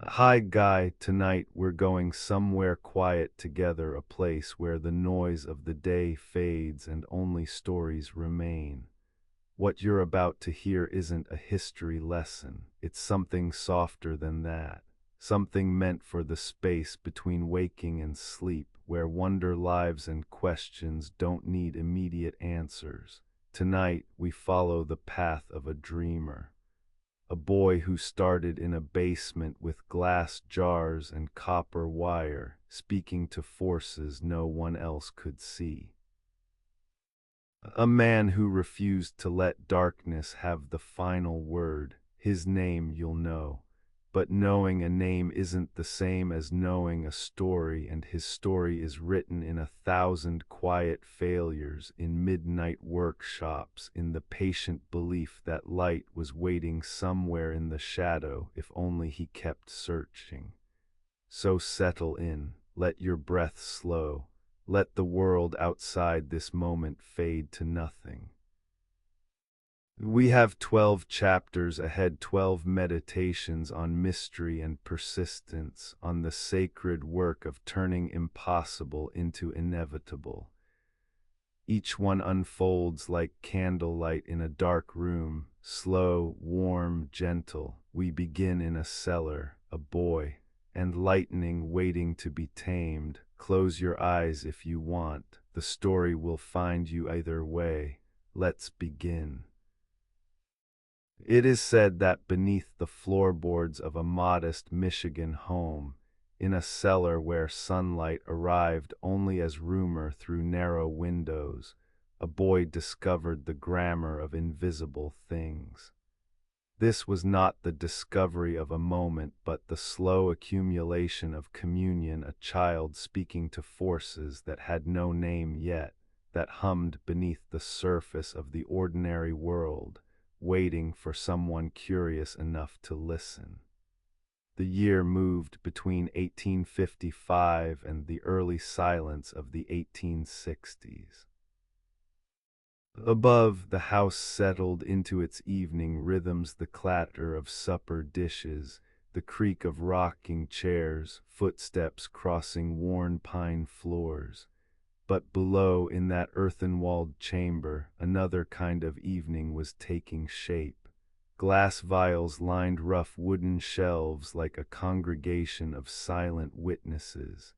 Hi, Guy. Tonight we're going somewhere quiet together, a place where the noise of the day fades and only stories remain. What you're about to hear isn't a history lesson, it's something softer than that. Something meant for the space between waking and sleep, where wonder lives and questions don't need immediate answers. Tonight we follow the path of a dreamer. A boy who started in a basement with glass jars and copper wire, speaking to forces no one else could see. A man who refused to let darkness have the final word. His name you'll know. But knowing a name isn't the same as knowing a story, and his story is written in 1,000 quiet failures, in midnight workshops, in the patient belief that light was waiting somewhere in the shadow if only he kept searching. So settle in, let your breath slow, let the world outside this moment fade to nothing. We have 12 chapters ahead, 12 meditations on mystery and persistence, on the sacred work of turning impossible into inevitable. Each one unfolds like candlelight in a dark room, slow, warm, gentle. We begin in a cellar, a boy, and lightning waiting to be tamed. Close your eyes if you want. The story will find you either way. Let's begin. It is said that beneath the floorboards of a modest Michigan home, in a cellar where sunlight arrived only as rumor through narrow windows, a boy discovered the grammar of invisible things. This was not the discovery of a moment, but the slow accumulation of communion, a child speaking to forces that had no name yet, that hummed beneath the surface of the ordinary world, waiting for someone curious enough to listen. The year moved between 1855 and the early silence of the 1860s. Above, the house settled into its evening rhythms, the clatter of supper dishes, the creak of rocking chairs, footsteps crossing worn pine floors. But below, in that earthen-walled chamber, another kind of evening was taking shape. Glass vials lined rough wooden shelves like a congregation of silent witnesses.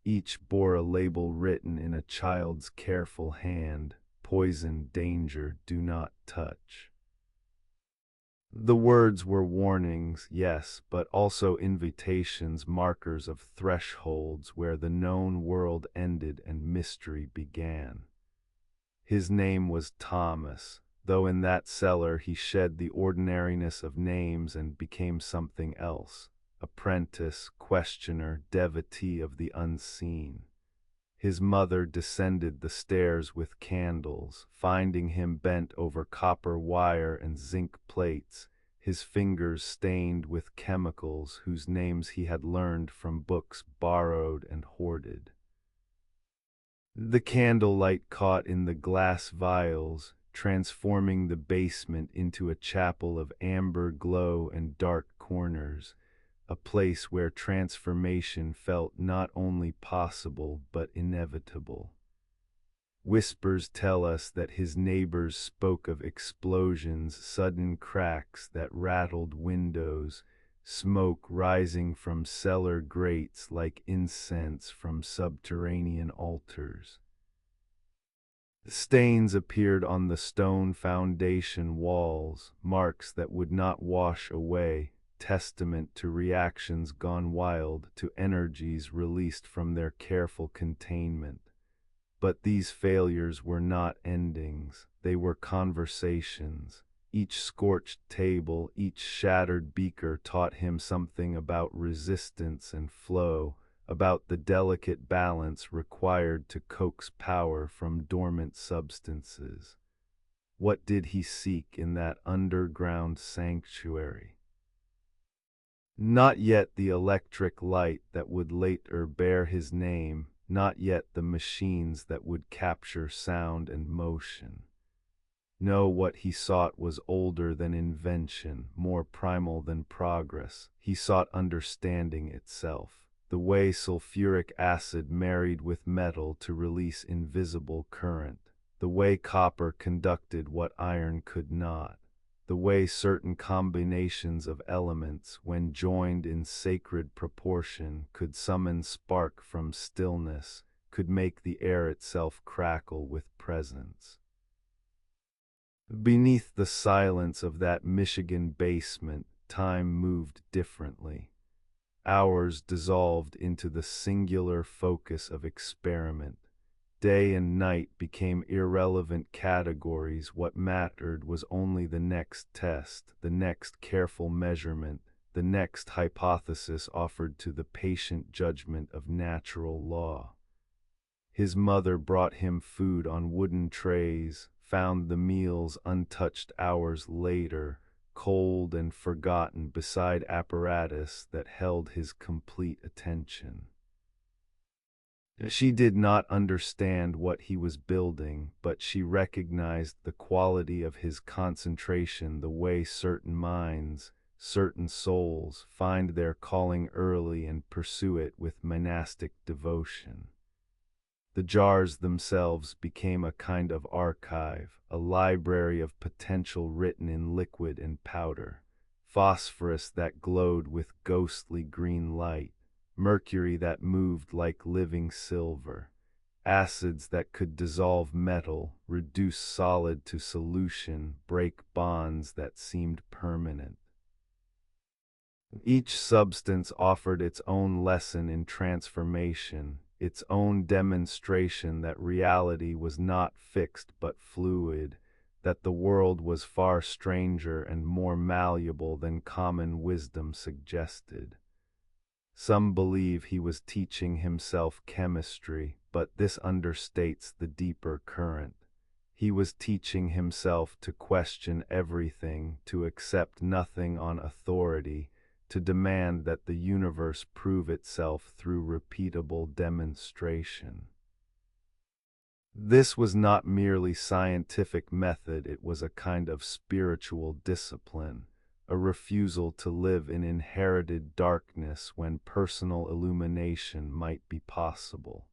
Each bore a label written in a child's careful hand: poison, danger, do not touch. The words were warnings, yes, but also invitations, markers of thresholds where the known world ended and mystery began. His name was Thomas, though in that cellar he shed the ordinariness of names and became something else: apprentice, questioner, devotee of the unseen. His mother descended the stairs with candles, finding him bent over copper wire and zinc plates, his fingers stained with chemicals whose names he had learned from books borrowed and hoarded. The candlelight caught in the glass vials, transforming the basement into a chapel of amber glow and dark corners, a place where transformation felt not only possible but inevitable. Whispers tell us that his neighbors spoke of explosions, sudden cracks that rattled windows, smoke rising from cellar grates like incense from subterranean altars. Stains appeared on the stone foundation walls, marks that would not wash away, testament to reactions gone wild, to energies released from their careful containment. But these failures were not endings, they were conversations. Each scorched table, each shattered beaker taught him something about resistance and flow, about the delicate balance required to coax power from dormant substances. What did he seek in that underground sanctuary? Not yet the electric light that would later bear his name, not yet the machines that would capture sound and motion. No, what he sought was older than invention, more primal than progress. He sought understanding itself. The way sulfuric acid married with metal to release invisible current. The way copper conducted what iron could not. The way certain combinations of elements, when joined in sacred proportion, could summon spark from stillness, could make the air itself crackle with presence. Beneath the silence of that Michigan basement, time moved differently. Hours dissolved into the singular focus of experiment. Day and night became irrelevant categories. What mattered was only the next test, the next careful measurement, the next hypothesis offered to the patient judgment of natural law. His mother brought him food on wooden trays, found the meals untouched hours later, cold and forgotten beside apparatus that held his complete attention. She did not understand what he was building, but she recognized the quality of his concentration, the way certain minds, certain souls find their calling early and pursue it with monastic devotion. The jars themselves became a kind of archive, a library of potential written in liquid and powder, phosphorus that glowed with ghostly green light, mercury that moved like living silver, acids that could dissolve metal, reduce solid to solution, break bonds that seemed permanent. Each substance offered its own lesson in transformation, its own demonstration that reality was not fixed but fluid, that the world was far stranger and more malleable than common wisdom suggested. Some believe he was teaching himself chemistry, but this understates the deeper current. He was teaching himself to question everything, to accept nothing on authority, to demand that the universe prove itself through repeatable demonstration. This was not merely scientific method, it was a kind of spiritual discipline, a refusal to live in inherited darkness when personal illumination might be possible.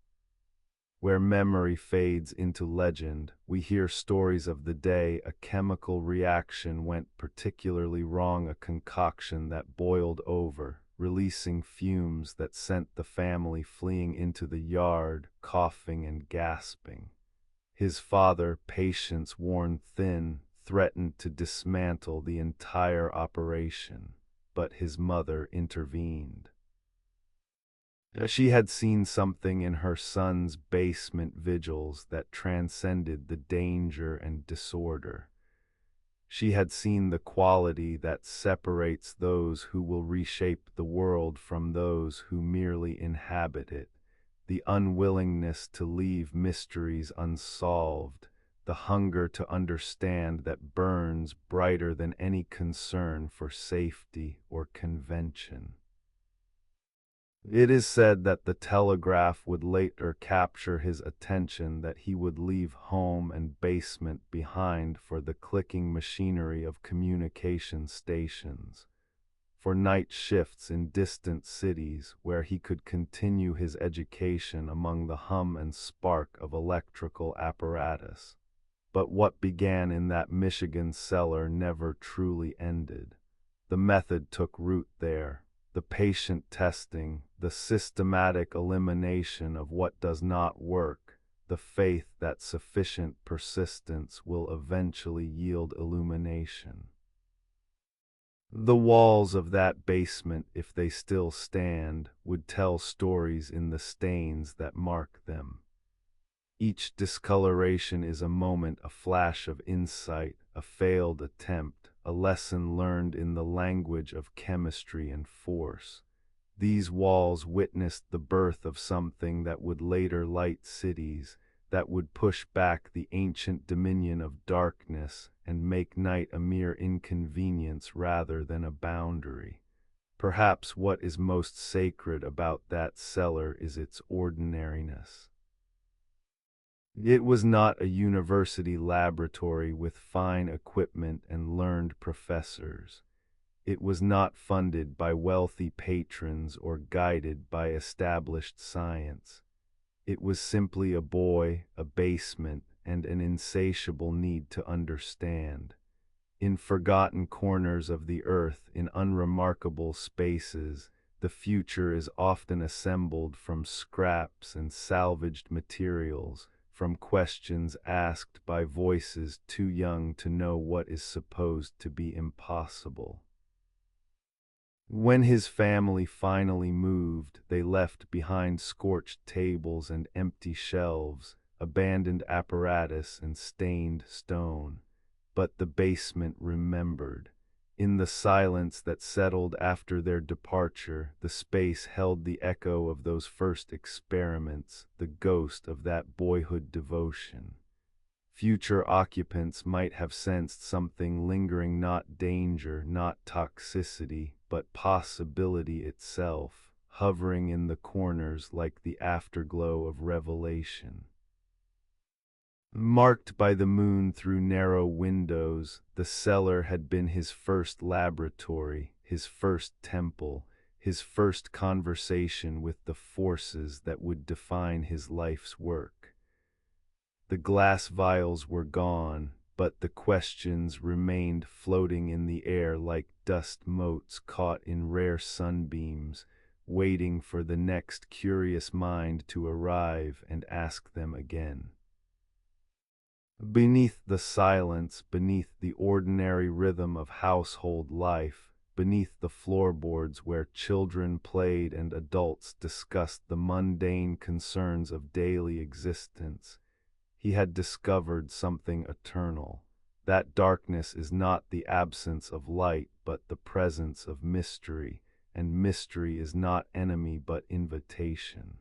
Where memory fades into legend, we hear stories of the day a chemical reaction went particularly wrong, a concoction that boiled over, releasing fumes that sent the family fleeing into the yard, coughing and gasping. His father, patience worn thin, threatened to dismantle the entire operation, but his mother intervened. She had seen something in her son's basement vigils that transcended the danger and disorder. She had seen the quality that separates those who will reshape the world from those who merely inhabit it, the unwillingness to leave mysteries unsolved, the hunger to understand that burns brighter than any concern for safety or convention. It is said that the telegraph would later capture his attention, that he would leave home and basement behind for the clicking machinery of communication stations, for night shifts in distant cities where he could continue his education among the hum and spark of electrical apparatus. But what began in that Michigan cellar never truly ended. The method took root there. The patient testing, the systematic elimination of what does not work, the faith that sufficient persistence will eventually yield illumination. The walls of that basement, if they still stand, would tell stories in the stains that mark them. Each discoloration is a moment, a flash of insight, a failed attempt, a lesson learned in the language of chemistry and force. These walls witnessed the birth of something that would later light cities, that would push back the ancient dominion of darkness and make night a mere inconvenience rather than a boundary. Perhaps what is most sacred about that cellar is its ordinariness. It was not a university laboratory with fine equipment and learned professors. It was not funded by wealthy patrons or guided by established science. It was simply a boy, a basement, and an insatiable need to understand. In forgotten corners of the earth, in unremarkable spaces, the future is often assembled from scraps and salvaged materials, from questions asked by voices too young to know what is supposed to be impossible. When his family finally moved, they left behind scorched tables and empty shelves, abandoned apparatus and stained stone. But the basement remembered. In the silence that settled after their departure, the space held the echo of those first experiments, the ghost of that boyhood devotion. Future occupants might have sensed something lingering, not danger, not toxicity, but possibility itself, hovering in the corners like the afterglow of revelation. Marked by the moon through narrow windows, the cellar had been his first laboratory, his first temple, his first conversation with the forces that would define his life's work. The glass vials were gone, but the questions remained floating in the air like dust motes caught in rare sunbeams, waiting for the next curious mind to arrive and ask them again. Beneath the silence, beneath the ordinary rhythm of household life, beneath the floorboards where children played and adults discussed the mundane concerns of daily existence, he had discovered something eternal. That darkness is not the absence of light, but the presence of mystery, and mystery is not enemy but invitation.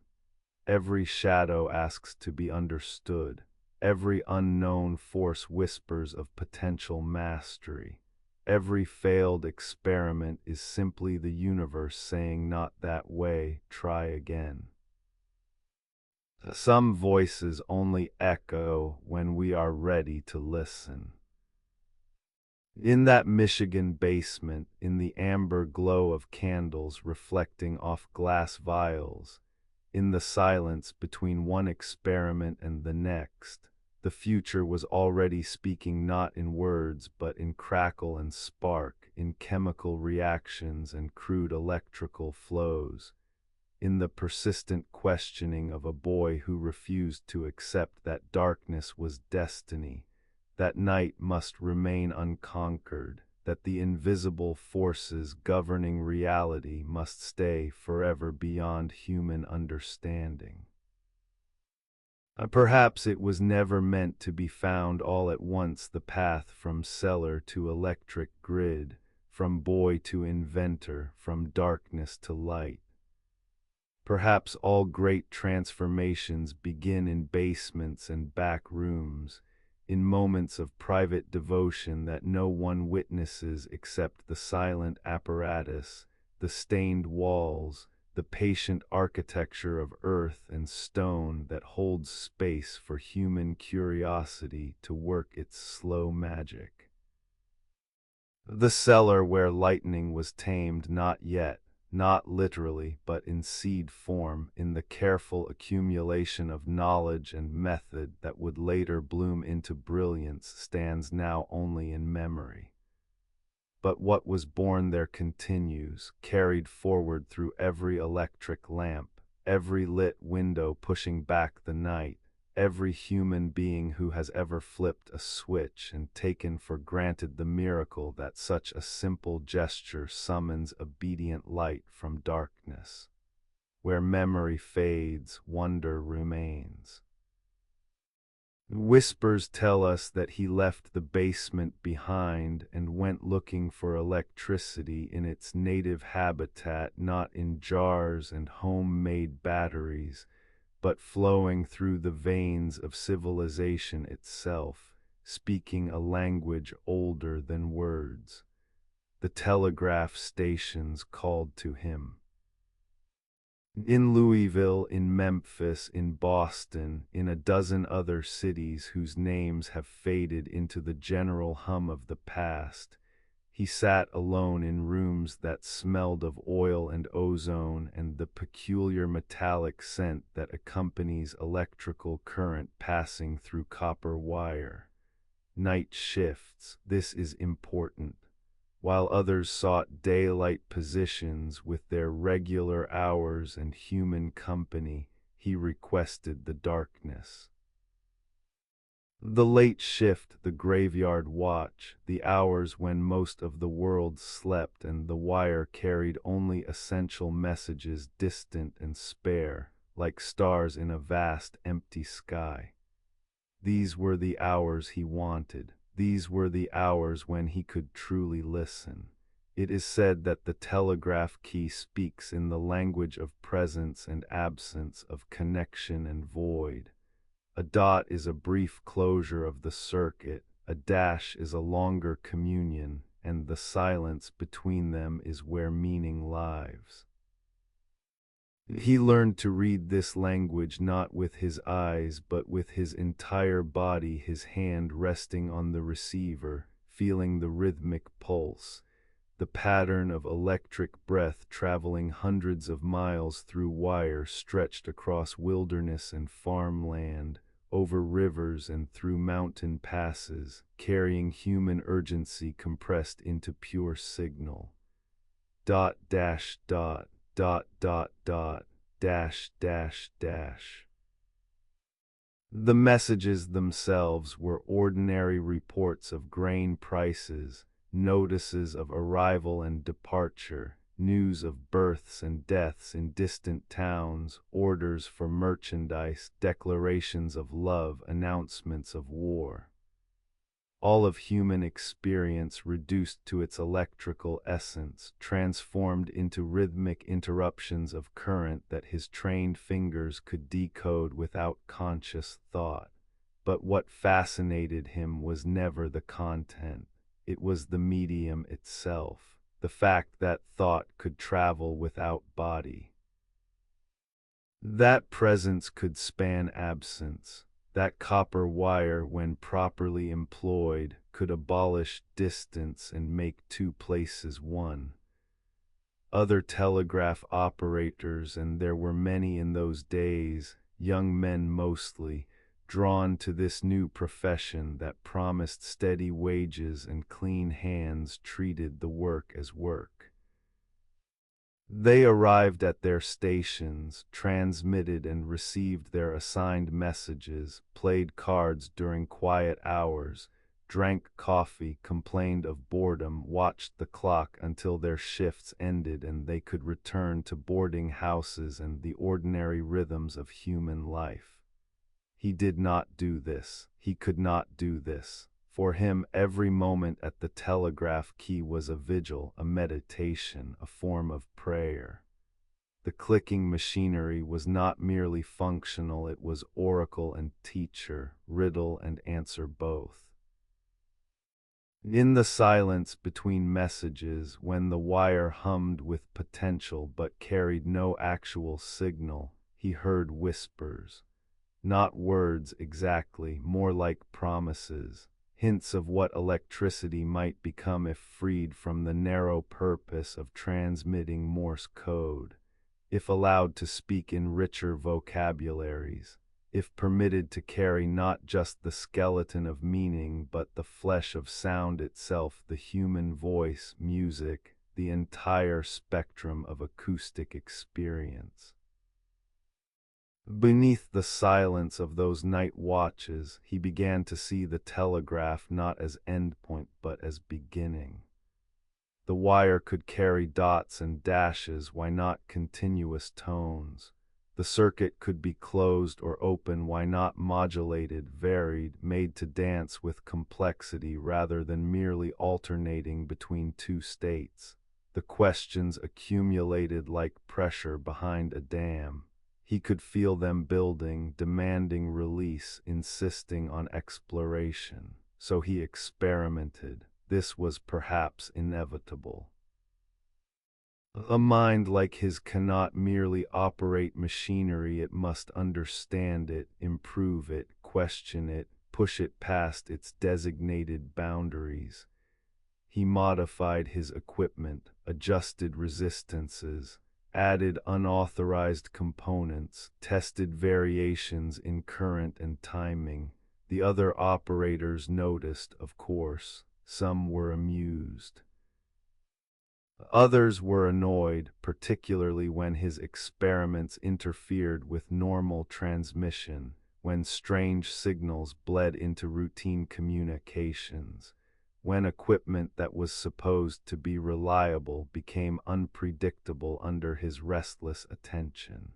Every shadow asks to be understood. Every unknown force whispers of potential mastery. Every failed experiment is simply the universe saying, "Not that way, try again." Some voices only echo when we are ready to listen. In that Michigan basement, in the amber glow of candles reflecting off glass vials, in the silence between one experiment and the next, the future was already speaking, not in words but in crackle and spark, in chemical reactions and crude electrical flows, in the persistent questioning of a boy who refused to accept that darkness was destiny, that night must remain unconquered, that the invisible forces governing reality must stay forever beyond human understanding. Perhaps it was never meant to be found all at once, the path from cellar to electric grid, from boy to inventor, from darkness to light. Perhaps all great transformations begin in basements and back rooms, in moments of private devotion that no one witnesses except the silent apparatus, the stained walls, the patient architecture of earth and stone that holds space for human curiosity to work its slow magic. The cellar where lightning was tamed, not yet, not literally, but in seed form, in the careful accumulation of knowledge and method that would later bloom into brilliance, stands now only in memory. But what was born there continues, carried forward through every electric lamp, every lit window pushing back the night, every human being who has ever flipped a switch and taken for granted the miracle that such a simple gesture summons obedient light from darkness. Where memory fades, wonder remains. Whispers tell us that he left the basement behind and went looking for electricity in its native habitat, not in jars and homemade batteries, but flowing through the veins of civilization itself, speaking a language older than words. The telegraph stations called to him. In Louisville, in Memphis, in Boston, in a dozen other cities whose names have faded into the general hum of the past, he sat alone in rooms that smelled of oil and ozone and the peculiar metallic scent that accompanies electrical current passing through copper wire. Night shifts, this is important. While others sought daylight positions with their regular hours and human company, he requested the darkness. The late shift, the graveyard watch, the hours when most of the world slept and the wire carried only essential messages, distant and spare, like stars in a vast empty sky. These were the hours he wanted. These were the hours when he could truly listen. It is said that the telegraph key speaks in the language of presence and absence, of connection and void. A dot is a brief closure of the circuit, a dash is a longer communion, and the silence between them is where meaning lives. He learned to read this language not with his eyes but with his entire body, his hand resting on the receiver, feeling the rhythmic pulse, the pattern of electric breath traveling hundreds of miles through wire stretched across wilderness and farmland, over rivers and through mountain passes, carrying human urgency compressed into pure signal. Dot dash dot, dot dot dot, dash dash dash. The messages themselves were ordinary reports of grain prices, notices of arrival and departure, news of births and deaths in distant towns, orders for merchandise, declarations of love, announcements of war. All of human experience reduced to its electrical essence, transformed into rhythmic interruptions of current that his trained fingers could decode without conscious thought. But what fascinated him was never the content. It was the medium itself, the fact that thought could travel without body. That presence could span absence. That copper wire, when properly employed, could abolish distance and make two places one. Other telegraph operators, and there were many in those days, young men mostly, drawn to this new profession that promised steady wages and clean hands, treated the work as work. They arrived at their stations, transmitted and received their assigned messages, played cards during quiet hours, drank coffee, complained of boredom, watched the clock until their shifts ended and they could return to boarding houses and the ordinary rhythms of human life. He did not do this. He could not do this. For him, every moment at the telegraph key was a vigil, a meditation, a form of prayer. The clicking machinery was not merely functional, it was oracle and teacher, riddle and answer both. In the silence between messages, when the wire hummed with potential but carried no actual signal, he heard whispers. Not words exactly, more like promises, hints of what electricity might become if freed from the narrow purpose of transmitting Morse code, if allowed to speak in richer vocabularies, if permitted to carry not just the skeleton of meaning but the flesh of sound itself, the human voice, music, the entire spectrum of acoustic experience. Beneath the silence of those night watches, he began to see the telegraph not as endpoint but as beginning. The wire could carry dots and dashes, why not continuous tones? The circuit could be closed or open, why not modulated, varied, made to dance with complexity rather than merely alternating between two states? The questions accumulated like pressure behind a dam. He could feel them building, demanding release, insisting on exploration. So he experimented. This was perhaps inevitable. A mind like his cannot merely operate machinery, it must understand it, improve it, question it, push it past its designated boundaries. He modified his equipment, adjusted resistances, added unauthorized components, tested variations in current and timing. The other operators noticed, of course. Some were amused. Others were annoyed, particularly when his experiments interfered with normal transmission, when strange signals bled into routine communications, when equipment that was supposed to be reliable became unpredictable under his restless attention.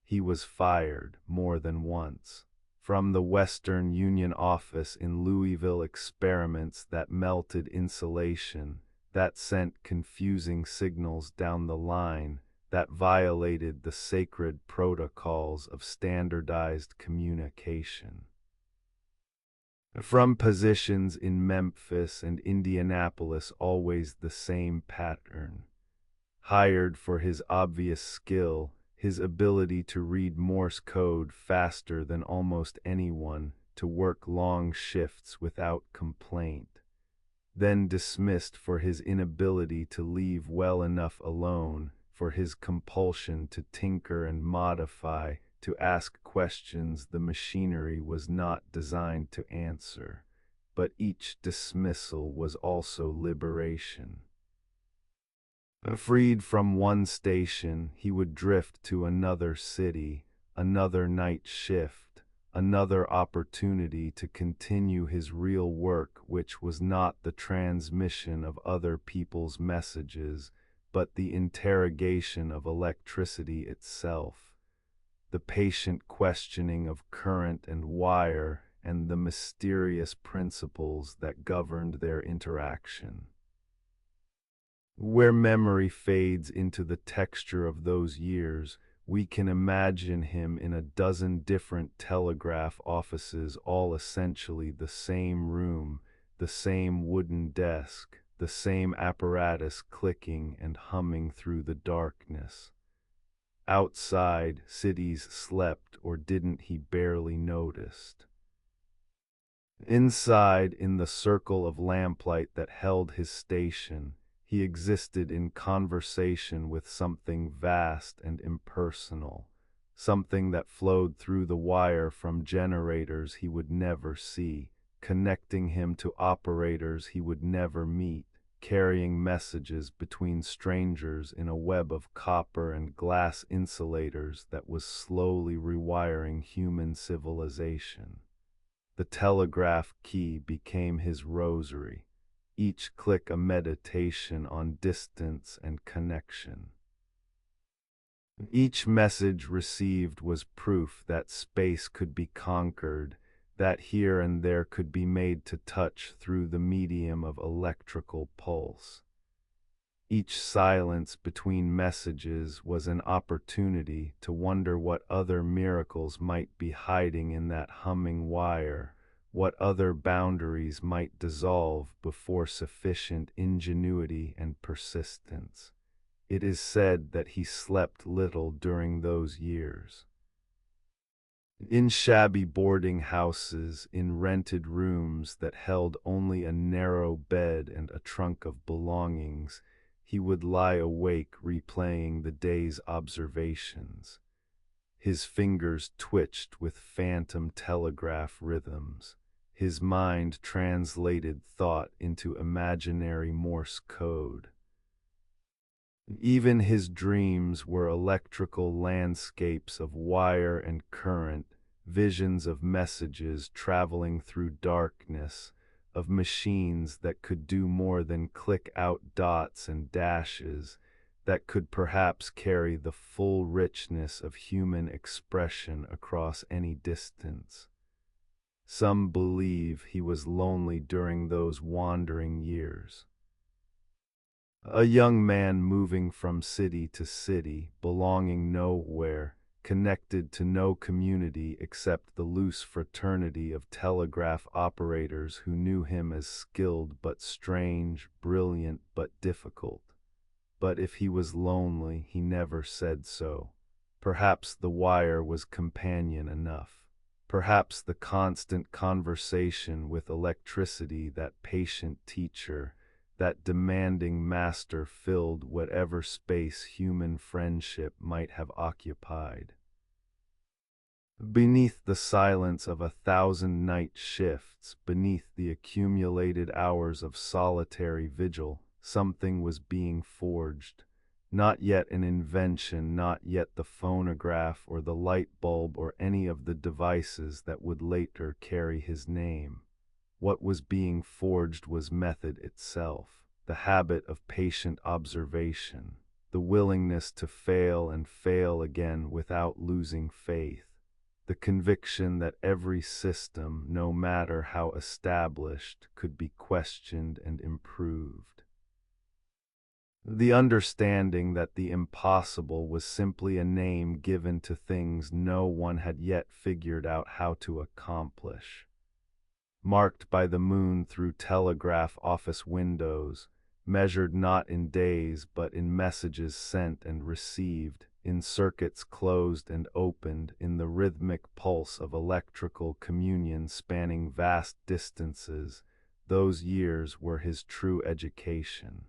He was fired more than once. From the Western Union office in Louisville, experiments that melted insulation, that sent confusing signals down the line, that violated the sacred protocols of standardized communication. From positions in Memphis and Indianapolis, always the same pattern. Hired for his obvious skill, his ability to read Morse code faster than almost anyone, to work long shifts without complaint. Then dismissed for his inability to leave well enough alone, for his compulsion to tinker and modify, to ask questions the machinery was not designed to answer. But each dismissal was also liberation. Freed from one station, he would drift to another city, another night shift, another opportunity to continue his real work, which was not the transmission of other people's messages, but the interrogation of electricity itself, the patient questioning of current and wire and the mysterious principles that governed their interaction. Where memory fades into the texture of those years, we can imagine him in a dozen different telegraph offices, all essentially the same room, the same wooden desk, the same apparatus clicking and humming through the darkness. Outside, cities slept, or didn't, he barely noticed. Inside, in the circle of lamplight that held his station, he existed in conversation with something vast and impersonal, something that flowed through the wire from generators he would never see, connecting him to operators he would never meet, carrying messages between strangers in a web of copper and glass insulators that was slowly rewiring human civilization. The telegraph key became his rosary, each click a meditation on distance and connection. Each message received was proof that space could be conquered, that here and there could be made to touch through the medium of electrical pulse. Each silence between messages was an opportunity to wonder what other miracles might be hiding in that humming wire, what other boundaries might dissolve before sufficient ingenuity and persistence. It is said that he slept little during those years. In shabby boarding houses, in rented rooms that held only a narrow bed and a trunk of belongings, he would lie awake replaying the day's observations. His fingers twitched with phantom telegraph rhythms. His mind translated thought into imaginary Morse code. Even his dreams were electrical landscapes of wire and current, visions of messages traveling through darkness, of machines that could do more than click out dots and dashes, that could perhaps carry the full richness of human expression across any distance. Some believe he was lonely during those wandering years. A young man moving from city to city, belonging nowhere, connected to no community except the loose fraternity of telegraph operators who knew him as skilled but strange, brilliant but difficult. but if he was lonely, he never said so. Perhaps the wire was companion enough. Perhaps the constant conversation with electricity, that patient teacher, that demanding master, filled whatever space human friendship might have occupied. Beneath the silence of 1,000 night shifts, beneath the accumulated hours of solitary vigil, something was being forged. Not yet an invention, not yet the phonograph or the light bulb or any of the devices that would later carry his name. What was being forged was method itself, the habit of patient observation, the willingness to fail and fail again without losing faith, the conviction that every system, no matter how established, could be questioned and improved. The understanding that the impossible was simply a name given to things no one had yet figured out how to accomplish. Marked by the moon through telegraph office windows, measured not in days but in messages sent and received, in circuits closed and opened, in the rhythmic pulse of electrical communion spanning vast distances, those years were his true education.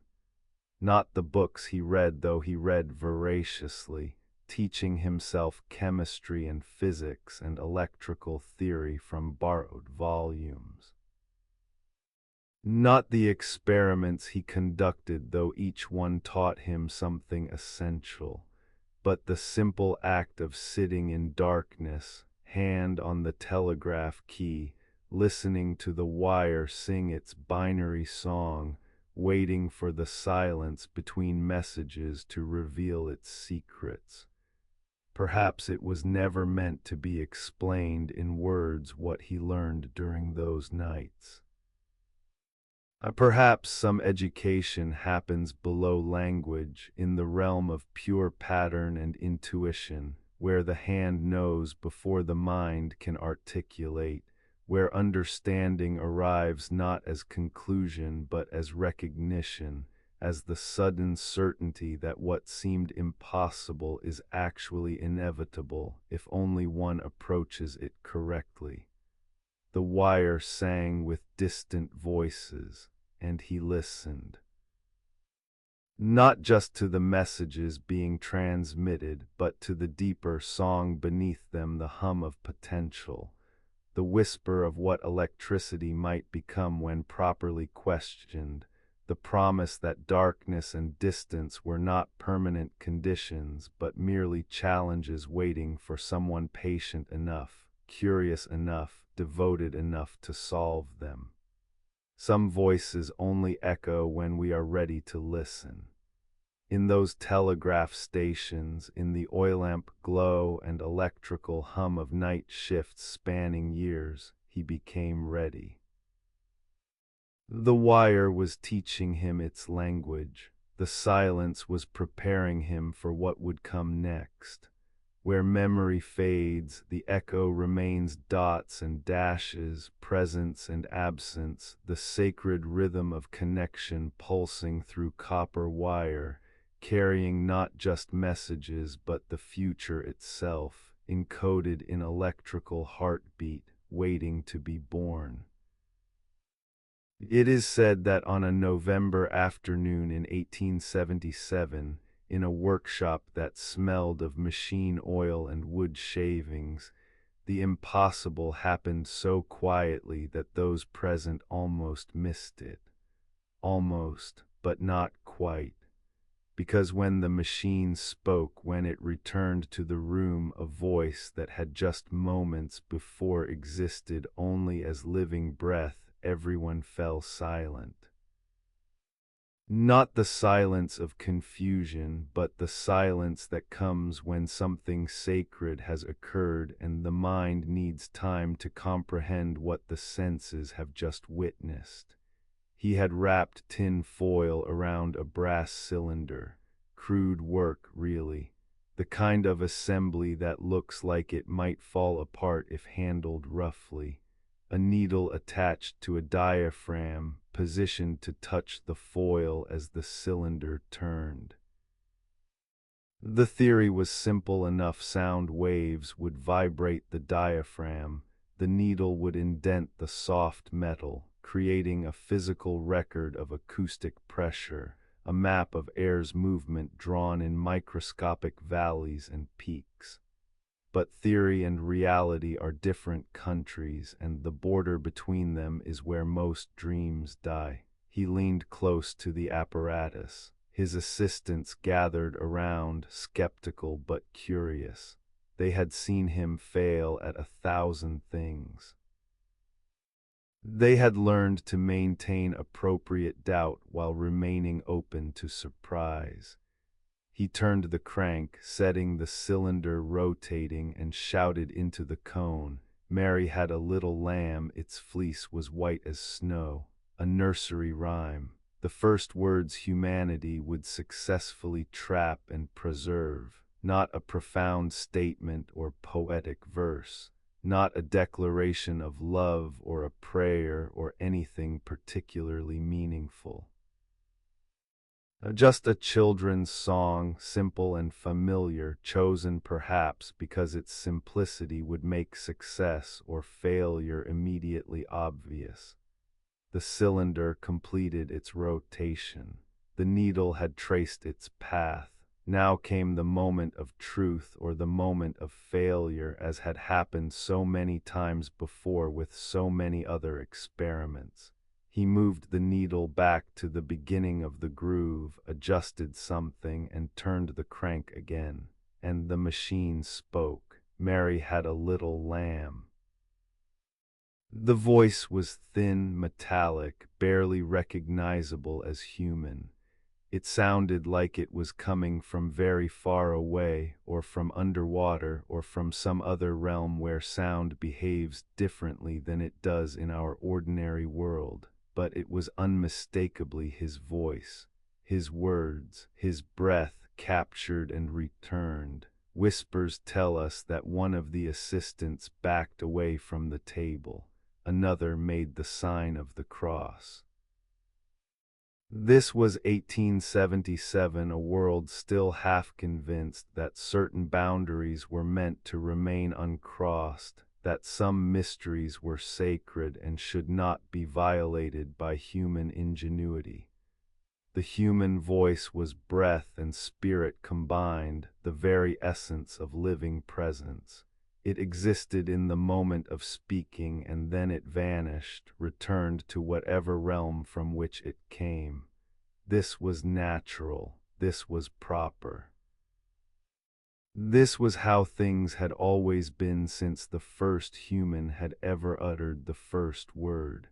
Not the books he read, though he read voraciously, teaching himself chemistry and physics and electrical theory from borrowed volumes. Not the experiments he conducted, though each one taught him something essential, but the simple act of sitting in darkness, hand on the telegraph key, listening to the wire sing its binary song, waiting for the silence between messages to reveal its secrets. Perhaps it was never meant to be explained in words what he learned during those nights. Perhaps some education happens below language, in the realm of pure pattern and intuition, where the hand knows before the mind can articulate, where understanding arrives not as conclusion but as recognition, as the sudden certainty that what seemed impossible is actually inevitable if only one approaches it correctly. The wire sang with distant voices, and he listened. Not just to the messages being transmitted, but to the deeper song beneath them, the hum of potential, the whisper of what electricity might become when properly questioned, the promise that darkness and distance were not permanent conditions, but merely challenges waiting for someone patient enough, curious enough, devoted enough to solve them. Some voices only echo when we are ready to listen. In those telegraph stations, in the oil lamp glow and electrical hum of night shifts spanning years, he became ready. The wire was teaching him its language. The silence was preparing him for what would come next. Where memory fades, the echo remains dots and dashes, presence and absence, the sacred rhythm of connection pulsing through copper wire, carrying not just messages but the future itself, encoded in electrical heartbeat, waiting to be born. It is said that on a November afternoon in 1877, in a workshop that smelled of machine oil and wood shavings, the impossible happened so quietly that those present almost missed it. Almost, but not quite. Because when the machine spoke, when it returned to the room, a voice that had just moments before existed only as living breath, everyone fell silent. Not the silence of confusion, but the silence that comes when something sacred has occurred and the mind needs time to comprehend what the senses have just witnessed. He had wrapped tin foil around a brass cylinder. Crude work, really. The kind of assembly that looks like it might fall apart if handled roughly. A needle attached to a diaphragm, positioned to touch the foil as the cylinder turned. The theory was simple enough: sound waves would vibrate the diaphragm, the needle would indent the soft metal, creating a physical record of acoustic pressure, a map of air's movement drawn in microscopic valleys and peaks. But theory and reality are different countries, and the border between them is where most dreams die. He leaned close to the apparatus. His assistants gathered around, skeptical but curious. They had seen him fail at 1,000 things. They had learned to maintain appropriate doubt while remaining open to surprise. He turned the crank, setting the cylinder rotating, and shouted into the cone. Mary had a little lamb, its fleece was white as snow. A nursery rhyme. The first words humanity would successfully trap and preserve. Not a profound statement or poetic verse. Not a declaration of love or a prayer or anything particularly meaningful. Just a children's song, simple and familiar, chosen perhaps because its simplicity would make success or failure immediately obvious. The cylinder completed its rotation. The needle had traced its path. Now came the moment of truth or the moment of failure, as had happened so many times before with so many other experiments. He moved the needle back to the beginning of the groove, adjusted something, and turned the crank again. And the machine spoke. Mary had a little lamb. The voice was thin, metallic, barely recognizable as human. It sounded like it was coming from very far away, or from underwater, or from some other realm where sound behaves differently than it does in our ordinary world. But it was unmistakably his voice, his words, his breath captured and returned. Whispers tell us that one of the assistants backed away from the table. Another made the sign of the cross. This was 1877, a world still half convinced that certain boundaries were meant to remain uncrossed, that some mysteries were sacred and should not be violated by human ingenuity. The human voice was breath and spirit combined, the very essence of living presence. It existed in the moment of speaking, and then it vanished, returned to whatever realm from which it came. This was natural. This was proper. This was how things had always been since the first human had ever uttered the first word.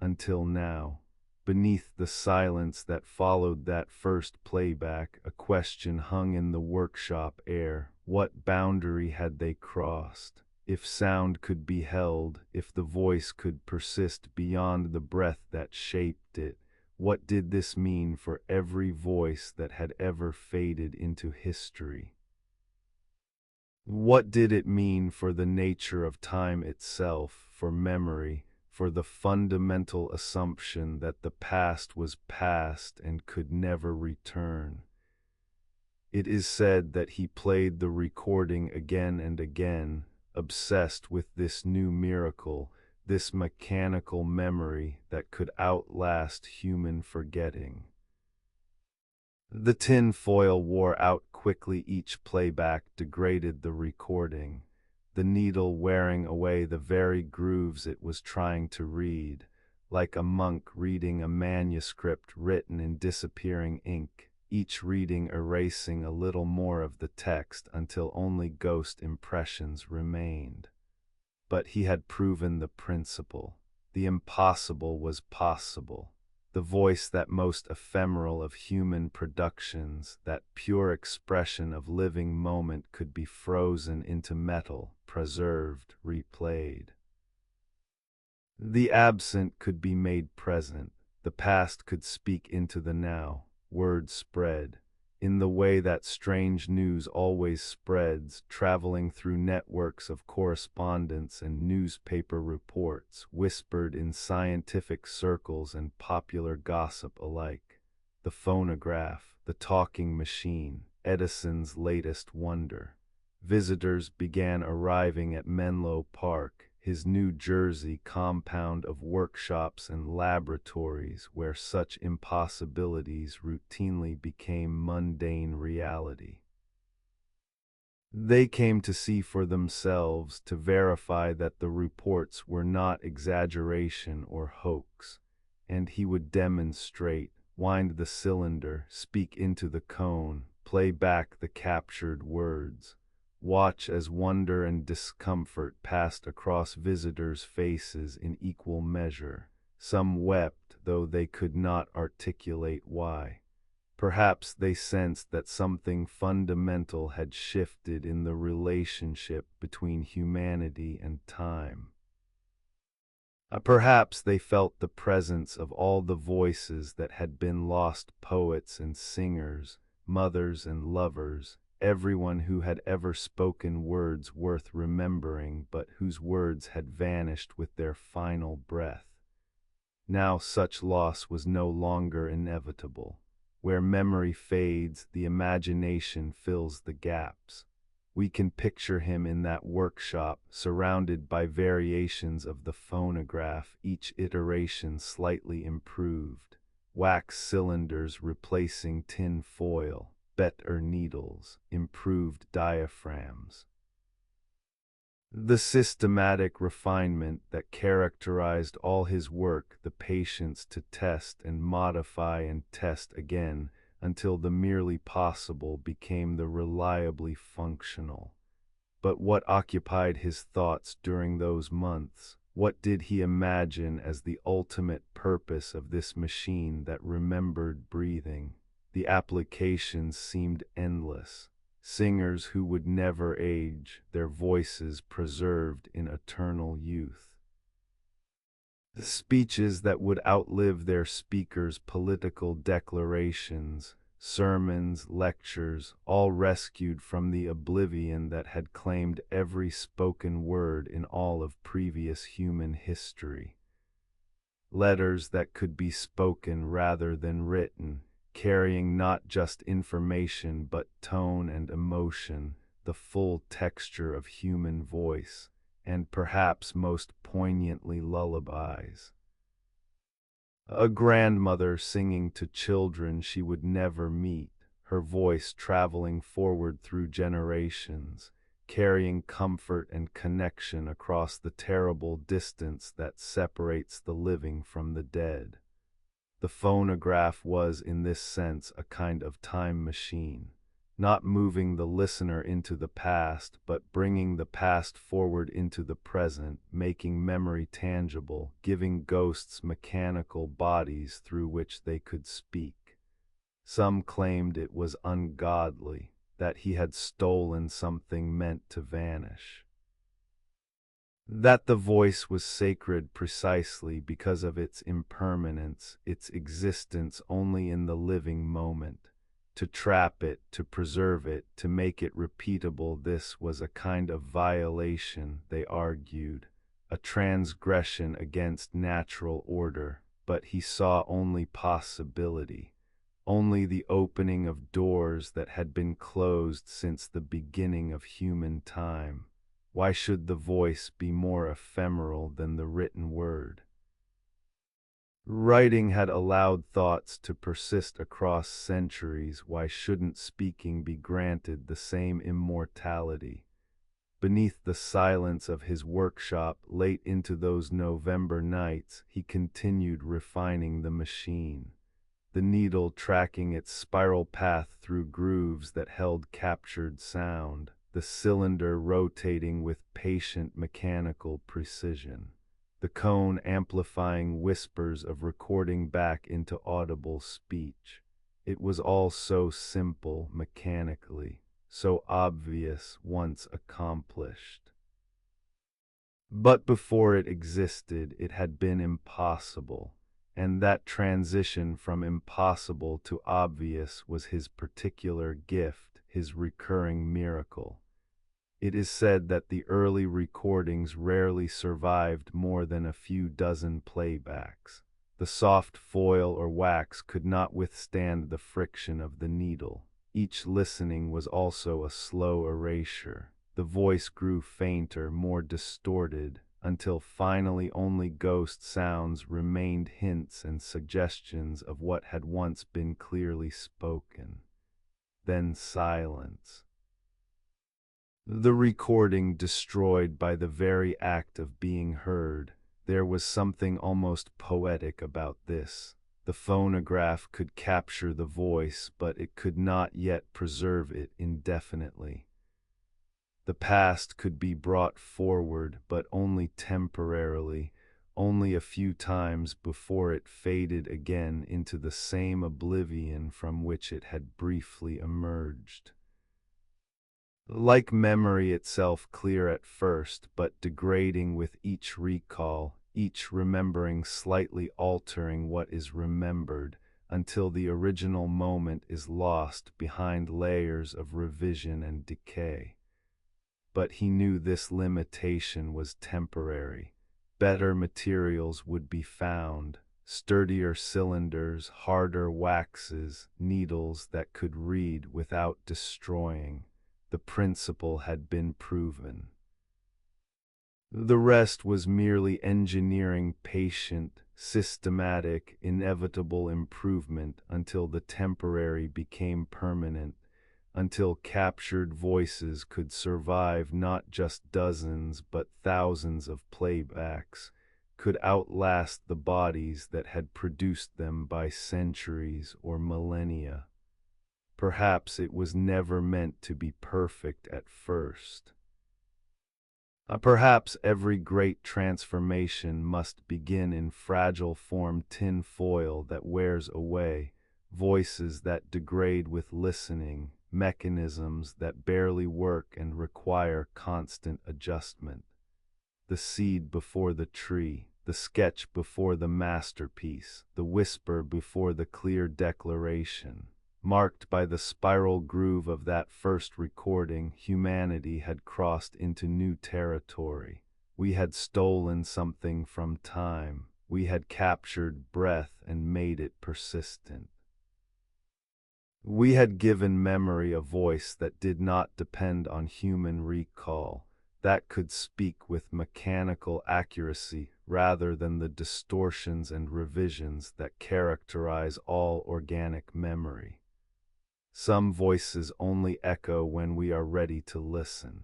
Until now. Beneath the silence that followed that first playback, a question hung in the workshop air. What boundary had they crossed? If sound could be held, if the voice could persist beyond the breath that shaped it, what did this mean for every voice that had ever faded into history? What did it mean for the nature of time itself, for memory, for the fundamental assumption that the past was past and could never return? It is said that he played the recording again and again, obsessed with this new miracle, this mechanical memory that could outlast human forgetting. The tin foil wore out quickly. Each playback degraded the recording, the needle wearing away the very grooves it was trying to read, like a monk reading a manuscript written in disappearing ink, each reading erasing a little more of the text until only ghost impressions remained. But he had proven the principle. The impossible was possible. The voice, that most ephemeral of human productions, that pure expression of living moment, could be frozen into metal, preserved, replayed. The absent could be made present. The past could speak into the now. Word spread. In the way that strange news always spreads, traveling through networks of correspondence and newspaper reports, whispered in scientific circles and popular gossip alike. The phonograph, the talking machine, Edison's latest wonder. Visitors began arriving at Menlo Park, his New Jersey compound of workshops and laboratories where such impossibilities routinely became mundane reality. They came to see for themselves, to verify that the reports were not exaggeration or hoax, and he would demonstrate, wind the cylinder, speak into the cone, play back the captured words, watch as wonder and discomfort passed across visitors' faces in equal measure. Some wept, though they could not articulate why. Perhaps they sensed that something fundamental had shifted in the relationship between humanity and time. Perhaps they felt the presence of all the voices that had been lost, poets and singers, mothers and lovers, everyone who had ever spoken words worth remembering but whose words had vanished with their final breath. Now such loss was no longer inevitable. Where memory fades, the imagination fills the gaps. We can picture him in that workshop, surrounded by variations of the phonograph, each iteration slightly improved. Wax cylinders replacing tin foil, better needles, improved diaphragms. The systematic refinement that characterized all his work, the patience to test and modify and test again until the merely possible became the reliably functional. But what occupied his thoughts during those months? What did he imagine as the ultimate purpose of this machine that remembered breathing? The applications seemed endless. Singers who would never age, their voices preserved in eternal youth. Speeches that would outlive their speakers' political declarations, sermons, lectures, all rescued from the oblivion that had claimed every spoken word in all of previous human history. Letters that could be spoken rather than written, carrying not just information but tone and emotion, the full texture of human voice, and perhaps most poignantly lullabies. A grandmother singing to children she would never meet, her voice traveling forward through generations, carrying comfort and connection across the terrible distance that separates the living from the dead. The phonograph was, in this sense, a kind of time machine, not moving the listener into the past, but bringing the past forward into the present, making memory tangible, giving ghosts mechanical bodies through which they could speak. Some claimed it was ungodly, that he had stolen something meant to vanish. That the voice was sacred precisely because of its impermanence, its existence only in the living moment. To trap it, to preserve it, to make it repeatable, this was a kind of violation, they argued, a transgression against natural order, but he saw only possibility, only the opening of doors that had been closed since the beginning of human time. Why should the voice be more ephemeral than the written word? Writing had allowed thoughts to persist across centuries. Why shouldn't speaking be granted the same immortality? Beneath the silence of his workshop, late into those November nights, he continued refining the machine, the needle tracking its spiral path through grooves that held captured sound, the cylinder rotating with patient mechanical precision, the cone amplifying whispers of recording back into audible speech. It was all so simple mechanically, so obvious once accomplished. But before it existed, it had been impossible, and that transition from impossible to obvious was his particular gift, his recurring miracle. It is said that the early recordings rarely survived more than a few dozen playbacks. The soft foil or wax could not withstand the friction of the needle. Each listening was also a slow erasure. The voice grew fainter, more distorted, until finally only ghost sounds remained, hints and suggestions of what had once been clearly spoken. Then silence. The recording destroyed by the very act of being heard. There was something almost poetic about this. The phonograph could capture the voice, but it could not yet preserve it indefinitely. The past could be brought forward, but only temporarily, only a few times before it faded again into the same oblivion from which it had briefly emerged. Like memory itself, clear at first, but degrading with each recall, each remembering slightly altering what is remembered, until the original moment is lost behind layers of revision and decay. But he knew this limitation was temporary. Better materials would be found, sturdier cylinders, harder waxes, needles that could read without destroying. The principle had been proven. The rest was merely engineering, patient, systematic, inevitable improvement until the temporary became permanent, until captured voices could survive not just dozens but thousands of playbacks, could outlast the bodies that had produced them by centuries or millennia. Perhaps it was never meant to be perfect at first. Perhaps every great transformation must begin in fragile form, tin foil that wears away, voices that degrade with listening, mechanisms that barely work and require constant adjustment. The seed before the tree, the sketch before the masterpiece, the whisper before the clear declaration. Marked by the spiral groove of that first recording, humanity had crossed into new territory. We had stolen something from time. We had captured breath and made it persistent. We had given memory a voice that did not depend on human recall, that could speak with mechanical accuracy rather than the distortions and revisions that characterize all organic memory. Some voices only echo when we are ready to listen.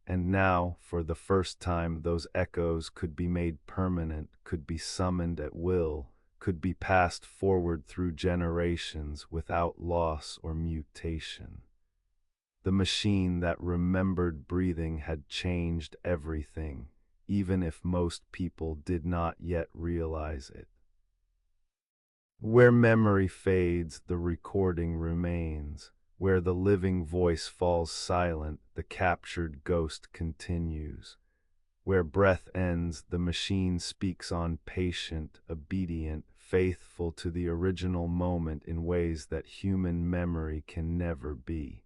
And now, for the first time, those echoes could be made permanent, could be summoned at will, could be passed forward through generations without loss or mutation. The machine that remembered breathing had changed everything, even if most people did not yet realize it. Where memory fades, the recording remains. Where the living voice falls silent, the captured ghost continues. Where breath ends, the machine speaks on, patient, obedient, faithful to the original moment in ways that human memory can never be.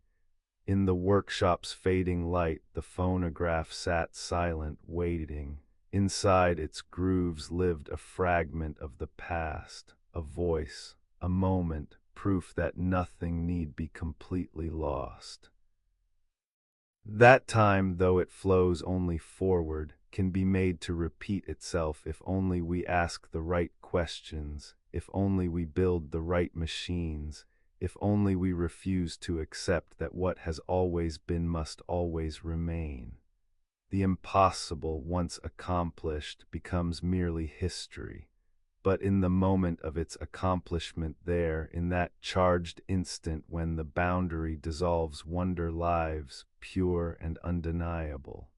In the workshop's fading light, the phonograph sat silent, waiting. Inside its grooves lived a fragment of the past, a voice, a moment, proof that nothing need be completely lost. That time, though it flows only forward, can be made to repeat itself if only we ask the right questions, if only we build the right machines, if only we refuse to accept that what has always been must always remain. The impossible, once accomplished, becomes merely history. But in the moment of its accomplishment there, in that charged instant when the boundary dissolves, wonder lives, pure and undeniable.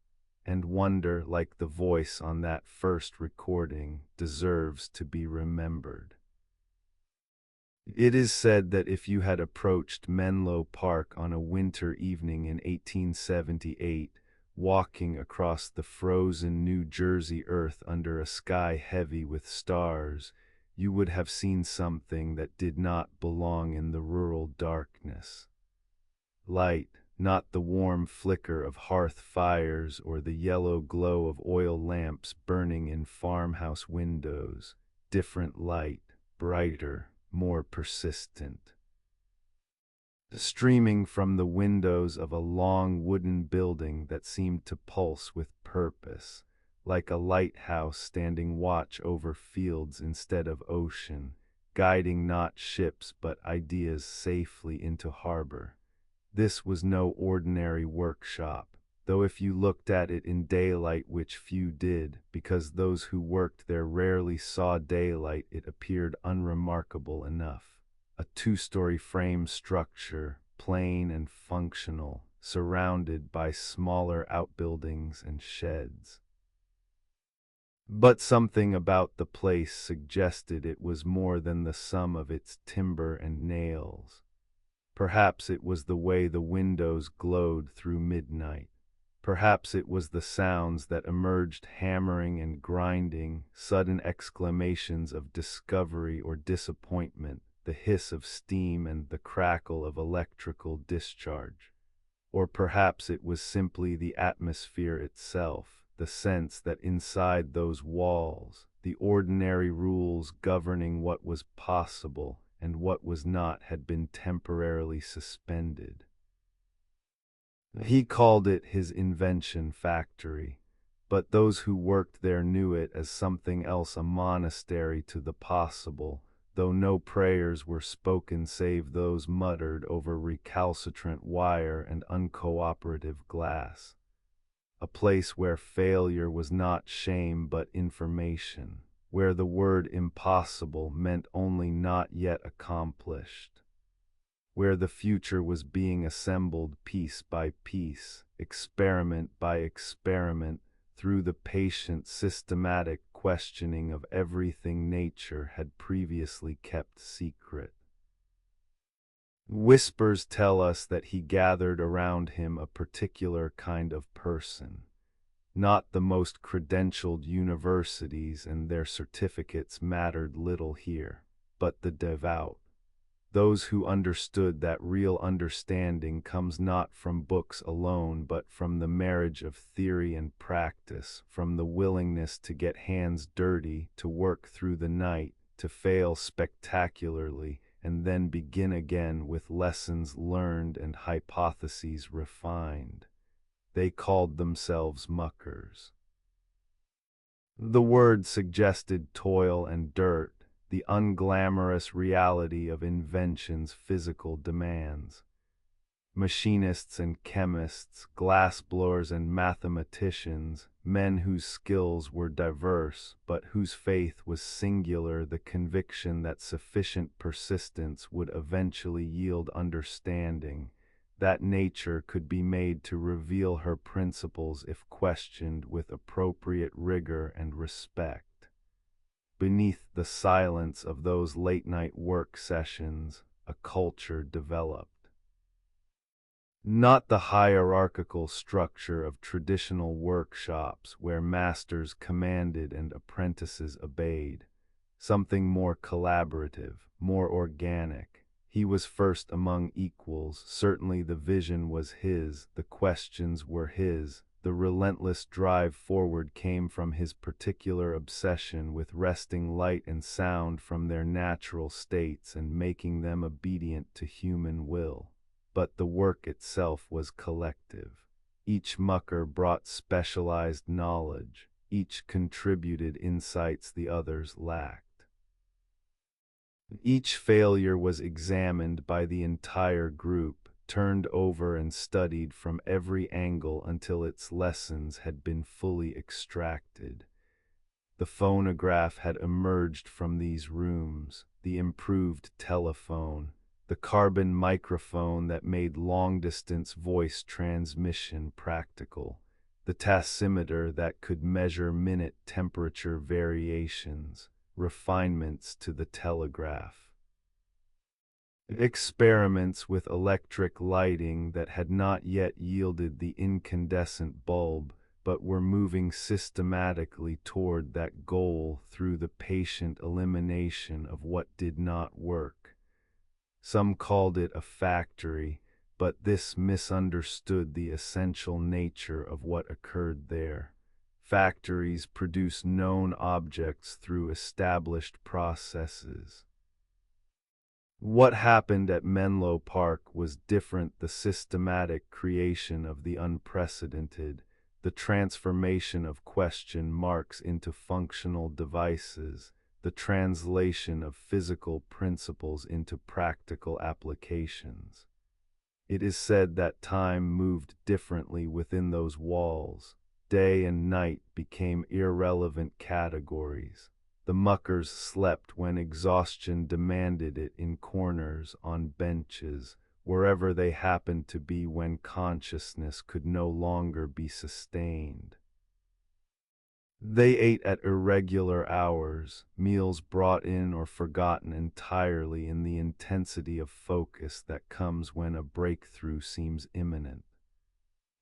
And wonder, like the voice on that first recording, deserves to be remembered. It is said that if you had approached Menlo Park on a winter evening in 1878, walking across the frozen New Jersey earth under a sky heavy with stars, you would have seen something that did not belong in the rural darkness. Light, not the warm flicker of hearth fires or the yellow glow of oil lamps burning in farmhouse windows. Different light, brighter, more persistent. streaming from the windows of a long wooden building that seemed to pulse with purpose, like a lighthouse standing watch over fields instead of ocean, guiding not ships but ideas safely into harbor. This was no ordinary workshop, though if you looked at it in daylight, which few did, because those who worked there rarely saw daylight, it appeared unremarkable enough. A two-story frame structure, plain and functional, surrounded by smaller outbuildings and sheds. But something about the place suggested it was more than the sum of its timber and nails. Perhaps it was the way the windows glowed through midnight. Perhaps it was the sounds that emerged, hammering and grinding, sudden exclamations of discovery or disappointment, the hiss of steam and the crackle of electrical discharge. Or perhaps it was simply the atmosphere itself, the sense that inside those walls, the ordinary rules governing what was possible and what was not had been temporarily suspended. He called it his invention factory, but those who worked there knew it as something else, a monastery to the possible, though no prayers were spoken save those muttered over recalcitrant wire and uncooperative glass. A place where failure was not shame but information, where the word impossible meant only not yet accomplished, where the future was being assembled piece by piece, experiment by experiment, through the patient, systematic questioning of everything nature had previously kept secret. Whispers tell us that he gathered around him a particular kind of person. Not the most credentialed universities and their certificates mattered little here, but the devout. Those who understood that real understanding comes not from books alone but from the marriage of theory and practice, from the willingness to get hands dirty, to work through the night, to fail spectacularly, and then begin again with lessons learned and hypotheses refined. They called themselves muckers. The word suggested toil and dirt, the unglamorous reality of invention's physical demands. Machinists and chemists, glassblowers and mathematicians, men whose skills were diverse but whose faith was singular, the conviction that sufficient persistence would eventually yield understanding, that nature could be made to reveal her principles if questioned with appropriate rigor and respect. Beneath the silence of those late-night work sessions, a culture developed. Not the hierarchical structure of traditional workshops where masters commanded and apprentices obeyed. Something more collaborative, more organic. He was first among equals. Certainly the vision was his, the questions were his. The relentless drive forward came from his particular obsession with wresting light and sound from their natural states and making them obedient to human will. But the work itself was collective. Each mucker brought specialized knowledge. Each contributed insights the others lacked. Each failure was examined by the entire group, turned over and studied from every angle until its lessons had been fully extracted. The phonograph had emerged from these rooms, the improved telephone, the carbon microphone that made long-distance voice transmission practical, the taximeter that could measure minute temperature variations, refinements to the telegraph. Experiments with electric lighting that had not yet yielded the incandescent bulb, but were moving systematically toward that goal through the patient elimination of what did not work. Some called it a factory, but this misunderstood the essential nature of what occurred there. Factories produce known objects through established processes. What happened at Menlo Park was different: the systematic creation of the unprecedented, the transformation of question marks into functional devices, the translation of physical principles into practical applications. It is said that time moved differently within those walls. Day and night became irrelevant categories. The muckers slept when exhaustion demanded it, in corners, on benches, wherever they happened to be when consciousness could no longer be sustained. They ate at irregular hours, meals brought in or forgotten entirely in the intensity of focus that comes when a breakthrough seems imminent.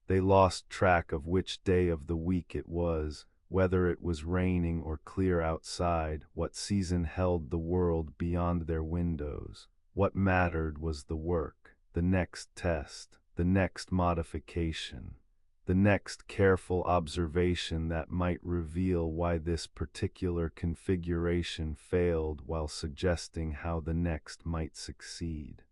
They lost track of which day of the week it was, whether it was raining or clear outside, what season held the world beyond their windows. What mattered was the work, the next test, the next modification, the next careful observation that might reveal why this particular configuration failed while suggesting how the next might succeed.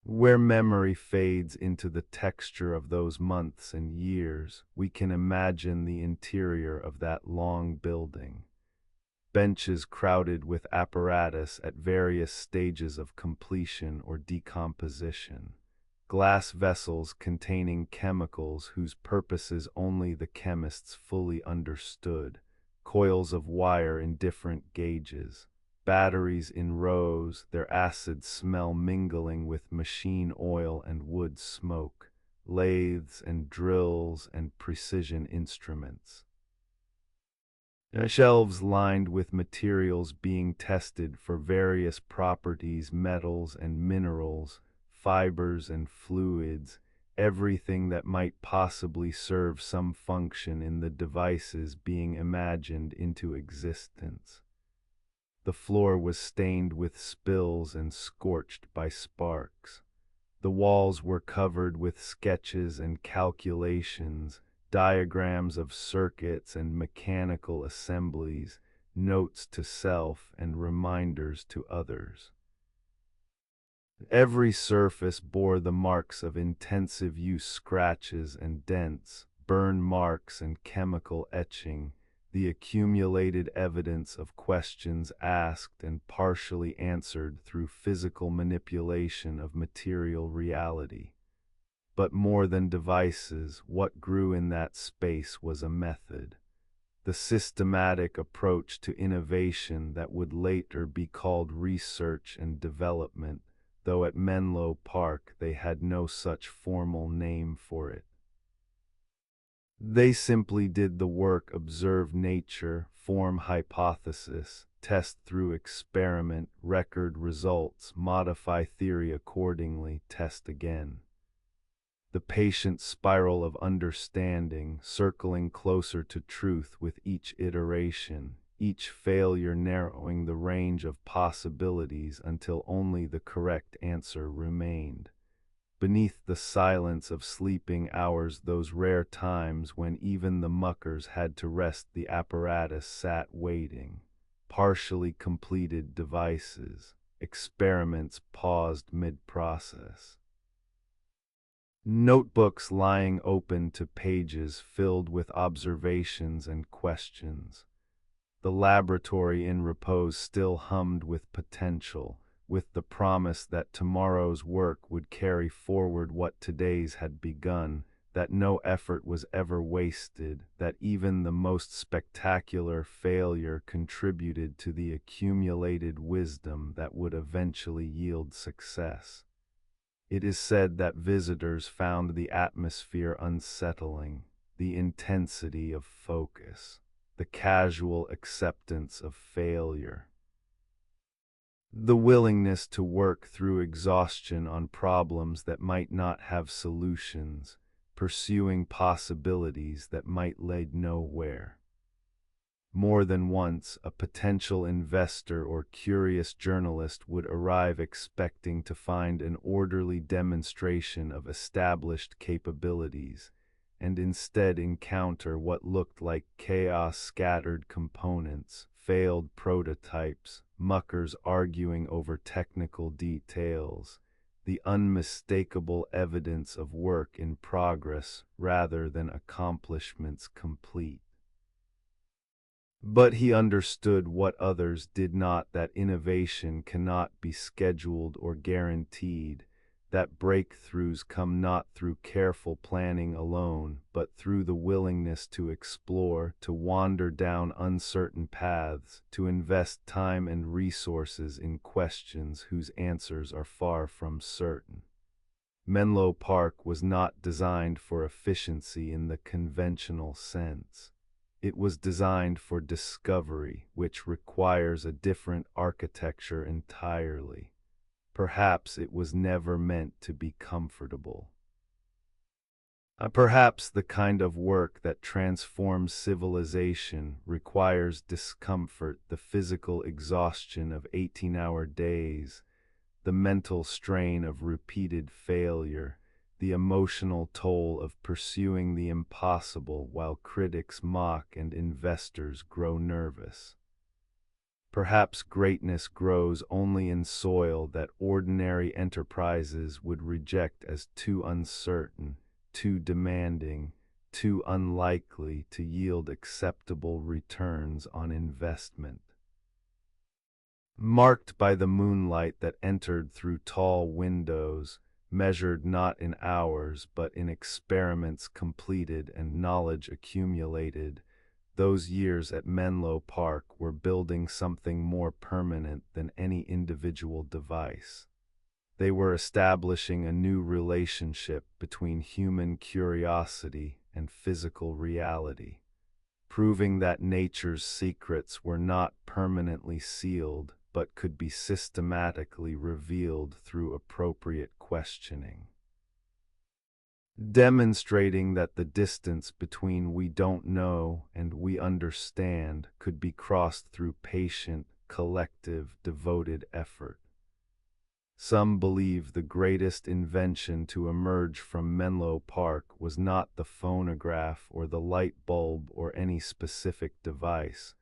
Where memory fades into the texture of those months and years, we can imagine the interior of that long building. Benches crowded with apparatus at various stages of completion or decomposition. Glass vessels containing chemicals whose purposes only the chemists fully understood. Coils of wire in different gauges. Batteries in rows, their acid smell mingling with machine oil and wood smoke. Lathes and drills and precision instruments. Shelves lined with materials being tested for various properties, metals and minerals, fibers and fluids, everything that might possibly serve some function in the devices being imagined into existence. The floor was stained with spills and scorched by sparks. The walls were covered with sketches and calculations, diagrams of circuits and mechanical assemblies, notes to self and reminders to others. Every surface bore the marks of intensive use: scratches and dents, burn marks and chemical etching, the accumulated evidence of questions asked and partially answered through physical manipulation of material reality. But more than devices, what grew in that space was a method. The systematic approach to innovation that would later be called research and development, though at Menlo Park they had no such formal name for it. They simply did the work: observe nature, form hypothesis, test through experiment, record results, modify theory accordingly, test again. The patient spiral of understanding, circling closer to truth with each iteration, each failure narrowing the range of possibilities until only the correct answer remained. Beneath the silence of sleeping hours, those rare times when even the muckers had to rest, the apparatus sat waiting. Partially completed devices, experiments paused mid-process. Notebooks lying open to pages filled with observations and questions. The laboratory in repose still hummed with potential, with the promise that tomorrow's work would carry forward what today's had begun, that no effort was ever wasted, that even the most spectacular failure contributed to the accumulated wisdom that would eventually yield success. It is said that visitors found the atmosphere unsettling, the intensity of focus, the casual acceptance of failure. The willingness to work through exhaustion on problems that might not have solutions, pursuing possibilities that might lead nowhere. More than once, a potential investor or curious journalist would arrive expecting to find an orderly demonstration of established capabilities, and instead encounter what looked like chaos: scattered components, failed prototypes, muckers arguing over technical details, the unmistakable evidence of work in progress rather than accomplishments complete. But he understood what others did not, that innovation cannot be scheduled or guaranteed, that breakthroughs come not through careful planning alone, but through the willingness to explore, to wander down uncertain paths, to invest time and resources in questions whose answers are far from certain. Menlo Park was not designed for efficiency in the conventional sense. It was designed for discovery, which requires a different architecture entirely. Perhaps it was never meant to be comfortable. Perhaps the kind of work that transforms civilization requires discomfort, the physical exhaustion of 18-hour days, the mental strain of repeated failure, the emotional toll of pursuing the impossible while critics mock and investors grow nervous. Perhaps greatness grows only in soil that ordinary enterprises would reject as too uncertain, too demanding, too unlikely to yield acceptable returns on investment. Marked by the moonlight that entered through tall windows, measured not in hours but in experiments completed and knowledge accumulated, those years at Menlo Park were building something more permanent than any individual device. They were establishing a new relationship between human curiosity and physical reality, proving that nature's secrets were not permanently sealed but could be systematically revealed through appropriate questioning. Demonstrating that the distance between we don't know and we understand could be crossed through patient, collective, devoted effort. Some believe the greatest invention to emerge from Menlo Park was not the phonograph or the light bulb or any specific device,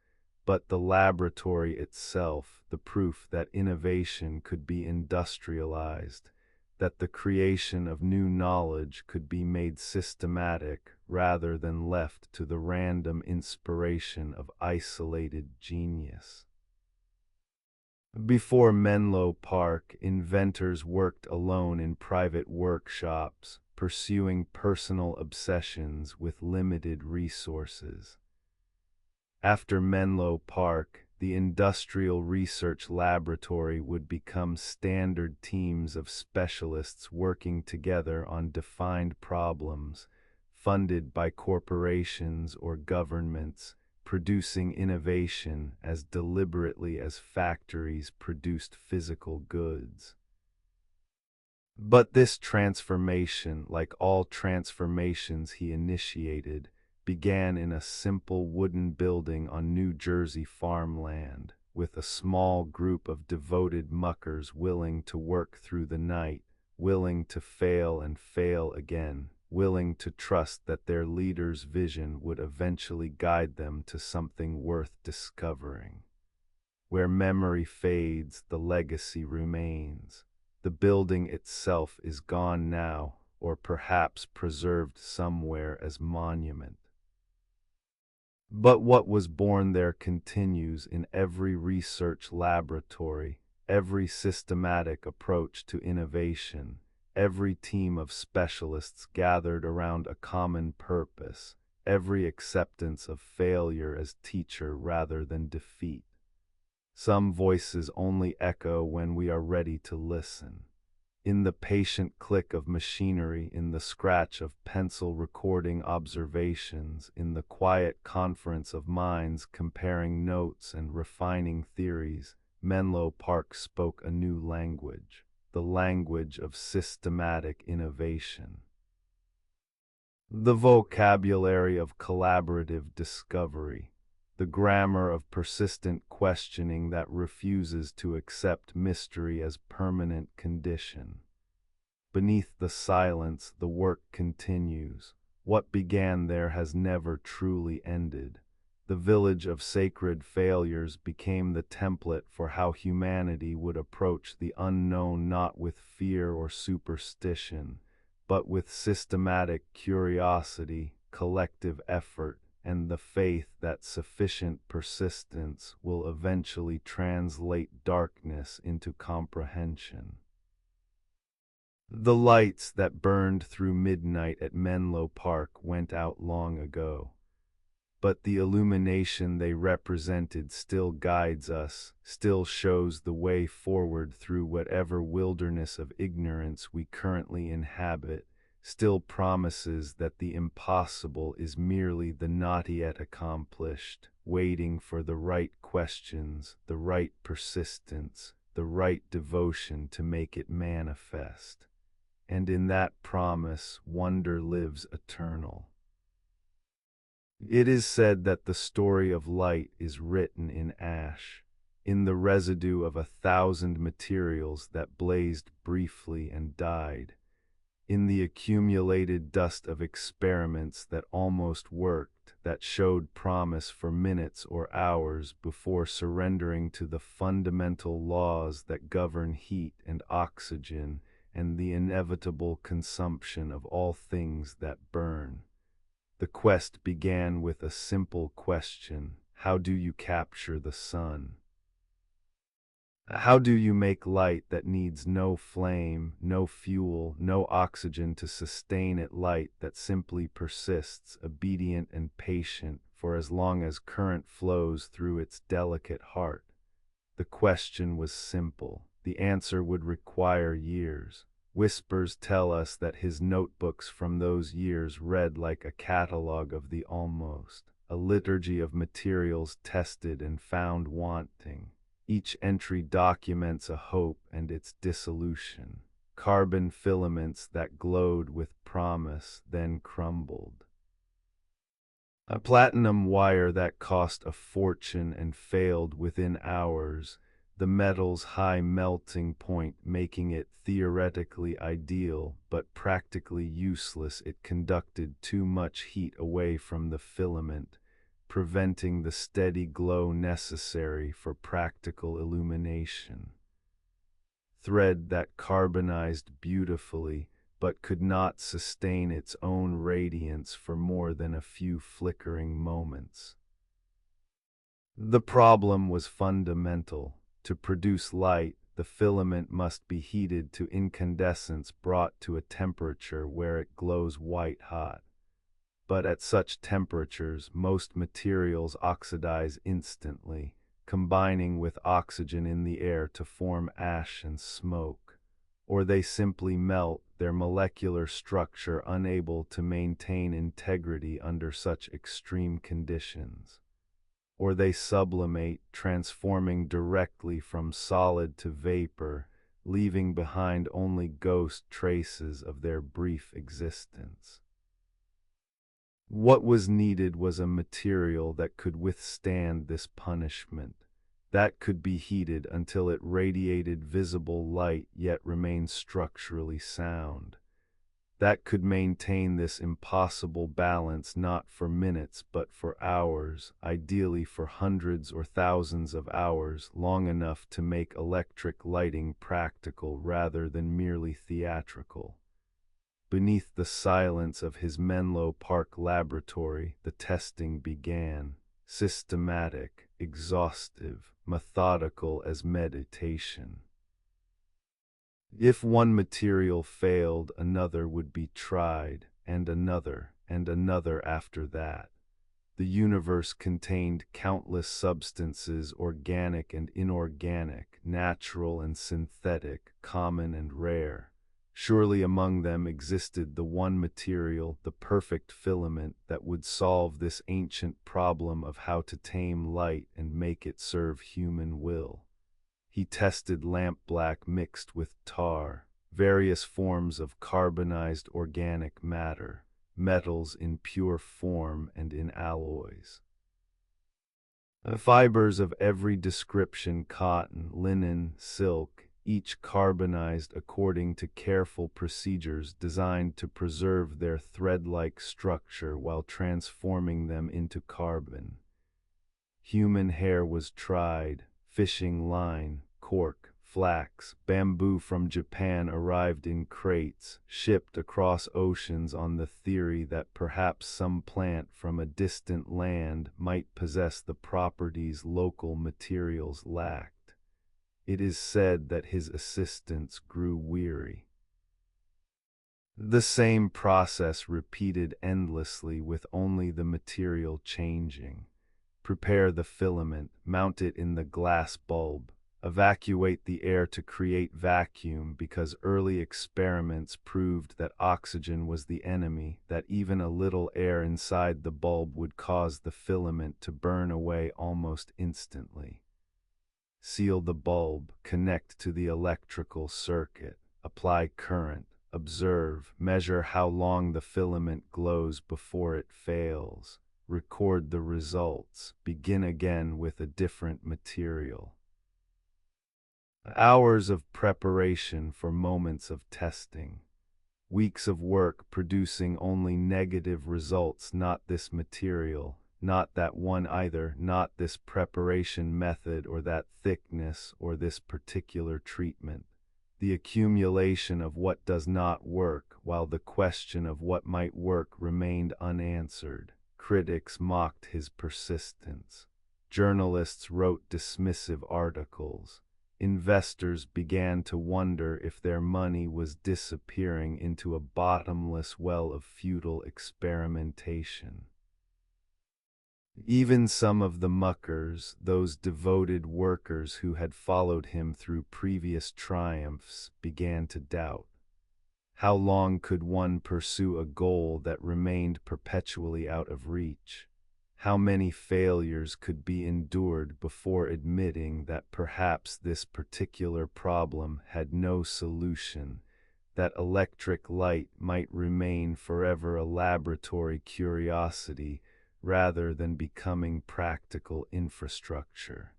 but the laboratory itself, the proof that innovation could be industrialized, that the creation of new knowledge could be made systematic rather than left to the random inspiration of isolated genius. Before Menlo Park, inventors worked alone in private workshops, pursuing personal obsessions with limited resources. After Menlo Park, the Industrial Research Laboratory would become standard teams of specialists working together on defined problems, funded by corporations or governments, producing innovation as deliberately as factories produced physical goods. But this transformation, like all transformations he initiated, began in a simple wooden building on New Jersey farmland, with a small group of devoted muckers willing to work through the night, willing to fail and fail again, willing to trust that their leader's vision would eventually guide them to something worth discovering. Where memory fades, the legacy remains. The building itself is gone now, or perhaps preserved somewhere as monument. But what was born there continues in every research laboratory, every systematic approach to innovation, every team of specialists gathered around a common purpose, every acceptance of failure as teacher rather than defeat. Some voices only echo when we are ready to listen. In the patient click of machinery, in the scratch of pencil recording observations, in the quiet conference of minds comparing notes and refining theories, Menlo Park spoke a new language, the language of systematic innovation. The vocabulary of collaborative discovery, the grammar of persistent questioning that refuses to accept mystery as permanent condition. Beneath the silence, the work continues. What began there has never truly ended. The village of sacred failures became the template for how humanity would approach the unknown, not with fear or superstition, but with systematic curiosity, collective effort, and the faith that sufficient persistence will eventually translate darkness into comprehension. The lights that burned through midnight at Menlo Park went out long ago, but the illumination they represented still guides us, still shows the way forward through whatever wilderness of ignorance we currently inhabit, still promises that the impossible is merely the not yet accomplished, waiting for the right questions, the right persistence, the right devotion to make it manifest. And in that promise, wonder lives eternal. It is said that the story of light is written in ash, in the residue of 1,000 materials that blazed briefly and died, in the accumulated dust of experiments that almost worked, that showed promise for minutes or hours before surrendering to the fundamental laws that govern heat and oxygen and the inevitable consumption of all things that burn. The quest began with a simple question: how do you capture the sun? How do you make light that needs no flame, no fuel, no oxygen to sustain it, light that simply persists, obedient and patient, for as long as current flows through its delicate heart? The question was simple. The answer would require years. Whispers tell us that his notebooks from those years read like a catalogue of the almost, a liturgy of materials tested and found wanting. Each entry documents a hope and its dissolution. Carbon filaments that glowed with promise, then crumbled. A platinum wire that cost a fortune and failed within hours, the metal's high melting point making it theoretically ideal but practically useless. It conducted too much heat away from the filament, preventing the steady glow necessary for practical illumination. Thread that carbonized beautifully, but could not sustain its own radiance for more than a few flickering moments. The problem was fundamental. To produce light, the filament must be heated to incandescence, brought to a temperature where it glows white hot. But at such temperatures, most materials oxidize instantly, combining with oxygen in the air to form ash and smoke. Or they simply melt, their molecular structure unable to maintain integrity under such extreme conditions. Or they sublimate, transforming directly from solid to vapor, leaving behind only ghost traces of their brief existence. What was needed was a material that could withstand this punishment, that could be heated until it radiated visible light yet remained structurally sound, that could maintain this impossible balance not for minutes but for hours, ideally for hundreds or thousands of hours, long enough to make electric lighting practical rather than merely theatrical. Beneath the silence of his Menlo Park laboratory, the testing began, systematic, exhaustive, methodical as meditation. If one material failed, another would be tried, and another after that. The universe contained countless substances, organic and inorganic, natural and synthetic, common and rare. Surely among them existed the one material, the perfect filament, that would solve this ancient problem of how to tame light and make it serve human will. He tested lampblack mixed with tar, various forms of carbonized organic matter, metals in pure form and in alloys. Fibers of every description: cotton, linen, silk, each carbonized according to careful procedures designed to preserve their thread-like structure while transforming them into carbon. Human hair was tried, fishing line, cork, flax, bamboo from Japan arrived in crates, shipped across oceans on the theory that perhaps some plant from a distant land might possess the properties local materials lacked. It is said that his assistants grew weary. The same process repeated endlessly with only the material changing. Prepare the filament, mount it in the glass bulb, evacuate the air to create vacuum because early experiments proved that oxygen was the enemy, that even a little air inside the bulb would cause the filament to burn away almost instantly. Seal the bulb, connect to the electrical circuit, apply current, observe, measure how long the filament glows before it fails, record the results, begin again with a different material. Hours of preparation for moments of testing. Weeks of work producing only negative results, not this material, not that one either, not this preparation method or that thickness or this particular treatment. The accumulation of what does not work, while the question of what might work remained unanswered. Critics mocked his persistence. Journalists wrote dismissive articles. Investors began to wonder if their money was disappearing into a bottomless well of futile experimentation. Even some of the muckers, those devoted workers who had followed him through previous triumphs, began to doubt. How long could one pursue a goal that remained perpetually out of reach? How many failures could be endured before admitting that perhaps this particular problem had no solution, that electric light might remain forever a laboratory curiosity rather than becoming practical infrastructure?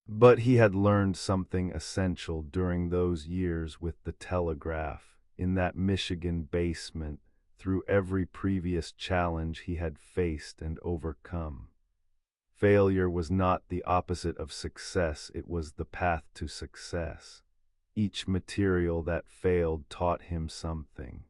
But he had learned something essential during those years with the telegraph, in that Michigan basement, through every previous challenge he had faced and overcome. Failure was not the opposite of success, it was the path to success. Each material that failed taught him something.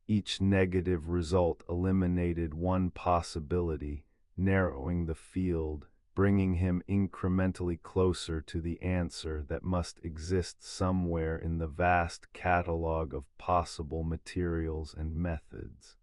Each negative result eliminated one possibility, narrowing the field, bringing him incrementally closer to the answer that must exist somewhere in the vast catalog of possible materials and methods.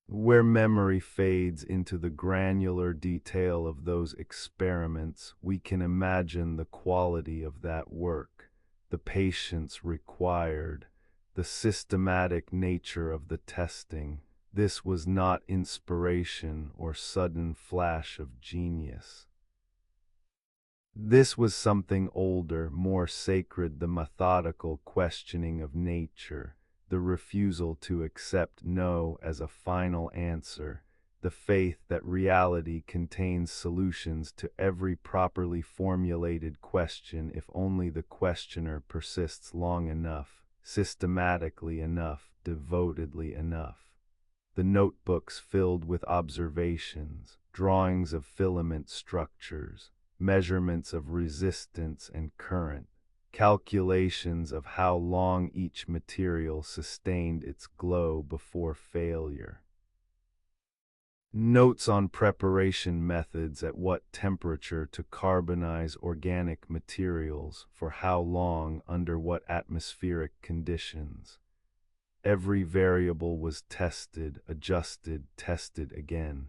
Where memory fades into the granular detail of those experiments, we can imagine the quality of that work, the patience required, the systematic nature of the testing. This was not inspiration or sudden flash of genius. This was something older, more sacred, the methodical questioning of nature, the refusal to accept no as a final answer, the faith that reality contains solutions to every properly formulated question if only the questioner persists long enough, systematically enough, devotedly enough. The notebooks filled with observations, drawings of filament structures, measurements of resistance and current, calculations of how long each material sustained its glow before failure. Notes on preparation methods, at what temperature to carbonize organic materials, for how long, under what atmospheric conditions. Every variable was tested, adjusted, tested again.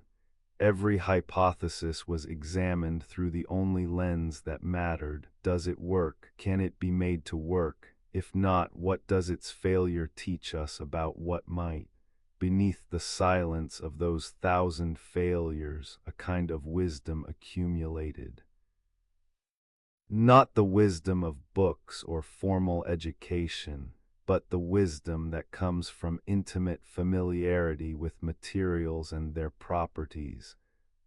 Every hypothesis was examined through the only lens that mattered. Does it work? Can it be made to work? If not, what does its failure teach us about what might? Beneath the silence of those 1,000 failures, a kind of wisdom accumulated. Not the wisdom of books or formal education, but the wisdom that comes from intimate familiarity with materials and their properties,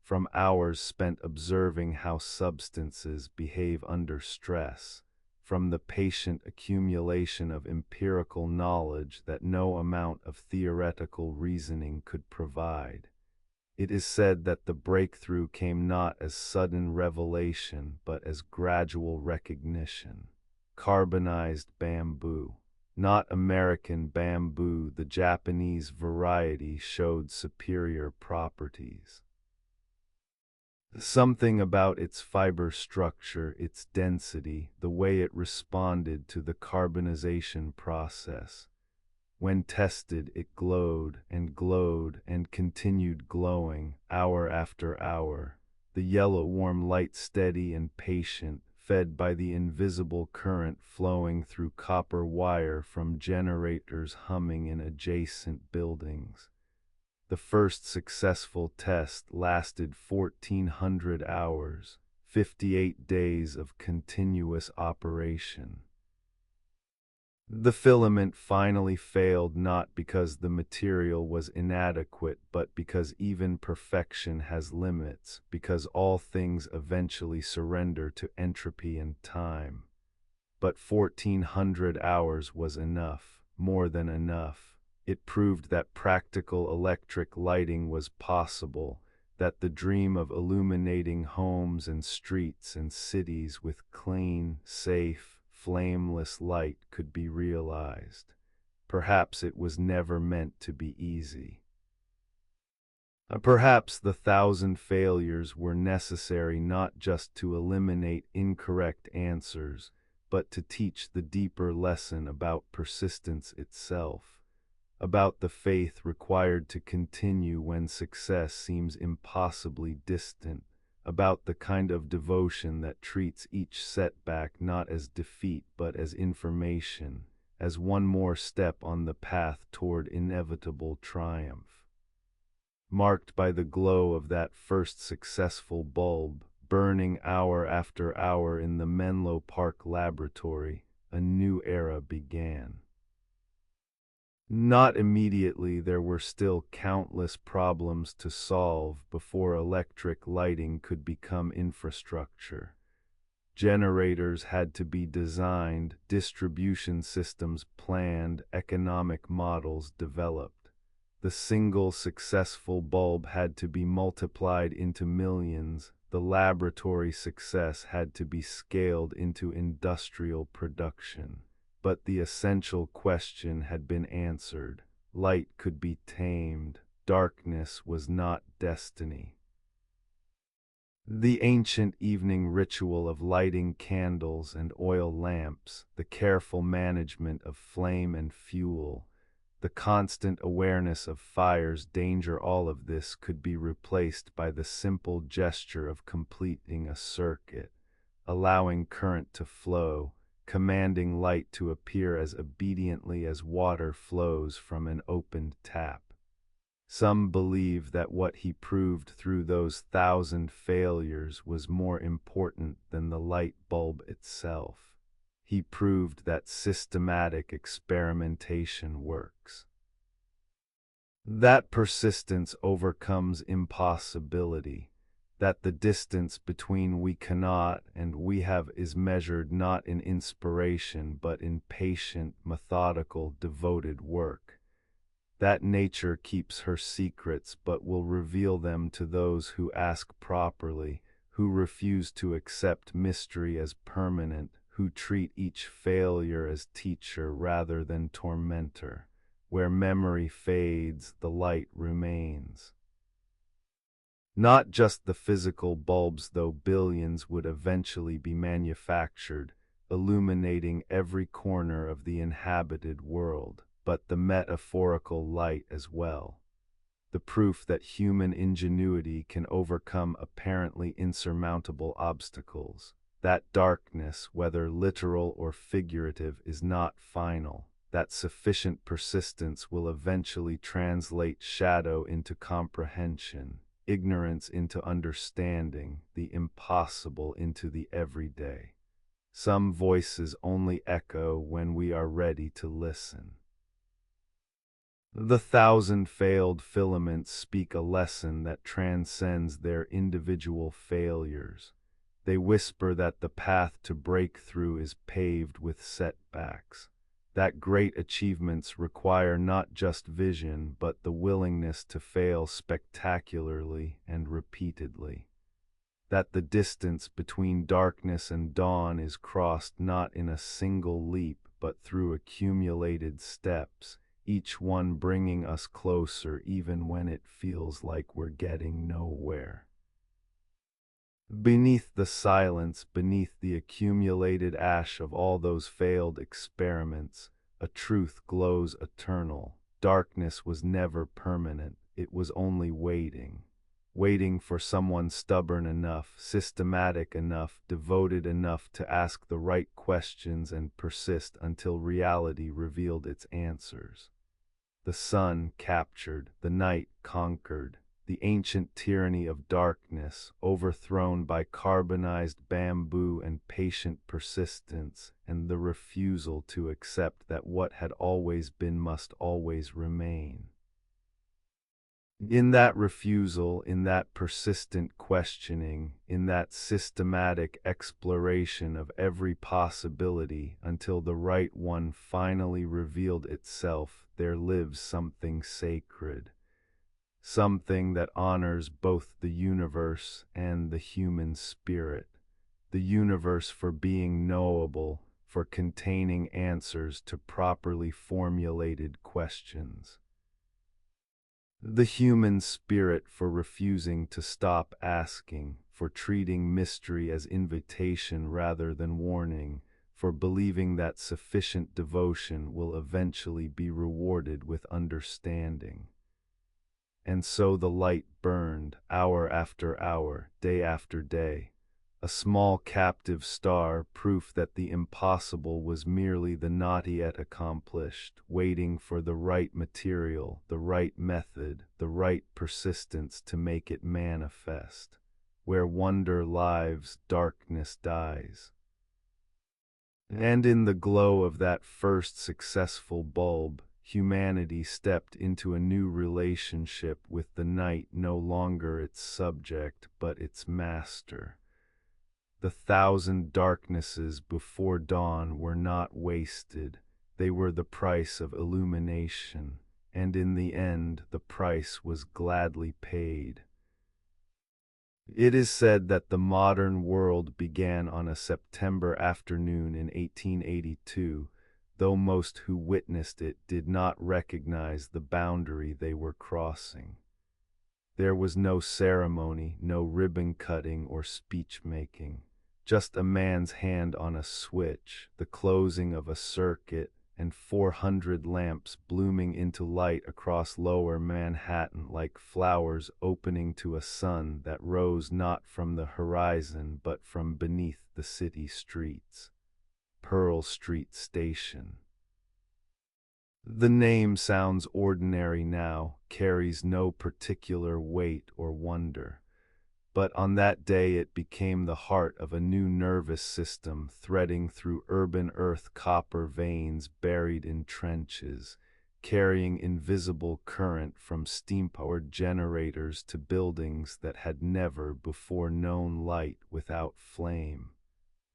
from hours spent observing how substances behave under stress, from the patient accumulation of empirical knowledge that no amount of theoretical reasoning could provide. It is said that the breakthrough came not as sudden revelation, but as gradual recognition. Carbonized bamboo. Not American bamboo, the Japanese variety showed superior properties. Something about its fiber structure, its density, the way it responded to the carbonization process. When tested, it glowed and continued glowing, hour after hour. The yellow warm light steady and patient, fed by the invisible current flowing through copper wire from generators humming in adjacent buildings. The first successful test lasted 1,400 hours, 58 days of continuous operation. The filament finally failed not because the material was inadequate, but because even perfection has limits, because all things eventually surrender to entropy and time. But 1,400 hours was enough, more than enough. It proved that practical electric lighting was possible, that the dream of illuminating homes and streets and cities with clean, safe, flameless light could be realized. Perhaps it was never meant to be easy. Perhaps the 1,000 failures were necessary not just to eliminate incorrect answers, but to teach the deeper lesson about persistence itself, about the faith required to continue when success seems impossibly distant, about the kind of devotion that treats each setback not as defeat but as information, as one more step on the path toward inevitable triumph. Marked by the glow of that first successful bulb, burning hour after hour in the Menlo Park laboratory, a new era began. Not immediately, there were still countless problems to solve before electric lighting could become infrastructure. Generators had to be designed, distribution systems planned, economic models developed. The single successful bulb had to be multiplied into millions. The laboratory success had to be scaled into industrial production. But the essential question had been answered. Light could be tamed. Darkness was not destiny. The ancient evening ritual of lighting candles and oil lamps, the careful management of flame and fuel, the constant awareness of fire's danger, all of this could be replaced by the simple gesture of completing a circuit, allowing current to flow, commanding light to appear as obediently as water flows from an opened tap. Some believe that what he proved through those 1,000 failures was more important than the light bulb itself. He proved that systematic experimentation works. That persistence overcomes impossibility, that the distance between we cannot and we have is measured not in inspiration but in patient, methodical, devoted work. That nature keeps her secrets but will reveal them to those who ask properly, who refuse to accept mystery as permanent, who treat each failure as teacher rather than tormentor. Where memory fades, the light remains. Not just the physical bulbs, though billions would eventually be manufactured, illuminating every corner of the inhabited world, but the metaphorical light as well. The proof that human ingenuity can overcome apparently insurmountable obstacles. That darkness, whether literal or figurative, is not final. That sufficient persistence will eventually translate shadow into comprehension, ignorance into understanding, the impossible into the everyday. Some voices only echo when we are ready to listen. The 1,000 failed filaments speak a lesson that transcends their individual failures. They whisper that the path to breakthrough is paved with setbacks, that great achievements require not just vision but the willingness to fail spectacularly and repeatedly. That the distance between darkness and dawn is crossed not in a single leap but through accumulated steps, each one bringing us closer even when it feels like we're getting nowhere. Beneath the silence, beneath the accumulated ash of all those failed experiments, a truth glows eternal. Darkness was never permanent, it was only waiting. Waiting for someone stubborn enough, systematic enough, devoted enough to ask the right questions and persist until reality revealed its answers. The sun captured, the night conquered, the ancient tyranny of darkness, overthrown by carbonized bamboo and patient persistence, and the refusal to accept that what had always been must always remain. In that refusal, in that persistent questioning, in that systematic exploration of every possibility until the right one finally revealed itself, there lives something sacred. Something that honors both the universe and the human spirit. The universe for being knowable, for containing answers to properly formulated questions. The human spirit for refusing to stop asking, for treating mystery as invitation rather than warning, for believing that sufficient devotion will eventually be rewarded with understanding. And so the light burned, hour after hour, day after day. A small captive star, proof that the impossible was merely the not yet accomplished, waiting for the right material, the right method, the right persistence to make it manifest. Where wonder lives, darkness dies. And in the glow of that first successful bulb, humanity stepped into a new relationship with the night, no longer its subject, but its master. The thousand darknesses before dawn were not wasted, they were the price of illumination, and in the end the price was gladly paid. It is said that the modern world began on a September afternoon in 1882, though most who witnessed it did not recognize the boundary they were crossing. There was no ceremony, no ribbon cutting or speech making, just a man's hand on a switch, the closing of a circuit, and 400 lamps blooming into light across lower Manhattan like flowers opening to a sun that rose not from the horizon but from beneath the city streets. Pearl Street Station. The name sounds ordinary now, carries no particular weight or wonder. But on that day it became the heart of a new nervous system threading through urban earth copper veins buried in trenches, carrying invisible current from steam-powered generators to buildings that had never before known light without flame.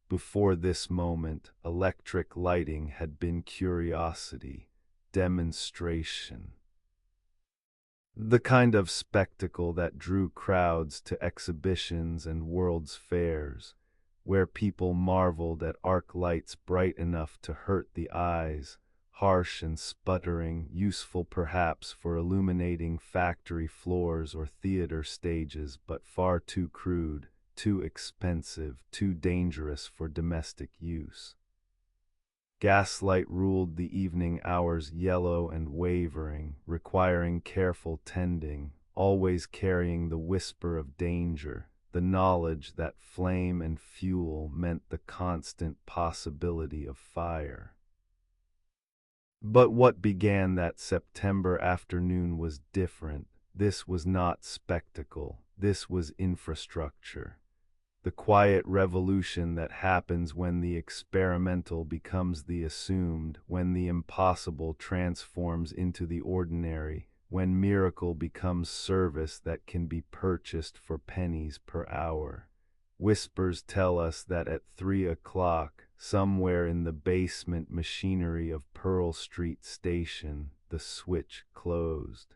Before this moment, electric lighting had been curiosity, demonstration. The kind of spectacle that drew crowds to exhibitions and world's fairs, where people marveled at arc lights bright enough to hurt the eyes, harsh and sputtering, useful perhaps for illuminating factory floors or theater stages, but far too crude, too expensive, too dangerous for domestic use. Gaslight ruled the evening hours, yellow and wavering, requiring careful tending, always carrying the whisper of danger, the knowledge that flame and fuel meant the constant possibility of fire. But what began that September afternoon was different. This was not spectacle, this was infrastructure. The quiet revolution that happens when the experimental becomes the assumed, when the impossible transforms into the ordinary, when miracle becomes service that can be purchased for pennies per hour. Whispers tell us that at 3 o'clock, somewhere in the basement machinery of Pearl Street Station, the switch closed.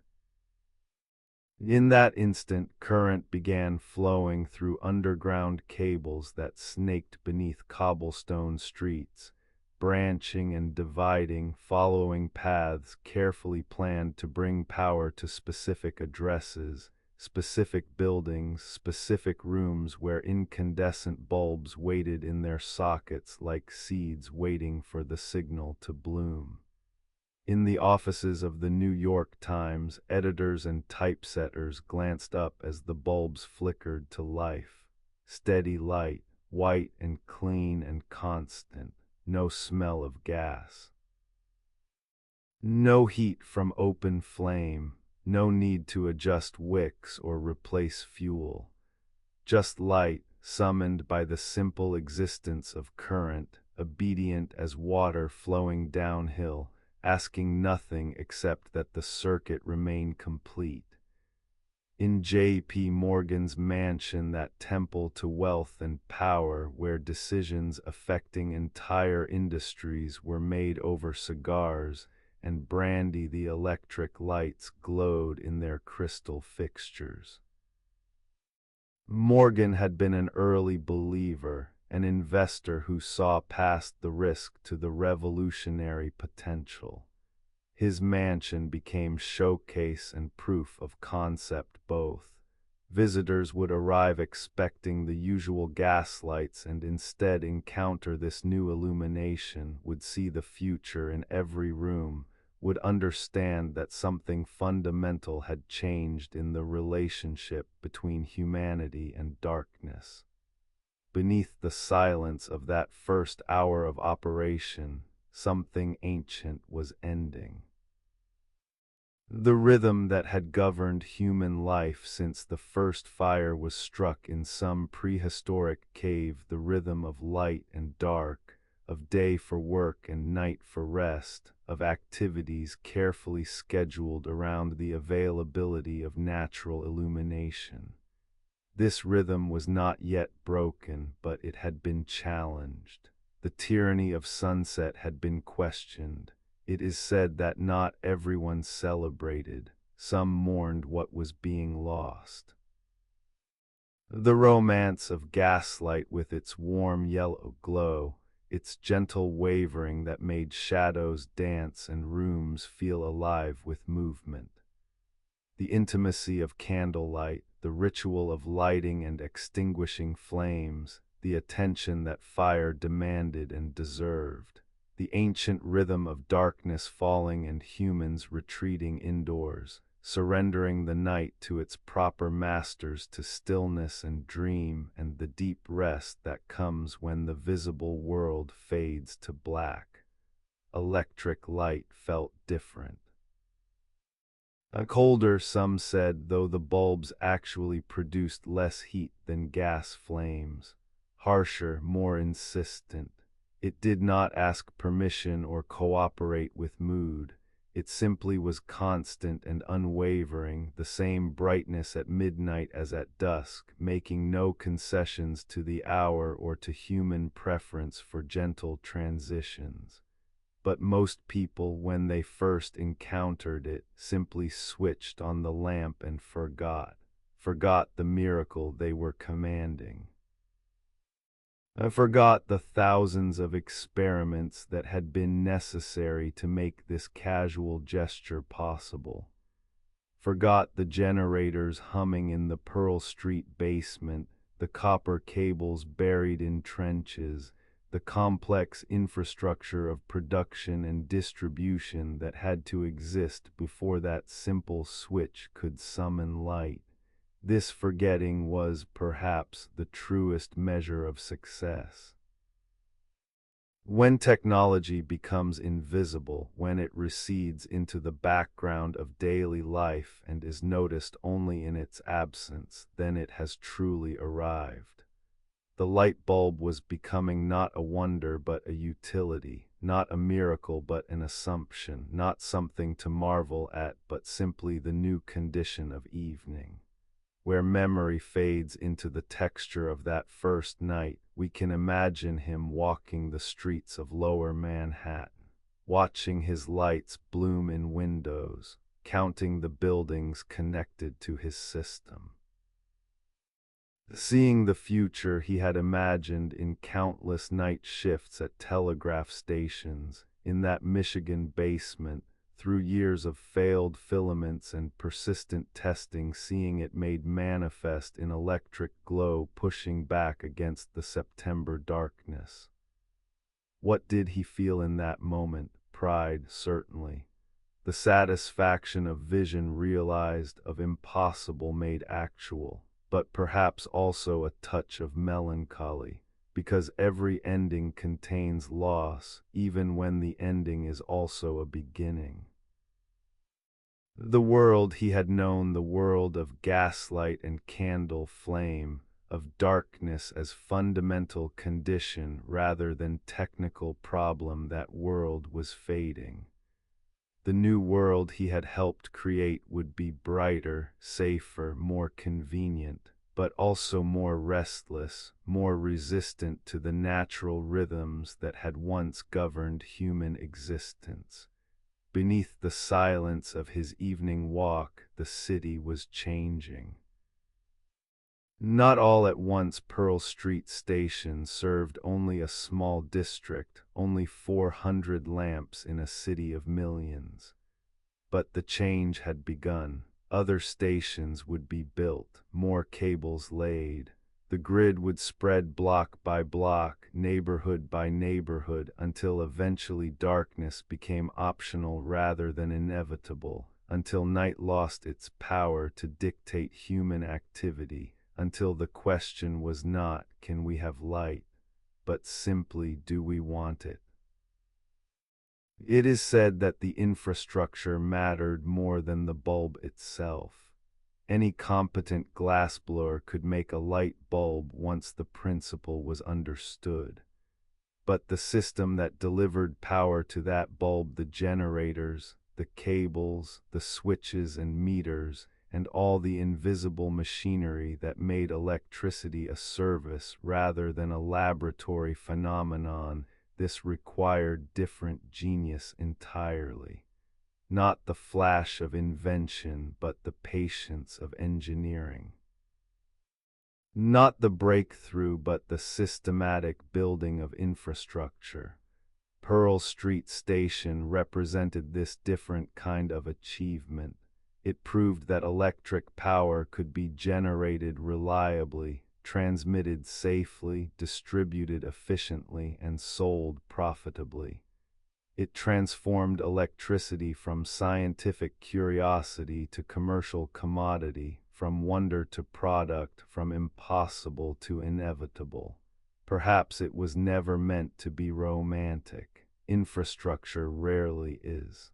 In that instant, current began flowing through underground cables that snaked beneath cobblestone streets, branching and dividing, following paths carefully planned to bring power to specific addresses, specific buildings, specific rooms where incandescent bulbs waited in their sockets like seeds waiting for the signal to bloom. In the offices of the New York Times, editors and typesetters glanced up as the bulbs flickered to life. Steady light, white and clean and constant, no smell of gas. No heat from open flame, no need to adjust wicks or replace fuel. Just light, summoned by the simple existence of current, obedient as water flowing downhill, asking nothing except that the circuit remain complete. In J.P. Morgan's mansion, that temple to wealth and power where decisions affecting entire industries were made over cigars and brandy, the electric lights glowed in their crystal fixtures. Morgan had been an early believer, an investor who saw past the risk to the revolutionary potential. His mansion became showcase and proof of concept both. Visitors would arrive expecting the usual gaslights and instead encounter this new illumination, would see the future in every room, would understand that something fundamental had changed in the relationship between humanity and darkness. Beneath the silence of that first hour of operation, something ancient was ending. The rhythm that had governed human life since the first fire was struck in some prehistoric cave, the rhythm of light and dark, of day for work and night for rest, of activities carefully scheduled around the availability of natural illumination. This rhythm was not yet broken, but it had been challenged. The tyranny of sunset had been questioned. It is said that not everyone celebrated. Some mourned what was being lost. The romance of gaslight with its warm yellow glow, its gentle wavering that made shadows dance and rooms feel alive with movement. The intimacy of candlelight, the ritual of lighting and extinguishing flames, the attention that fire demanded and deserved, the ancient rhythm of darkness falling and humans retreating indoors, surrendering the night to its proper masters, to stillness and dream and the deep rest that comes when the visible world fades to black. Electric light felt different. Colder, some said, though the bulbs actually produced less heat than gas flames. Harsher, more insistent. It did not ask permission or cooperate with mood. It simply was constant and unwavering, the same brightness at midnight as at dusk, making no concessions to the hour or to human preference for gentle transitions. But most people, when they first encountered it, simply switched on the lamp and forgot the miracle they were commanding. I forgot the thousands of experiments that had been necessary to make this casual gesture possible. Forgot the generators humming in the Pearl Street basement, the copper cables buried in trenches, the complex infrastructure of production and distribution that had to exist before that simple switch could summon light. This forgetting was, perhaps, the truest measure of success. When technology becomes invisible, when it recedes into the background of daily life and is noticed only in its absence, then it has truly arrived. The light bulb was becoming not a wonder but a utility, not a miracle but an assumption, not something to marvel at but simply the new condition of evening. where memory fades into the texture of that first night. We can imagine him walking the streets of Lower Manhattan, watching his lights bloom in windows, counting the buildings connected to his system. Seeing the future he had imagined in countless night shifts at telegraph stations, in that Michigan basement, through years of failed filaments and persistent testing, seeing it made manifest in electric glow pushing back against the September darkness. What did he feel in that moment? Pride, certainly. The satisfaction of vision realized, of impossible made actual, but perhaps also a touch of melancholy, because every ending contains loss, even when the ending is also a beginning. The world he had known, the world of gaslight and candle flame, of darkness as fundamental condition rather than technical problem, that world was fading. The new world he had helped create would be brighter, safer, more convenient, but also more restless, more resistant to the natural rhythms that had once governed human existence. Beneath the silence of his evening walk, the city was changing. Not all at once. Pearl Street Station served only a small district, only 400 lamps in a city of millions. But the change had begun. Other stations would be built, more cables laid. The grid would spread block by block, neighborhood by neighborhood, until eventually darkness became optional rather than inevitable, until night lost its power to dictate human activity, until the question was not, can we have light, but simply, do we want it? It is said that the infrastructure mattered more than the bulb itself. Any competent glassblower could make a light bulb once the principle was understood. But the system that delivered power to that bulb, the generators, the cables, the switches and meters, and all the invisible machinery that made electricity a service rather than a laboratory phenomenon, this required different genius entirely. Not the flash of invention, but the patience of engineering. Not the breakthrough, but the systematic building of infrastructure. Pearl Street Station represented this different kind of achievement. It proved that electric power could be generated reliably, transmitted safely, distributed efficiently, and sold profitably. It transformed electricity from scientific curiosity to commercial commodity, from wonder to product, from impossible to inevitable. Perhaps it was never meant to be romantic. Infrastructure rarely is.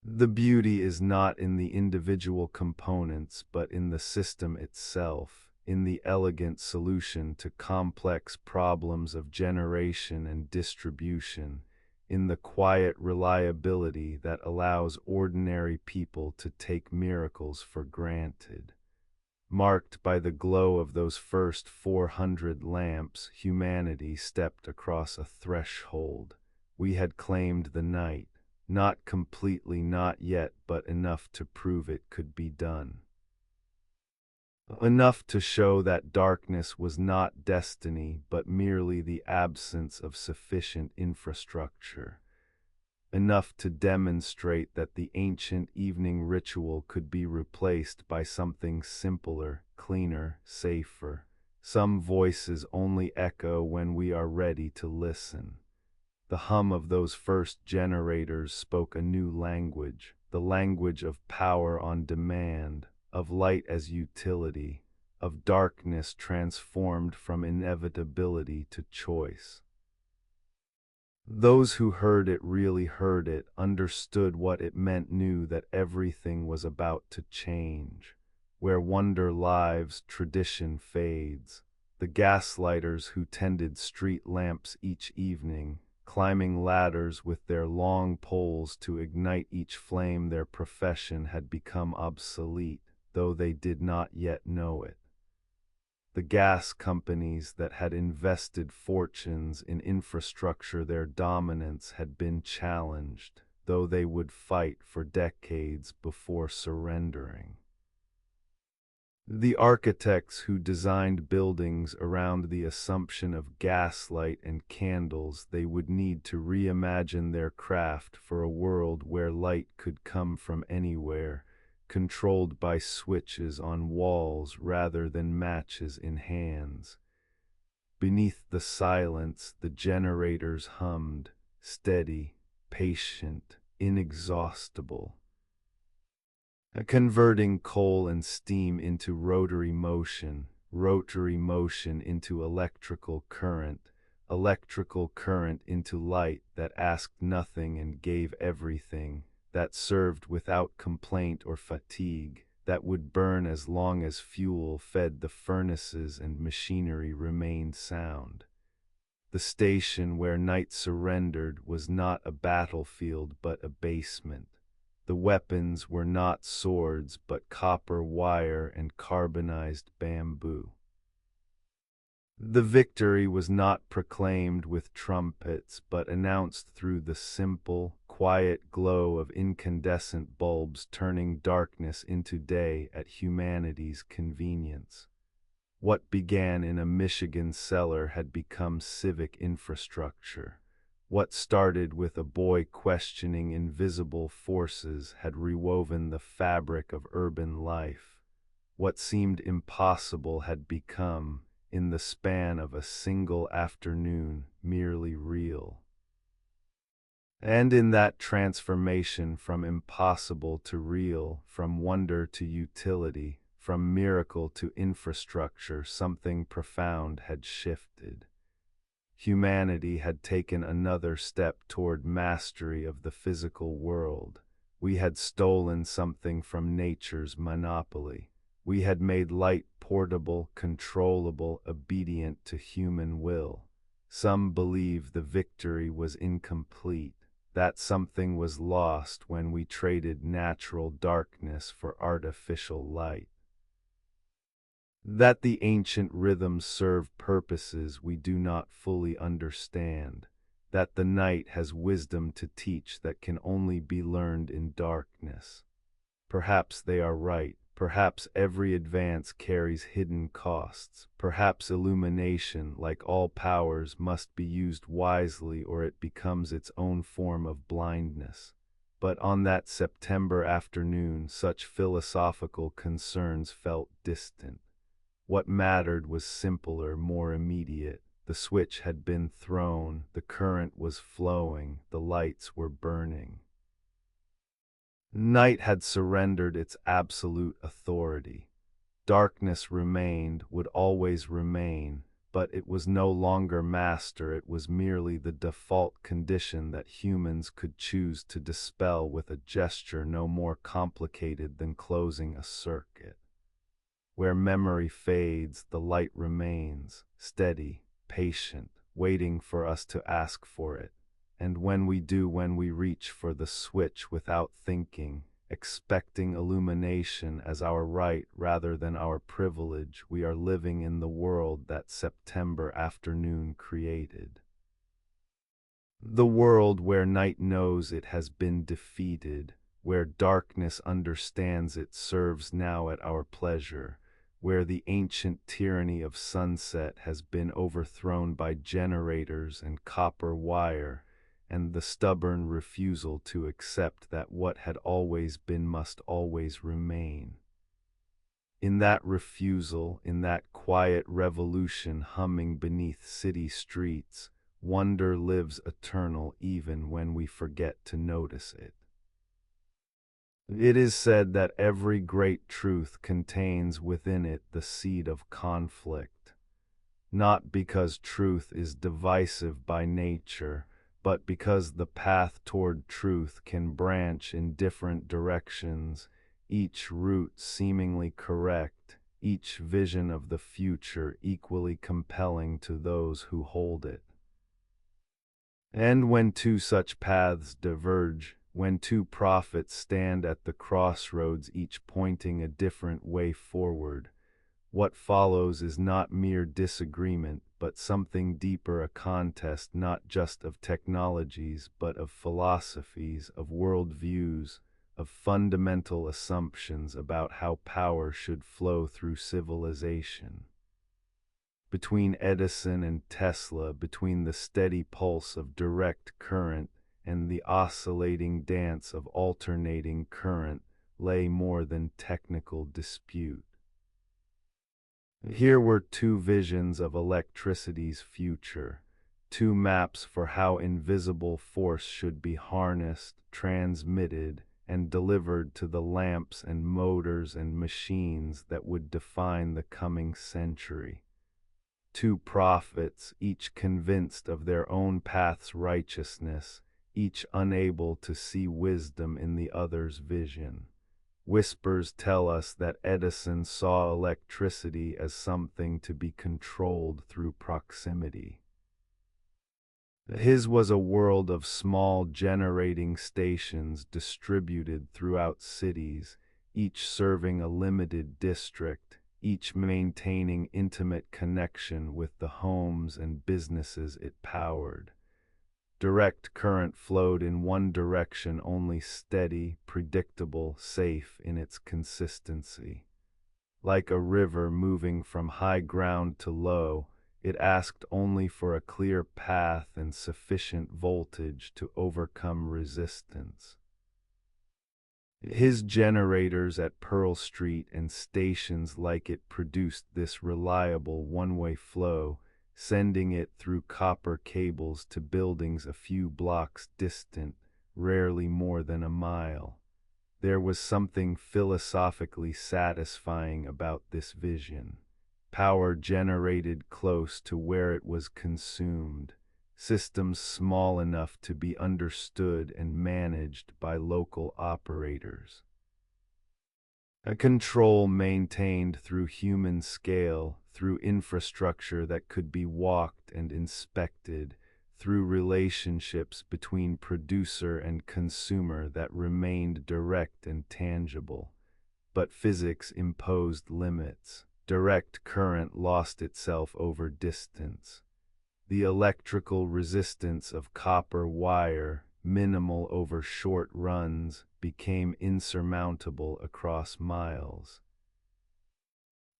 The beauty is not in the individual components, but in the system itself, in the elegant solution to complex problems of generation and distribution, in the quiet reliability that allows ordinary people to take miracles for granted. Marked by the glow of those first 400 lamps, humanity stepped across a threshold. We had claimed the night, not completely, not yet, but enough to prove it could be done. Enough to show that darkness was not destiny, but merely the absence of sufficient infrastructure. Enough to demonstrate that the ancient evening ritual could be replaced by something simpler, cleaner, safer. Some voices only echo when we are ready to listen. The hum of those first generators spoke a new language, the language of power on demand, of light as utility, of darkness transformed from inevitability to choice. Those who heard it really heard it, understood what it meant, knew that everything was about to change. Where wonder lives, tradition fades. The gaslighters who tended street lamps each evening, climbing ladders with their long poles to ignite each flame, their profession had become obsolete. though they did not yet know it. The gas companies that had invested fortunes in infrastructure, their dominance had been challenged, though they would fight for decades before surrendering. The architects who designed buildings around the assumption of gaslight and candles, they would need to reimagine their craft for a world where light could come from anywhere, controlled by switches on walls rather than matches in hands. Beneath the silence, the generators hummed, steady, patient, inexhaustible, converting coal and steam into rotary motion into electrical current into light that asked nothing and gave everything, that served without complaint or fatigue, that would burn as long as fuel fed the furnaces and machinery remained sound. The station where night surrendered was not a battlefield but a basement. The weapons were not swords but copper wire and carbonized bamboo. The victory was not proclaimed with trumpets but announced through the simple, quiet glow of incandescent bulbs turning darkness into day at humanity's convenience. What began in a Michigan cellar had become civic infrastructure. What started with a boy questioning invisible forces had rewoven the fabric of urban life. What seemed impossible had become, in the span of a single afternoon, merely real. And in that transformation from impossible to real, from wonder to utility, from miracle to infrastructure, something profound had shifted. Humanity had taken another step toward mastery of the physical world. We had stolen something from nature's monopoly. We had made light portable, controllable, obedient to human will. Some believe the victory was incomplete, that something was lost when we traded natural darkness for artificial light. That the ancient rhythms serve purposes we do not fully understand, that the night has wisdom to teach that can only be learned in darkness. Perhaps they are right. Perhaps every advance carries hidden costs. Perhaps illumination, like all powers, must be used wisely or it becomes its own form of blindness. But on that September afternoon, such philosophical concerns felt distant. What mattered was simpler, more immediate. The switch had been thrown, the current was flowing, the lights were burning. Night had surrendered its absolute authority. Darkness remained, would always remain, but it was no longer master, it was merely the default condition that humans could choose to dispel with a gesture no more complicated than closing a circuit. Where memory fades, the light remains, steady, patient, waiting for us to ask for it. And when we do, when we reach for the switch without thinking, expecting illumination as our right rather than our privilege, we are living in the world that September afternoon created. The world where night knows it has been defeated, where darkness understands it serves now at our pleasure, where the ancient tyranny of sunset has been overthrown by generators and copper wire, and the stubborn refusal to accept that what had always been must always remain. In that refusal, in that quiet revolution humming beneath city streets, wonder lives eternal even when we forget to notice it. It is said that every great truth contains within it the seed of conflict, not because truth is divisive by nature, but because the path toward truth can branch in different directions, each route seemingly correct, each vision of the future equally compelling to those who hold it. And when two such paths diverge, When two prophets stand at the crossroads, each pointing a different way forward, what follows is not mere disagreement, but something deeper, a contest not just of technologies, but of philosophies, of worldviews, of fundamental assumptions about how power should flow through civilization. Between Edison and Tesla, between the steady pulse of direct current and the oscillating dance of alternating current, lay more than technical dispute. Here were two visions of electricity's future, two maps for how invisible force should be harnessed, transmitted, and delivered to the lamps and motors and machines that would define the coming century. Two prophets, each convinced of their own path's righteousness, each unable to see wisdom in the other's vision. Whispers tell us that Edison saw electricity as something to be controlled through proximity. His was a world of small generating stations distributed throughout cities, each serving a limited district, each maintaining intimate connection with the homes and businesses it powered. Direct current flowed in one direction only, steady, predictable, safe in its consistency. Like a river moving from high ground to low, it asked only for a clear path and sufficient voltage to overcome resistance. His generators at Pearl Street and stations like it produced this reliable one-way flow, sending it through copper cables to buildings a few blocks distant, rarely more than a mile. There was something philosophically satisfying about this vision. Power generated close to where it was consumed, systems small enough to be understood and managed by local operators. A control maintained through human scale, through infrastructure that could be walked and inspected, through relationships between producer and consumer that remained direct and tangible. But physics imposed limits. Direct current lost itself over distance. The electrical resistance of copper wire, minimal over short runs, became insurmountable across miles.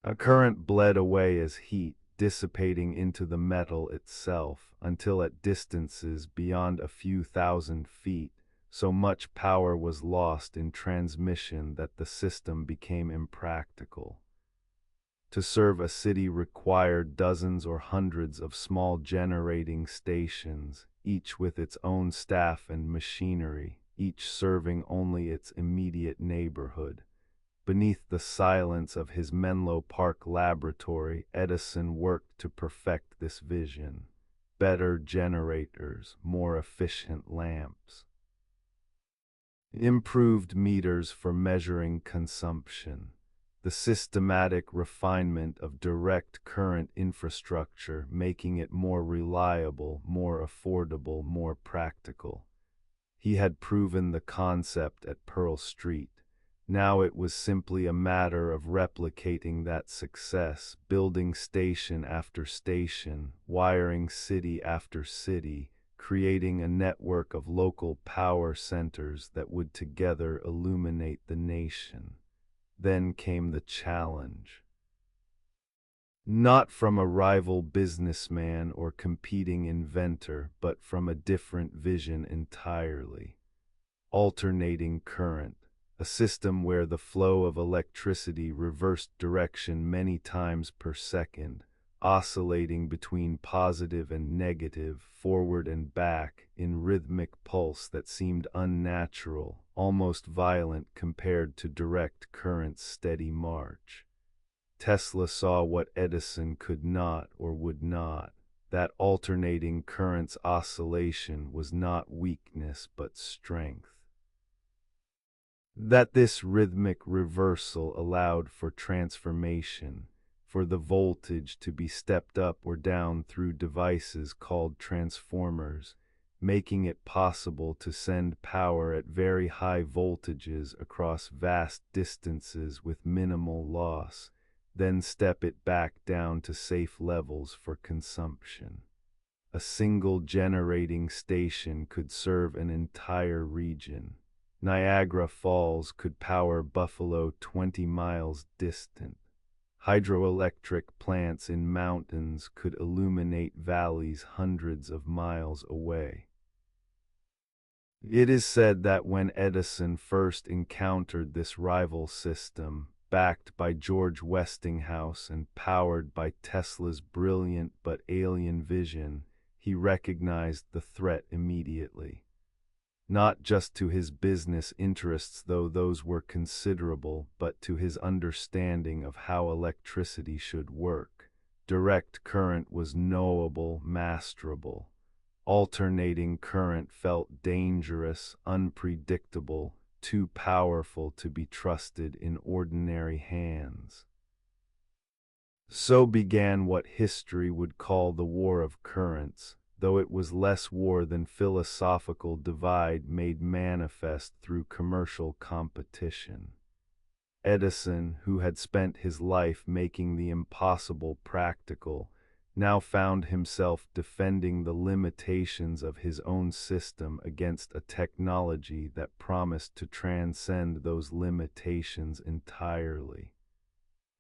A current bled away as heat, dissipating into the metal itself, until at distances beyond a few thousand feet, so much power was lost in transmission that the system became impractical. To serve a city required dozens or hundreds of small generating stations, each with its own staff and machinery, each serving only its immediate neighborhood. Beneath the silence of his Menlo Park laboratory, Edison worked to perfect this vision. Better generators, more efficient lamps. Improved meters for measuring consumption. The systematic refinement of direct current infrastructure, making it more reliable, more affordable, more practical. He had proven the concept at Pearl Street. Now it was simply a matter of replicating that success, building station after station, wiring city after city, creating a network of local power centers that would together illuminate the nation. Then came the challenge. Not from a rival businessman or competing inventor, but from a different vision entirely. Alternating current, a system where the flow of electricity reversed direction many times per second, oscillating between positive and negative, forward and back, in rhythmic pulse that seemed unnatural, almost violent compared to direct current's steady march. Tesla saw what Edison could not or would not. That alternating current's oscillation was not weakness but strength. That this rhythmic reversal allowed for transformation, for the voltage to be stepped up or down through devices called transformers, making it possible to send power at very high voltages across vast distances with minimal loss, then step it back down to safe levels for consumption. A single generating station could serve an entire region. Niagara Falls could power Buffalo 20 miles distant. Hydroelectric plants in mountains could illuminate valleys hundreds of miles away. It is said that when Edison first encountered this rival system, backed by George Westinghouse and powered by Tesla's brilliant but alien vision, he recognized the threat immediately. Not just to his business interests, though those were considerable, but to his understanding of how electricity should work. Direct current was knowable, masterable. Alternating current felt dangerous, unpredictable, too powerful to be trusted in ordinary hands. So began what history would call the War of Currents, though it was less war than philosophical divide made manifest through commercial competition. Edison, who had spent his life making the impossible practical, now found himself defending the limitations of his own system against a technology that promised to transcend those limitations entirely.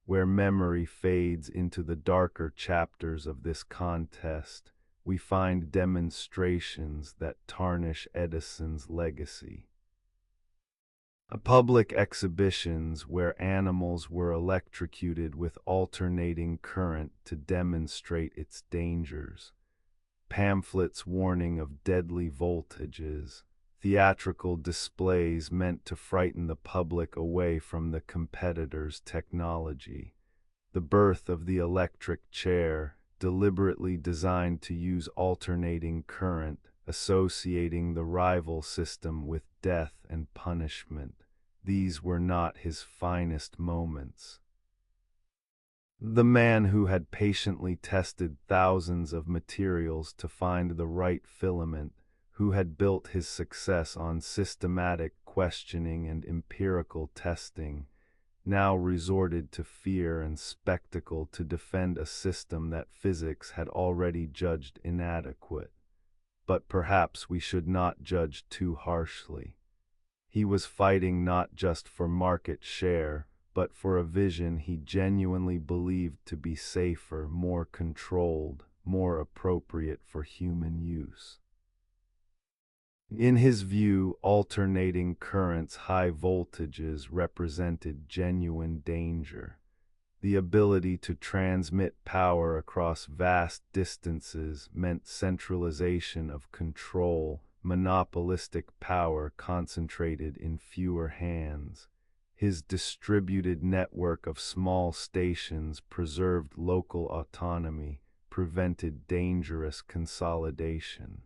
Where memory fades into the darker chapters of this contest, we find demonstrations that tarnish Edison's legacy. Public exhibitions where animals were electrocuted with alternating current to demonstrate its dangers, pamphlets warning of deadly voltages, theatrical displays meant to frighten the public away from the competitor's technology, the birth of the electric chair, deliberately designed to use alternating current, associating the rival system with death and punishment. These were not his finest moments. The man who had patiently tested thousands of materials to find the right filament, who had built his success on systematic questioning and empirical testing, now resorted to fear and spectacle to defend a system that physics had already judged inadequate. But perhaps we should not judge too harshly. He was fighting not just for market share, but for a vision he genuinely believed to be safer, more controlled, more appropriate for human use. In his view, alternating currents, high voltages, represented genuine danger. The ability to transmit power across vast distances meant centralization of control, monopolistic power concentrated in fewer hands. His distributed network of small stations preserved local autonomy, prevented dangerous consolidation.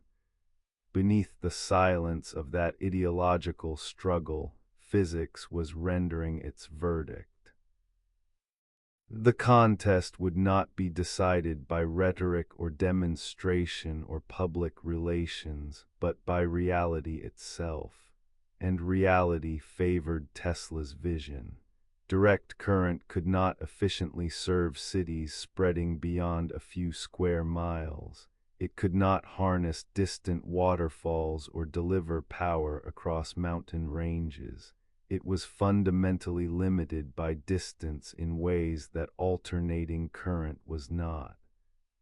Beneath the silence of that ideological struggle, physics was rendering its verdict. The contest would not be decided by rhetoric or demonstration or public relations, but by reality itself. And reality favored Tesla's vision. Direct current could not efficiently serve cities spreading beyond a few square miles. It could not harness distant waterfalls or deliver power across mountain ranges. It was fundamentally limited by distance in ways that alternating current was not.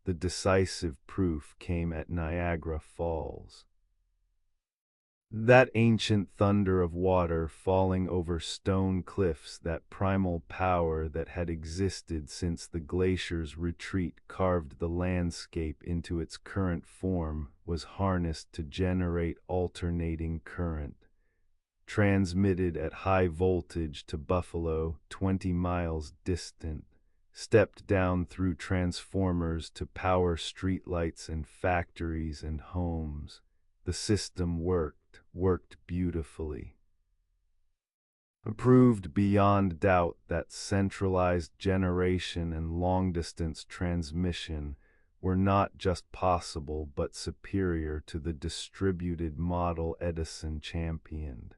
The decisive proof came at Niagara Falls. That ancient thunder of water falling over stone cliffs, that primal power that had existed since the glacier's retreat carved the landscape into its current form, was harnessed to generate alternating current. Transmitted at high voltage to Buffalo, 20 miles distant, stepped down through transformers to power streetlights and factories and homes. The system worked beautifully. Proved beyond doubt that centralized generation and long-distance transmission were not just possible but superior to the distributed model Edison championed.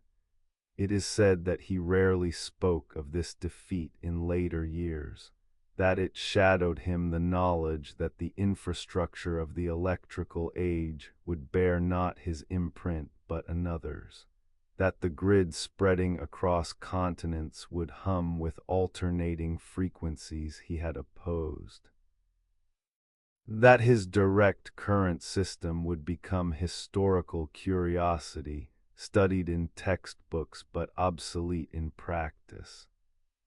It is said that he rarely spoke of this defeat in later years, that it shadowed him the knowledge that the infrastructure of the electrical age would bear not his imprint but another's, that the grid spreading across continents would hum with alternating frequencies he had opposed, that his direct current system would become historical curiosity, studied in textbooks but obsolete in practice.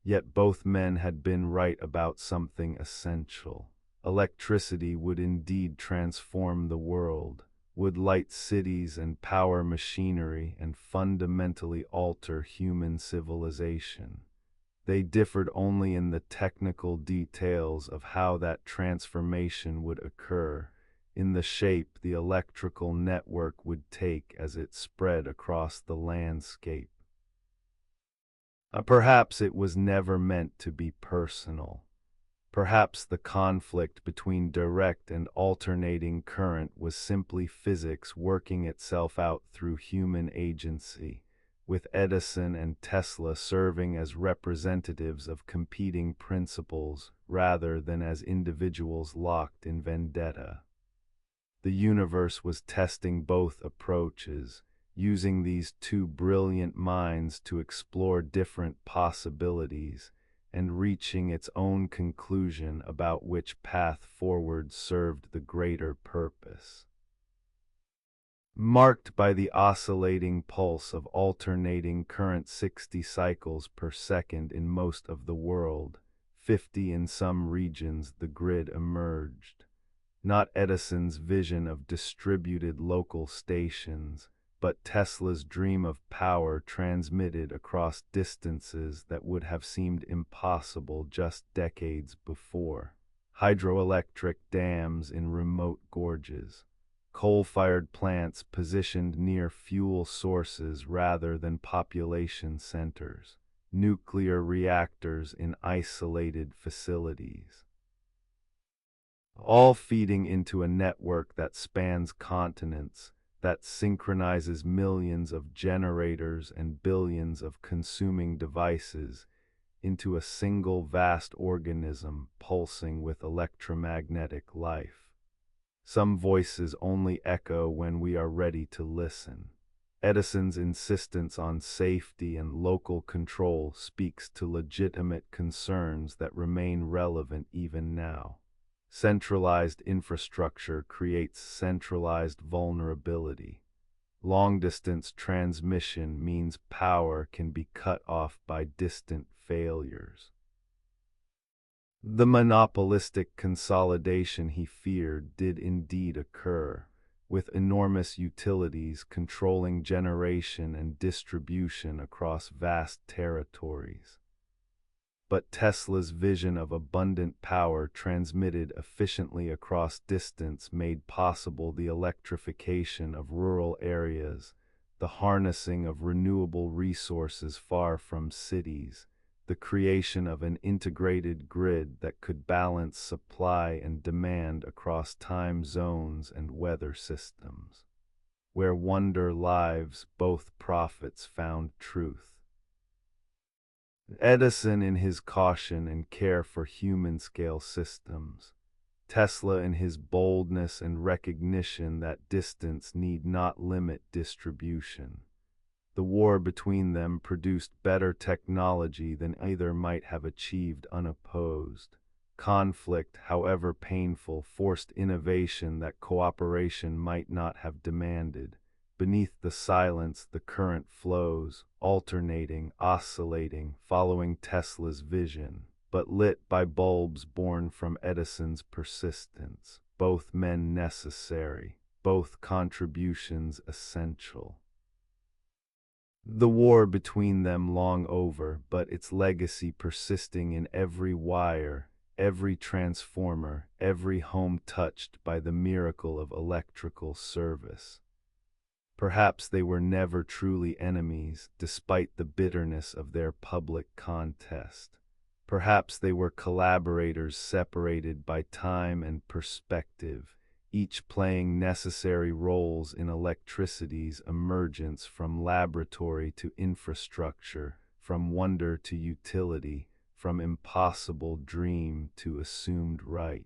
Yet both men had been right about something essential. Electricity would indeed transform the world, would light cities and power machinery and fundamentally alter human civilization. They differed only in the technical details of how that transformation would occur, in the shape the electrical network would take as it spread across the landscape. Perhaps it was never meant to be personal. Perhaps the conflict between direct and alternating current was simply physics working itself out through human agency, with Edison and Tesla serving as representatives of competing principles rather than as individuals locked in vendetta. The universe was testing both approaches, using these two brilliant minds to explore different possibilities and reaching its own conclusion about which path forward served the greater purpose. Marked by the oscillating pulse of alternating current 60 cycles per second in most of the world, 50 in some regions, the grid emerged. Not Edison's vision of distributed local stations, but Tesla's dream of power transmitted across distances that would have seemed impossible just decades before. Hydroelectric dams in remote gorges, coal-fired plants positioned near fuel sources rather than population centers, nuclear reactors in isolated facilities, all feeding into a network that spans continents, that synchronizes millions of generators and billions of consuming devices into a single vast organism pulsing with electromagnetic life. Some voices only echo when we are ready to listen. Edison's insistence on safety and local control speaks to legitimate concerns that remain relevant even now. Centralized infrastructure creates centralized vulnerability. Long-distance transmission means power can be cut off by distant failures. The monopolistic consolidation he feared did indeed occur, with enormous utilities controlling generation and distribution across vast territories. But Tesla's vision of abundant power transmitted efficiently across distance made possible the electrification of rural areas, the harnessing of renewable resources far from cities, the creation of an integrated grid that could balance supply and demand across time zones and weather systems. Where wonder lives, both prophets found truth. Edison in his caution and care for human-scale systems, Tesla in his boldness and recognition that distance need not limit distribution. The war between them produced better technology than either might have achieved unopposed. Conflict, however painful, forced innovation that cooperation might not have demanded. Beneath the silence, the current flows, alternating, oscillating, following Tesla's vision, but lit by bulbs born from Edison's persistence. Both men necessary, both contributions essential. The war between them long over, but its legacy persisting in every wire, every transformer, every home touched by the miracle of electrical service. Perhaps they were never truly enemies, despite the bitterness of their public contest. Perhaps they were collaborators separated by time and perspective, each playing necessary roles in electricity's emergence from laboratory to infrastructure, from wonder to utility, from impossible dream to assumed right.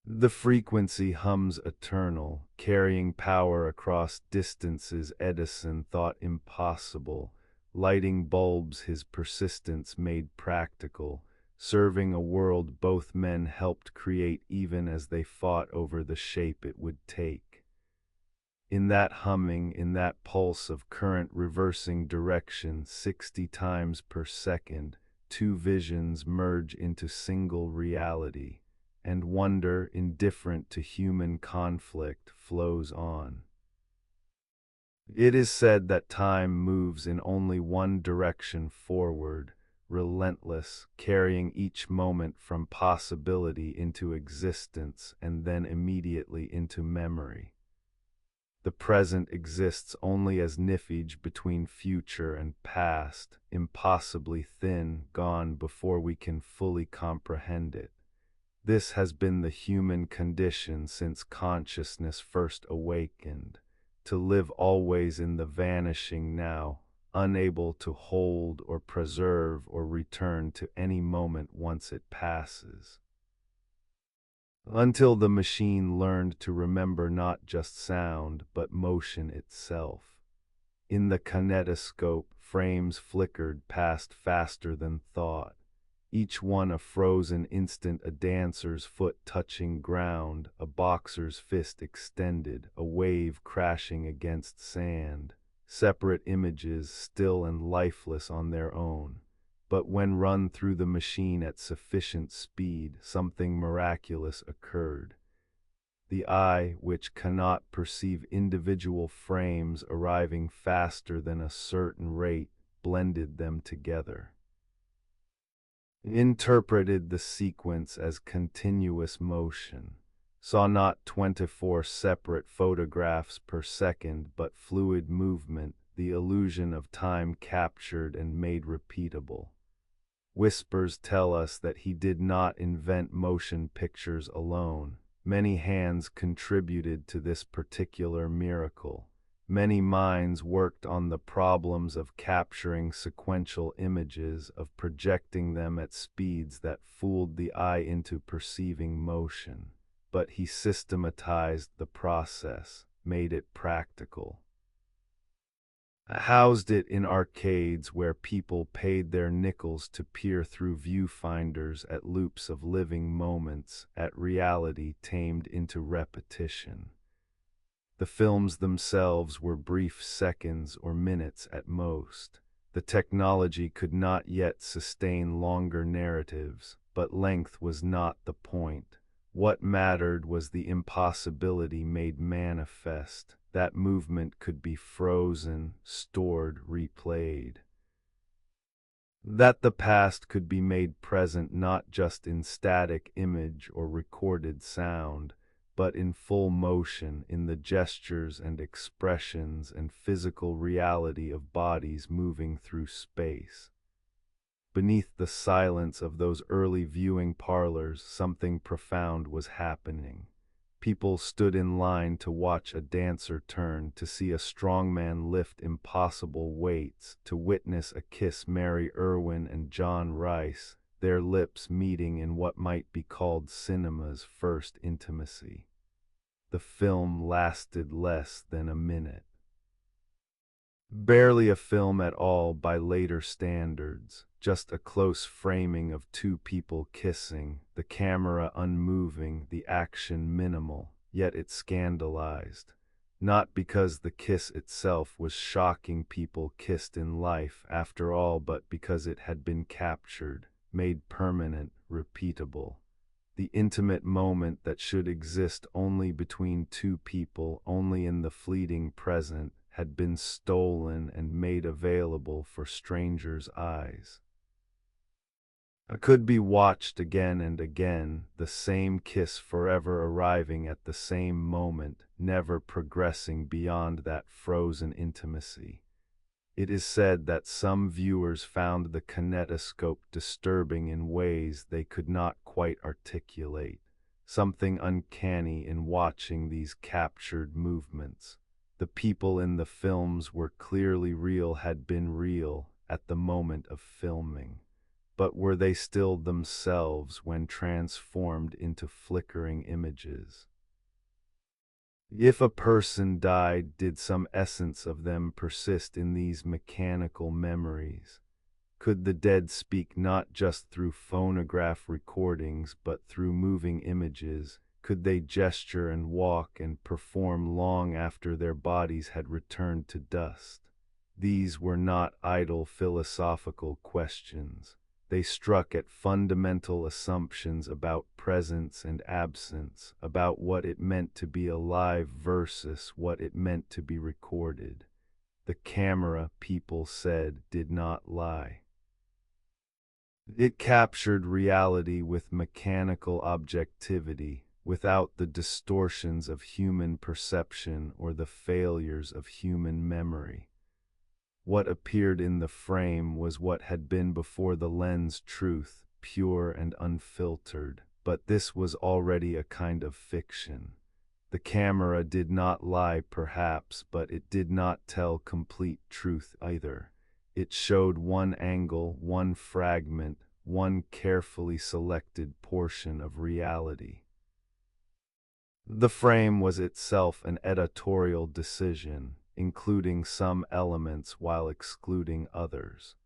The frequency hums eternal, carrying power across distances Edison thought impossible, lighting bulbs his persistence made practical, serving a world both men helped create even as they fought over the shape it would take. In that humming, in that pulse of current reversing direction 60 times per second, two visions merge into single reality, and wonder, indifferent to human conflict, flows on. It is said that time moves in only one direction forward, relentless, carrying each moment from possibility into existence and then immediately into memory. The present exists only as nifage between future and past, impossibly thin, gone before we can fully comprehend it. This has been the human condition since consciousness first awakened, to live always in the vanishing now, unable to hold or preserve or return to any moment once it passes. Until the machine learned to remember not just sound, but motion itself. In the kinetoscope, frames flickered past faster than thought, each one a frozen instant, a dancer's foot touching ground, a boxer's fist extended, a wave crashing against sand, separate images still and lifeless on their own. But when run through the machine at sufficient speed, something miraculous occurred. The eye, which cannot perceive individual frames arriving faster than a certain rate, blended them together, interpreted the sequence as continuous motion, saw not 24 separate photographs per second but fluid movement, the illusion of time captured and made repeatable. Whispers tell us that he did not invent motion pictures alone. Many hands contributed to this particular miracle. Many minds worked on the problems of capturing sequential images, of projecting them at speeds that fooled the eye into perceiving motion. But he systematized the process, made it practical, housed it in arcades where people paid their nickels to peer through viewfinders at loops of living moments, at reality tamed into repetition. The films themselves were brief seconds or minutes at most. The technology could not yet sustain longer narratives, but length was not the point. What mattered was the impossibility made manifest, that movement could be frozen, stored, replayed. That the past could be made present not just in static image or recorded sound, but in full motion, in the gestures and expressions and physical reality of bodies moving through space. Beneath the silence of those early viewing parlors, something profound was happening. People stood in line to watch a dancer turn, to see a strongman lift impossible weights, to witness a kiss Mary Irwin and John Rice, their lips meeting in what might be called cinema's first intimacy. The film lasted less than a minute. Barely a film at all by later standards, just a close framing of two people kissing, the camera unmoving, the action minimal, yet it scandalized. Not because the kiss itself was shocking, people kissed in life after all, but because it had been captured, made permanent, repeatable. The intimate moment that should exist only between two people, only in the fleeting present, had been stolen and made available for strangers' eyes. It could be watched again and again, the same kiss forever arriving at the same moment, never progressing beyond that frozen intimacy. It is said that some viewers found the kinetoscope disturbing in ways they could not quite articulate, something uncanny in watching these captured movements. The people in the films were clearly real, had been real at the moment of filming. But were they still themselves when transformed into flickering images? If a person died, did some essence of them persist in these mechanical memories? Could the dead speak not just through phonograph recordings but through moving images? Could they gesture and walk and perform long after their bodies had returned to dust? These were not idle philosophical questions. They struck at fundamental assumptions about presence and absence, about what it meant to be alive versus what it meant to be recorded. The camera, people said, did not lie. It captured reality with mechanical objectivity, without the distortions of human perception or the failures of human memory. What appeared in the frame was what had been before the lens, truth, pure and unfiltered, but this was already a kind of fiction. The camera did not lie, perhaps, but it did not tell complete truth either. It showed one angle, one fragment, one carefully selected portion of reality. The frame was itself an editorial decision, including some elements while excluding others,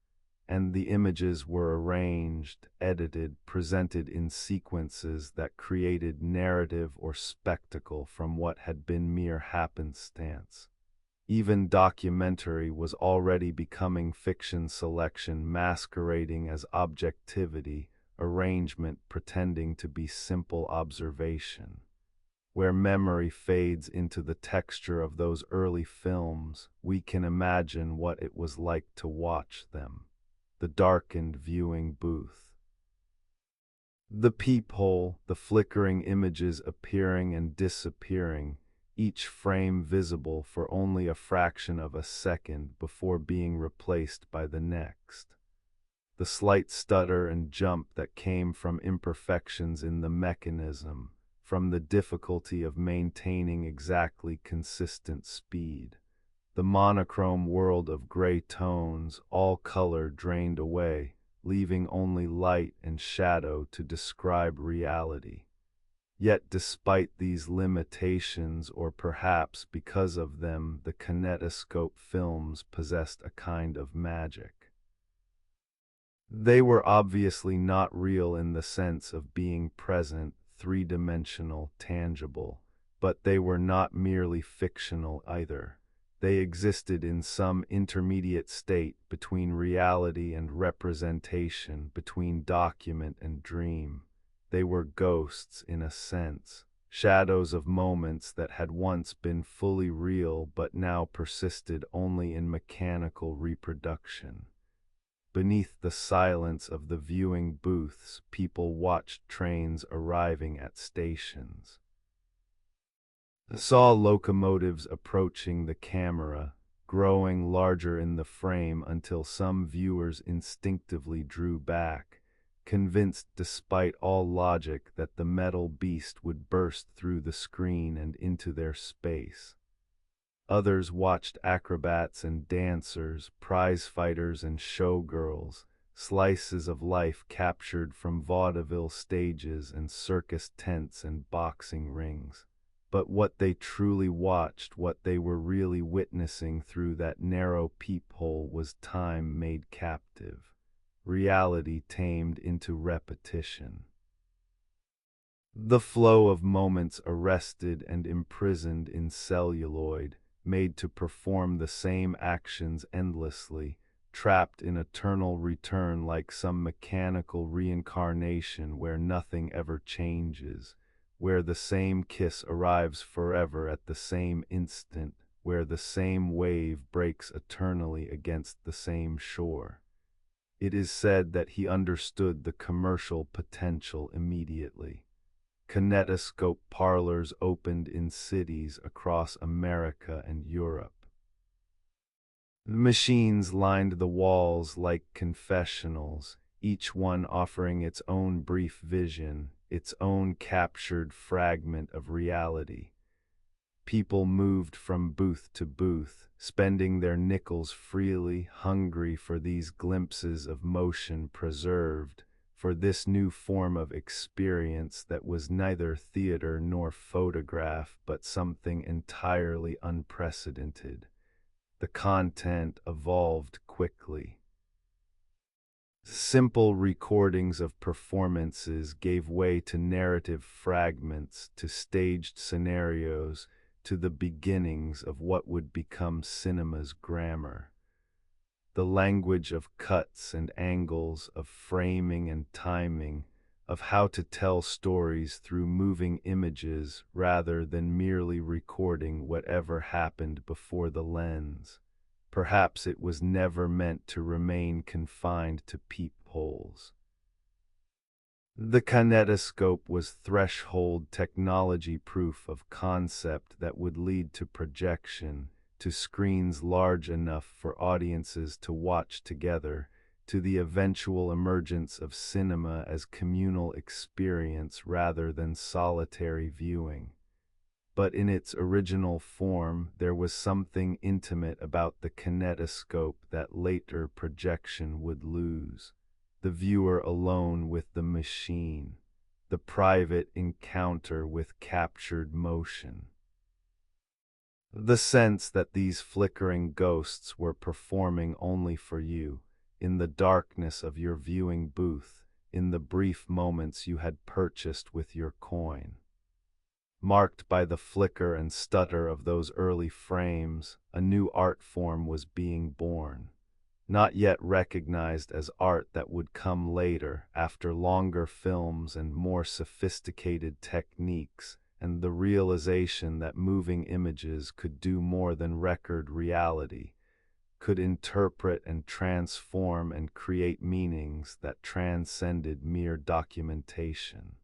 and the images were arranged, edited, presented in sequences that created narrative or spectacle from what had been mere happenstance. Even documentary was already becoming fiction, selection masquerading as objectivity, arrangement pretending to be simple observation. Where memory fades into the texture of those early films, we can imagine what it was like to watch them. The darkened viewing booth. The peephole, the flickering images appearing and disappearing, each frame visible for only a fraction of a second before being replaced by the next. The slight stutter and jump that came from imperfections in the mechanism, from the difficulty of maintaining exactly consistent speed. The monochrome world of gray tones, all color drained away, leaving only light and shadow to describe reality. Yet despite these limitations, or perhaps because of them, the kinetoscope films possessed a kind of magic. They were obviously not real in the sense of being present, three-dimensional, tangible, but they were not merely fictional either. They existed in some intermediate state between reality and representation, between document and dream. They were ghosts in a sense, shadows of moments that had once been fully real but now persisted only in mechanical reproduction. Beneath the silence of the viewing booths, people watched trains arriving at stations, saw locomotives approaching the camera, growing larger in the frame until some viewers instinctively drew back, convinced despite all logic that the metal beast would burst through the screen and into their space. Others watched acrobats and dancers, prize-fighters and showgirls, slices of life captured from vaudeville stages and circus tents and boxing rings. But what they truly watched, what they were really witnessing through that narrow peephole, was time made captive, reality tamed into repetition. The flow of moments arrested and imprisoned in celluloid, made to perform the same actions endlessly, trapped in eternal return like some mechanical reincarnation where nothing ever changes, where the same kiss arrives forever at the same instant, where the same wave breaks eternally against the same shore. It is said that he understood the commercial potential immediately. Kinetoscope parlors opened in cities across America and Europe. Machines lined the walls like confessionals, each one offering its own brief vision, its own captured fragment of reality. People moved from booth to booth, spending their nickels freely, hungry for these glimpses of motion preserved, for this new form of experience that was neither theater nor photograph but something entirely unprecedented. The content evolved quickly. Simple recordings of performances gave way to narrative fragments, to staged scenarios, to the beginnings of what would become cinema's grammar. The language of cuts and angles, of framing and timing, of how to tell stories through moving images rather than merely recording whatever happened before the lens. Perhaps it was never meant to remain confined to peepholes. The kinetoscope was threshold technology proof of concept that would lead to projection, to screens large enough for audiences to watch together, to the eventual emergence of cinema as communal experience rather than solitary viewing. But in its original form, there was something intimate about the kinetoscope that later projection would lose. The viewer alone with the machine, the private encounter with captured motion. The sense that these flickering ghosts were performing only for you, in the darkness of your viewing booth, in the brief moments you had purchased with your coin. Marked by the flicker and stutter of those early frames, a new art form was being born, not yet recognized as art that would come later, after longer films and more sophisticated techniques, and the realization that moving images could do more than record reality, could interpret and transform and create meanings that transcended mere documentation.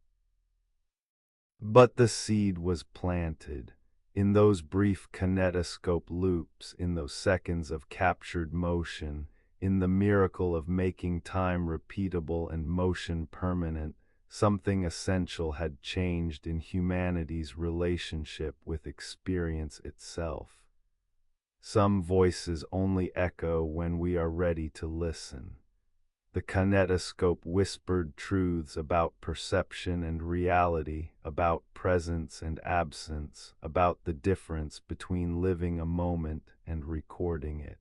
But the seed was planted. In those brief kinetoscope loops, in those seconds of captured motion, in the miracle of making time repeatable and motion permanent, something essential had changed in humanity's relationship with experience itself. Some voices only echo when we are ready to listen. The kinetoscope whispered truths about perception and reality, about presence and absence, about the difference between living a moment and recording it.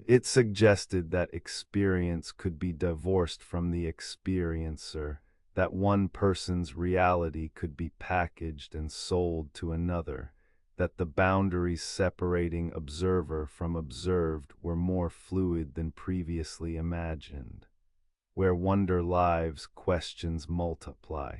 It suggested that experience could be divorced from the experiencer, that one person's reality could be packaged and sold to another, that the boundaries separating observer from observed were more fluid than previously imagined. Where wonder lives, questions multiply.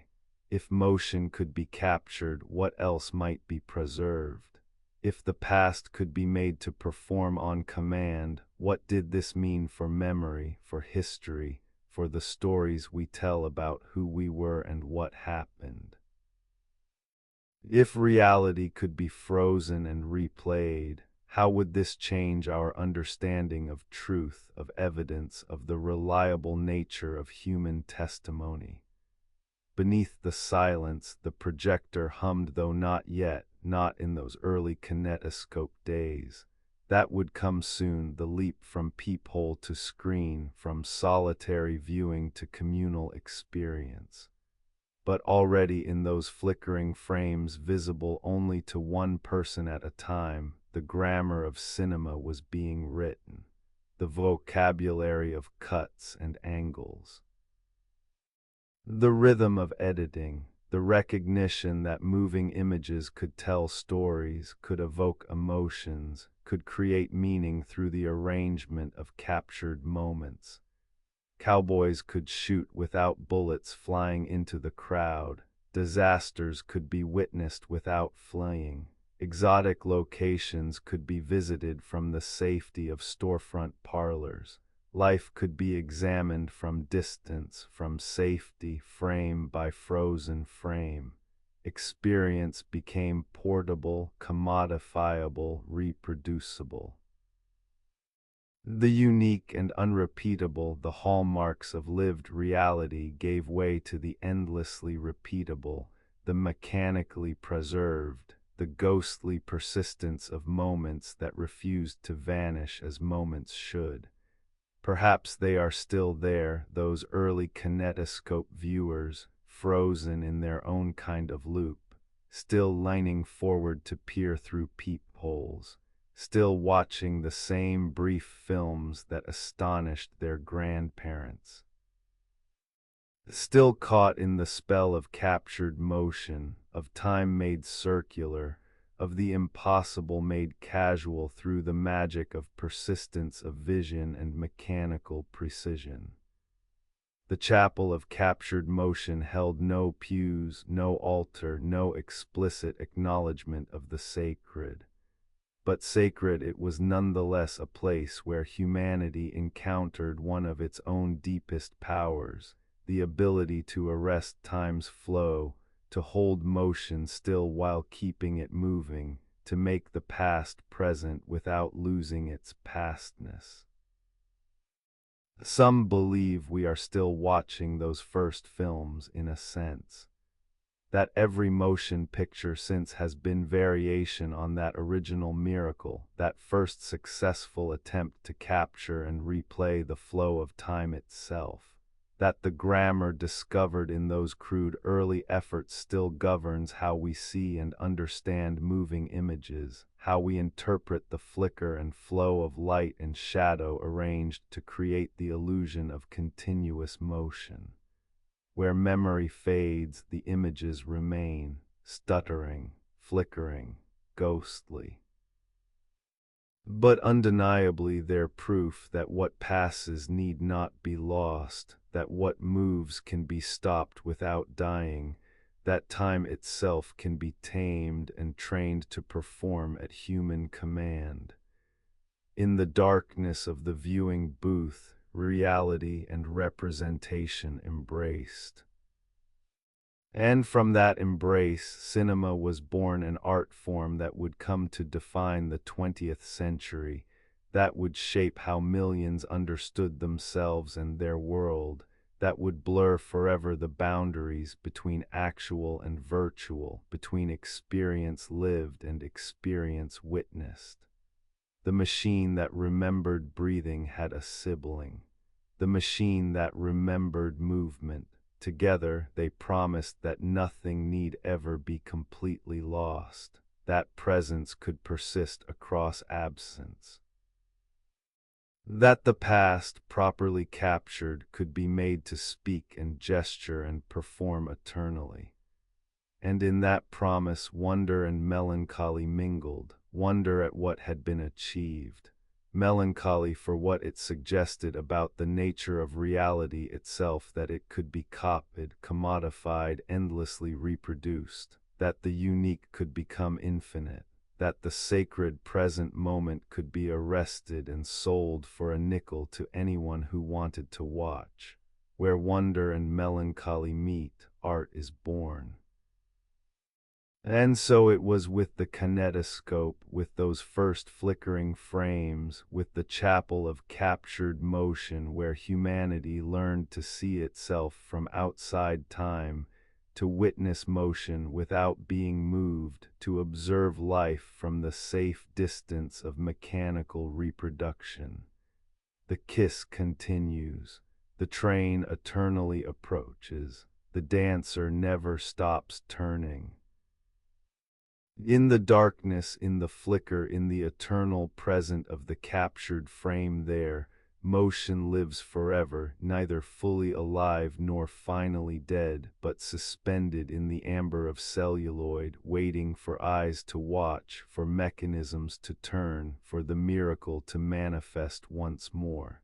If motion could be captured, what else might be preserved? If the past could be made to perform on command, what did this mean for memory, for history, for the stories we tell about who we were and what happened? If reality could be frozen and replayed, how would this change our understanding of truth, of evidence, of the reliable nature of human testimony? Beneath the silence, the projector hummed, though not yet, not in those early kinetoscope days. That would come soon, the leap from peephole to screen, from solitary viewing to communal experience. But already in those flickering frames visible only to one person at a time, the grammar of cinema was being written, the vocabulary of cuts and angles. The rhythm of editing, the recognition that moving images could tell stories, could evoke emotions, could create meaning through the arrangement of captured moments. Cowboys could shoot without bullets flying into the crowd. Disasters could be witnessed without fleeing. Exotic locations could be visited from the safety of storefront parlors. Life could be examined from distance, from safety, frame by frozen frame. Experience became portable, commodifiable, reproducible. The unique and unrepeatable, the hallmarks of lived reality, gave way to the endlessly repeatable, the mechanically preserved, the ghostly persistence of moments that refused to vanish as moments should. Perhaps they are still there, those early kinetoscope viewers, frozen in their own kind of loop, still leaning forward to peer through peepholes, still watching the same brief films that astonished their grandparents, still caught in the spell of captured motion, of time made circular, of the impossible made casual through the magic of persistence of vision and mechanical precision. The chapel of captured motion held no pews, no altar, no explicit acknowledgement of the sacred. But sacred it was nonetheless, a place where humanity encountered one of its own deepest powers, the ability to arrest time's flow, to hold motion still while keeping it moving, to make the past present without losing its pastness. Some believe we are still watching those first films in a sense, that every motion picture since has been variation on that original miracle, that first successful attempt to capture and replay the flow of time itself, that the grammar discovered in those crude early efforts still governs how we see and understand moving images, how we interpret the flicker and flow of light and shadow arranged to create the illusion of continuous motion. Where memory fades, the images remain, stuttering, flickering, ghostly. But undeniably they're proof that what passes need not be lost, that what moves can be stopped without dying, that time itself can be tamed and trained to perform at human command. In the darkness of the viewing booth, reality and representation embraced. And from that embrace, cinema was born, an art form that would come to define the 20th century, that would shape how millions understood themselves and their world, that would blur forever the boundaries between actual and virtual, between experience lived and experience witnessed. The machine that remembered breathing had a sibling. The machine that remembered movement. Together they promised that nothing need ever be completely lost, that presence could persist across absence, that the past, properly captured, could be made to speak and gesture and perform eternally. And in that promise wonder and melancholy mingled, wonder at what had been achieved, melancholy for what it suggested about the nature of reality itself, that it could be copied, commodified, endlessly reproduced, that the unique could become infinite, that the sacred present moment could be arrested and sold for a nickel to anyone who wanted to watch. Where wonder and melancholy meet, art is born. And so it was with the kinetoscope, with those first flickering frames, with the chapel of captured motion where humanity learned to see itself from outside time, to witness motion without being moved, to observe life from the safe distance of mechanical reproduction. The kiss continues, the train eternally approaches, the dancer never stops turning. In the darkness, in the flicker, in the eternal present of the captured frame there, motion lives forever, neither fully alive nor finally dead, but suspended in the amber of celluloid, waiting for eyes to watch, for mechanisms to turn, for the miracle to manifest once more.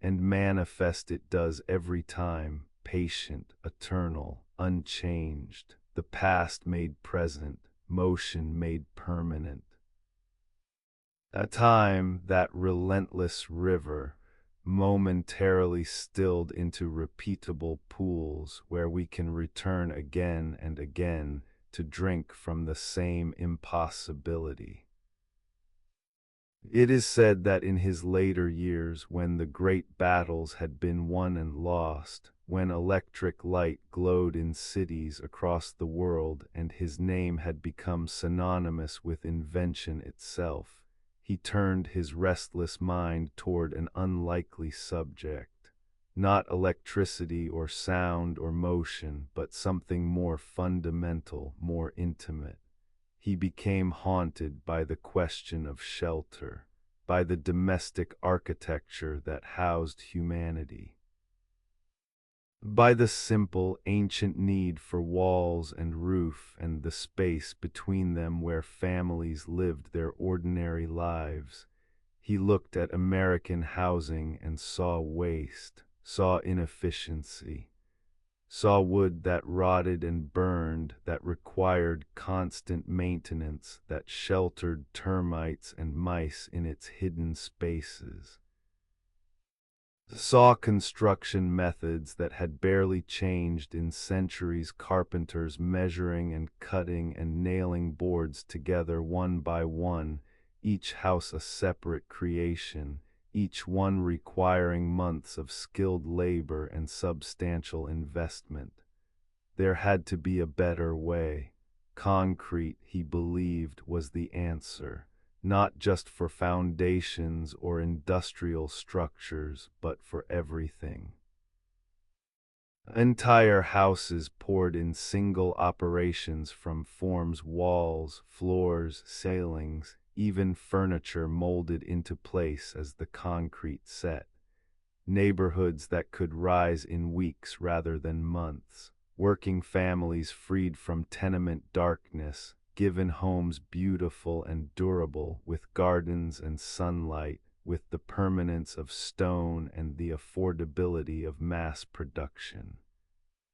And manifest it does every time, patient, eternal, unchanged, the past made present, motion made permanent. A time, that relentless river, momentarily stilled into repeatable pools where we can return again and again to drink from the same impossibility. It is said that in his later years, when the great battles had been won and lost, when electric light glowed in cities across the world and his name had become synonymous with invention itself, he turned his restless mind toward an unlikely subject. Not electricity or sound or motion, but something more fundamental, more intimate. He became haunted by the question of shelter, by the domestic architecture that housed humanity, by the simple, ancient need for walls and roof and the space between them where families lived their ordinary lives. He looked at American housing and saw waste, saw inefficiency, saw wood that rotted and burned, that required constant maintenance, that sheltered termites and mice in its hidden spaces, saw construction methods that had barely changed in centuries, carpenters measuring and cutting and nailing boards together one by one, each house a separate creation, each one requiring months of skilled labor and substantial investment. There had to be a better way. Concrete, he believed, was the answer, not just for foundations or industrial structures, but for everything. Entire houses poured in single operations from forms, walls, floors, ceilings, even furniture molded into place as the concrete set. Neighborhoods that could rise in weeks rather than months. Working families freed from tenement darkness, given homes beautiful and durable, with gardens and sunlight, with the permanence of stone and the affordability of mass production.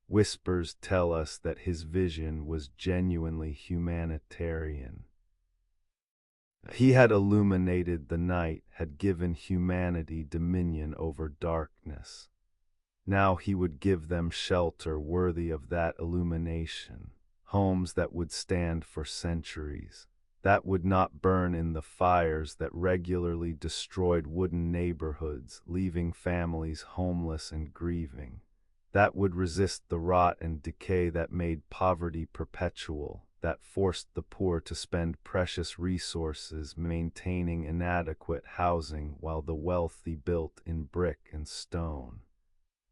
Whispers tell us that his vision was genuinely humanitarian. He had illuminated the night, had given humanity dominion over darkness. Now he would give them shelter worthy of that illumination, homes that would stand for centuries, that would not burn in the fires that regularly destroyed wooden neighborhoods, leaving families homeless and grieving, that would resist the rot and decay that made poverty perpetual, that forced the poor to spend precious resources maintaining inadequate housing while the wealthy built in brick and stone.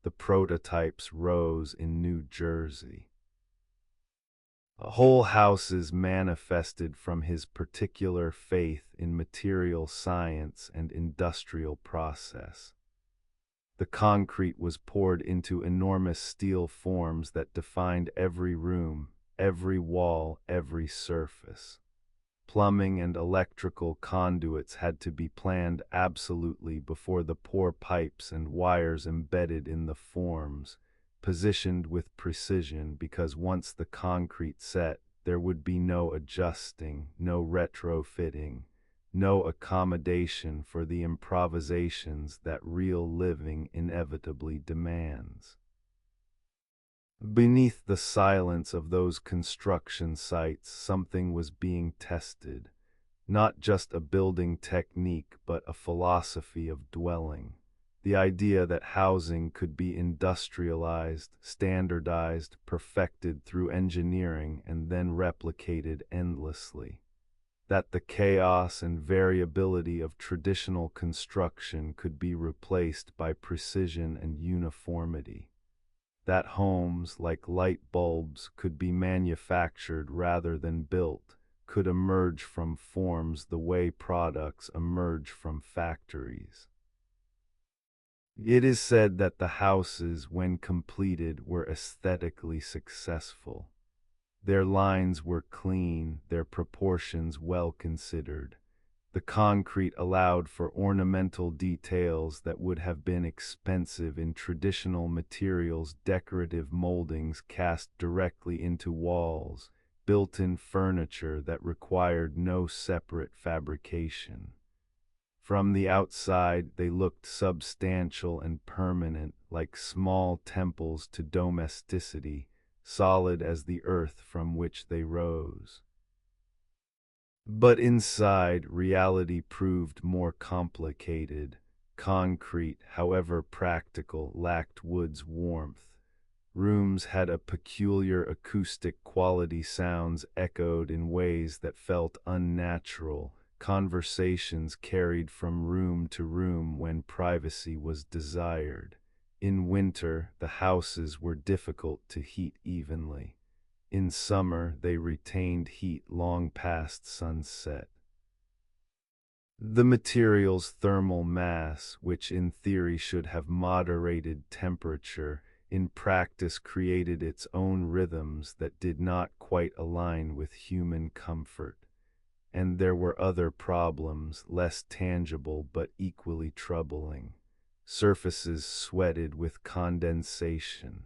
The prototypes rose in New Jersey. Whole houses manifested from his particular faith in material science and industrial process. The concrete was poured into enormous steel forms that defined every room, every wall, every surface. Plumbing and electrical conduits had to be planned absolutely before the poor pipes and wires embedded in the forms, positioned with precision because once the concrete set, there would be no adjusting, no retrofitting, no accommodation for the improvisations that real living inevitably demands. Beneath the silence of those construction sites, something was being tested, not just a building technique, but a philosophy of dwelling. The idea that housing could be industrialized, standardized, perfected through engineering, and then replicated endlessly. That the chaos and variability of traditional construction could be replaced by precision and uniformity. That homes, like light bulbs, could be manufactured rather than built, could emerge from forms the way products emerge from factories. It is said that the houses, when completed, were aesthetically successful. Their lines were clean, their proportions well considered. The concrete allowed for ornamental details that would have been expensive in traditional materials, decorative moldings cast directly into walls, built-in furniture that required no separate fabrication. From the outside, they looked substantial and permanent, like small temples to domesticity, solid as the earth from which they rose. But inside, reality proved more complicated. Concrete, however practical, lacked wood's warmth. Rooms had a peculiar acoustic quality, sounds echoed in ways that felt unnatural. Conversations carried from room to room when privacy was desired. In winter, the houses were difficult to heat evenly. In summer, they retained heat long past sunset. The material's thermal mass, which in theory should have moderated temperature, in practice created its own rhythms that did not quite align with human comfort. And there were other problems, less tangible but equally troubling. Surfaces sweated with condensation.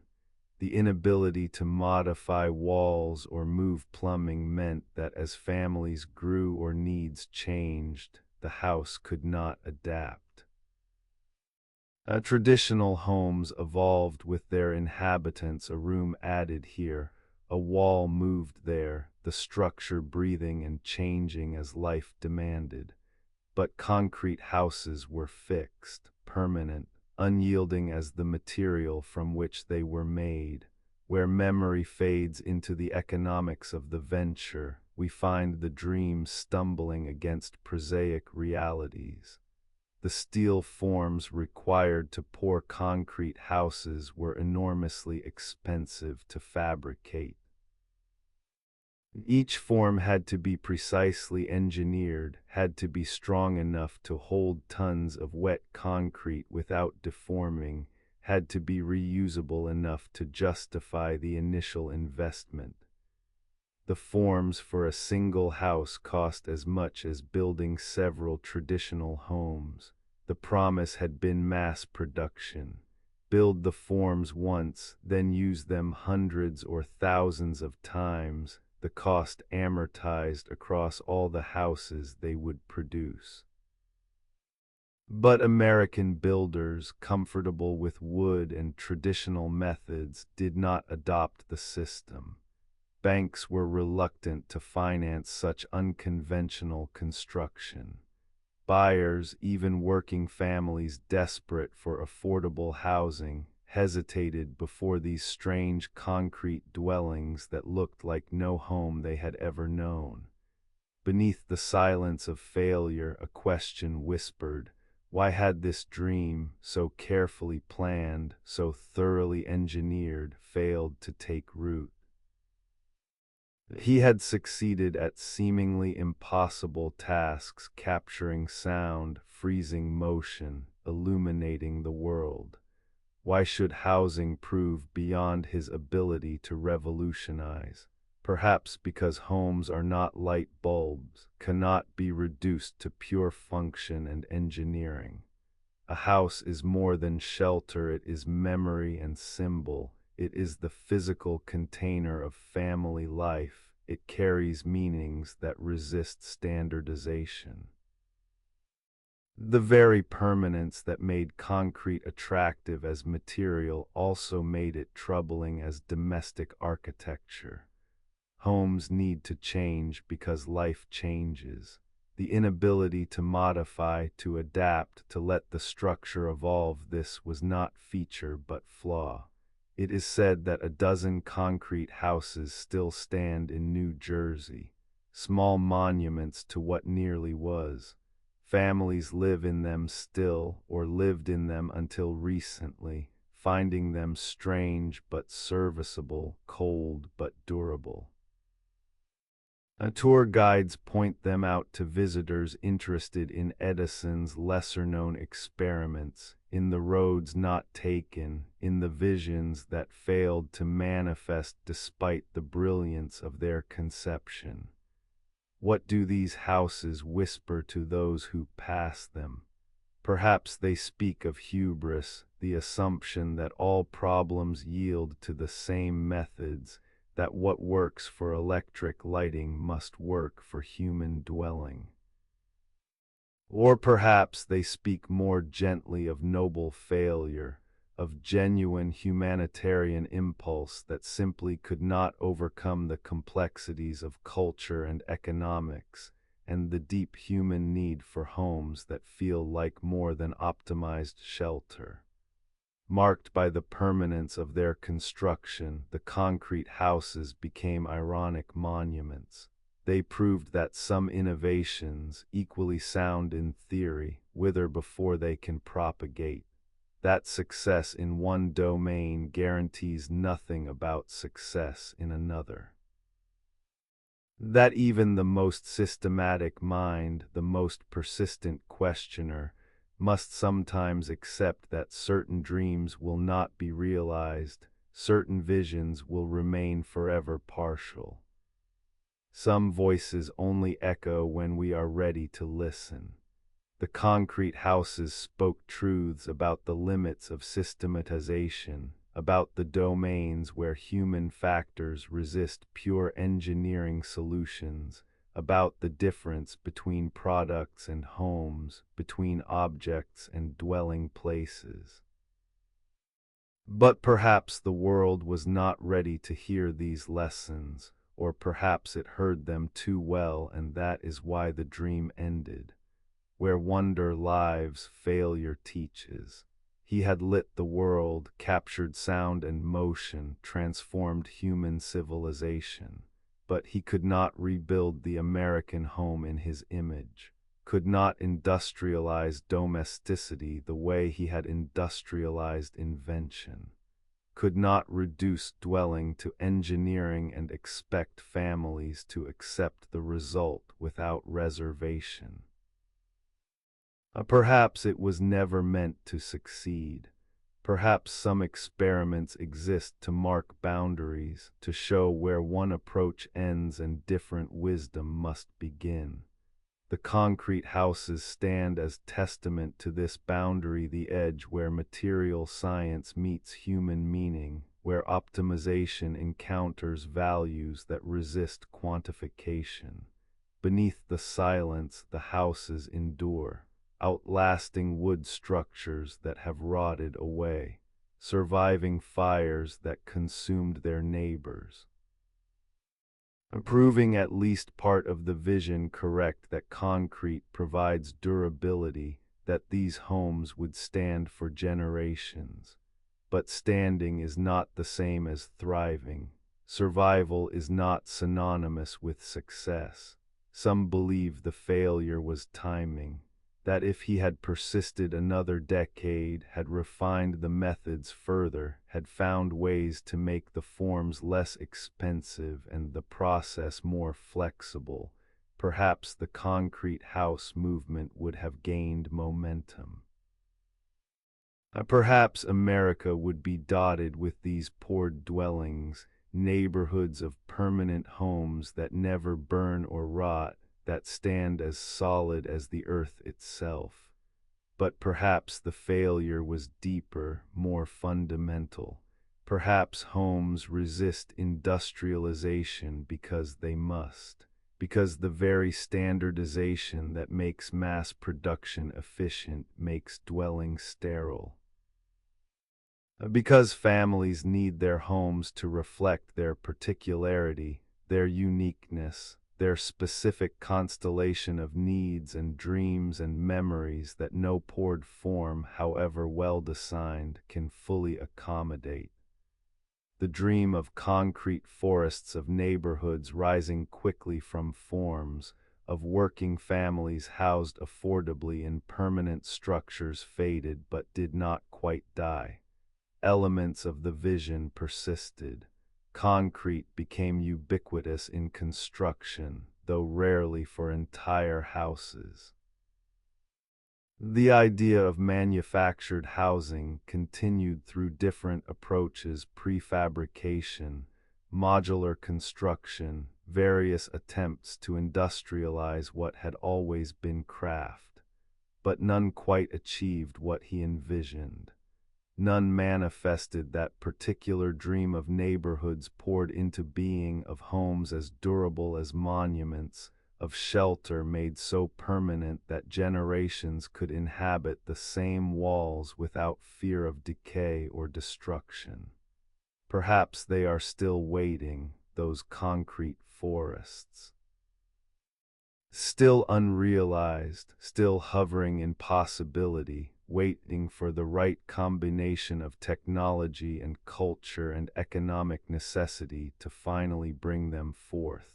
The inability to modify walls or move plumbing meant that as families grew or needs changed, the house could not adapt. Traditional homes evolved with their inhabitants, a room added here, a wall moved there, the structure breathing and changing as life demanded. But concrete houses were fixed, permanent, unyielding as the material from which they were made. Where memory fades into the economics of the venture, we find the dream stumbling against prosaic realities. The steel forms required to pour concrete houses were enormously expensive to fabricate. Each form had to be precisely engineered, had to be strong enough to hold tons of wet concrete without deforming, had to be reusable enough to justify the initial investment. The forms for a single house cost as much as building several traditional homes. The promise had been mass production. Build the forms once, then use them hundreds or thousands of times, the cost amortized across all the houses they would produce. But American builders, comfortable with wood and traditional methods, did not adopt the system. Banks were reluctant to finance such unconventional construction. Buyers, even working families desperate for affordable housing, hesitated before these strange concrete dwellings that looked like no home they had ever known. Beneath the silence of failure, a question whispered, why had this dream, so carefully planned, so thoroughly engineered, failed to take root? He had succeeded at seemingly impossible tasks, capturing sound, freezing motion, illuminating the world. Why should housing prove beyond his ability to revolutionize? Perhaps because homes are not light bulbs, cannot be reduced to pure function and engineering. A house is more than shelter, it is memory and symbol. It is the physical container of family life. It carries meanings that resist standardization. The very permanence that made concrete attractive as material also made it troubling as domestic architecture. Homes need to change because life changes. The inability to modify, to adapt, to let the structure evolve, this was not feature but flaw. It is said that a dozen concrete houses still stand in New Jersey, small monuments to what nearly was. Families live in them still, or lived in them until recently, finding them strange but serviceable, cold but durable. Tour guides point them out to visitors interested in Edison's lesser-known experiments, in the roads not taken, in the visions that failed to manifest despite the brilliance of their conception. What do these houses whisper to those who pass them? Perhaps they speak of hubris, the assumption that all problems yield to the same methods, that what works for electric lighting must work for human dwelling. Or perhaps they speak more gently of noble failure, of genuine humanitarian impulse that simply could not overcome the complexities of culture and economics, and the deep human need for homes that feel like more than optimized shelter. Marked by the permanence of their construction, the concrete houses became ironic monuments. They proved that some innovations, equally sound in theory, wither before they can propagate. That success in one domain guarantees nothing about success in another. That even the most systematic mind, the most persistent questioner, must sometimes accept that certain dreams will not be realized, certain visions will remain forever partial. Some voices only echo when we are ready to listen. The concrete houses spoke truths about the limits of systematization, about the domains where human factors resist pure engineering solutions, about the difference between products and homes, between objects and dwelling places. But perhaps the world was not ready to hear these lessons, or perhaps it heard them too well, and that is why the dream ended. Where wonder lives, failure teaches. He had lit the world, captured sound and motion, transformed human civilization. But he could not rebuild the American home in his image, could not industrialize domesticity the way he had industrialized invention, could not reduce dwelling to engineering and expect families to accept the result without reservation. Perhaps it was never meant to succeed. Perhaps some experiments exist to mark boundaries, to show where one approach ends and different wisdom must begin. The concrete houses stand as testament to this boundary, the edge where material science meets human meaning, where optimization encounters values that resist quantification. Beneath the silence, the houses endure, outlasting wood structures that have rotted away, surviving fires that consumed their neighbors. Proving at least part of the vision correct, that concrete provides durability, that these homes would stand for generations. But standing is not the same as thriving. Survival is not synonymous with success. Some believe the failure was timing, that if he had persisted another decade, had refined the methods further, had found ways to make the forms less expensive and the process more flexible, perhaps the concrete house movement would have gained momentum. Perhaps America would be dotted with these poured dwellings, neighborhoods of permanent homes that never burn or rot, that stand as solid as the earth itself. But perhaps the failure was deeper, more fundamental. Perhaps homes resist industrialization because they must, because the very standardization that makes mass production efficient makes dwelling sterile. Because families need their homes to reflect their particularity, their uniqueness, their specific constellation of needs and dreams and memories that no poured form, however well designed, can fully accommodate. The dream of concrete forests of neighborhoods rising quickly from forms, of working families housed affordably in permanent structures faded but did not quite die. Elements of the vision persisted. Concrete became ubiquitous in construction, though rarely for entire houses. The idea of manufactured housing continued through different approaches: prefabrication, modular construction, various attempts to industrialize what had always been craft. But none quite achieved what he envisioned. None manifested that particular dream of neighborhoods poured into being, of homes as durable as monuments, of shelter made so permanent that generations could inhabit the same walls without fear of decay or destruction. Perhaps they are still waiting, those concrete forests. Still unrealized, still hovering in possibility, waiting for the right combination of technology and culture and economic necessity to finally bring them forth.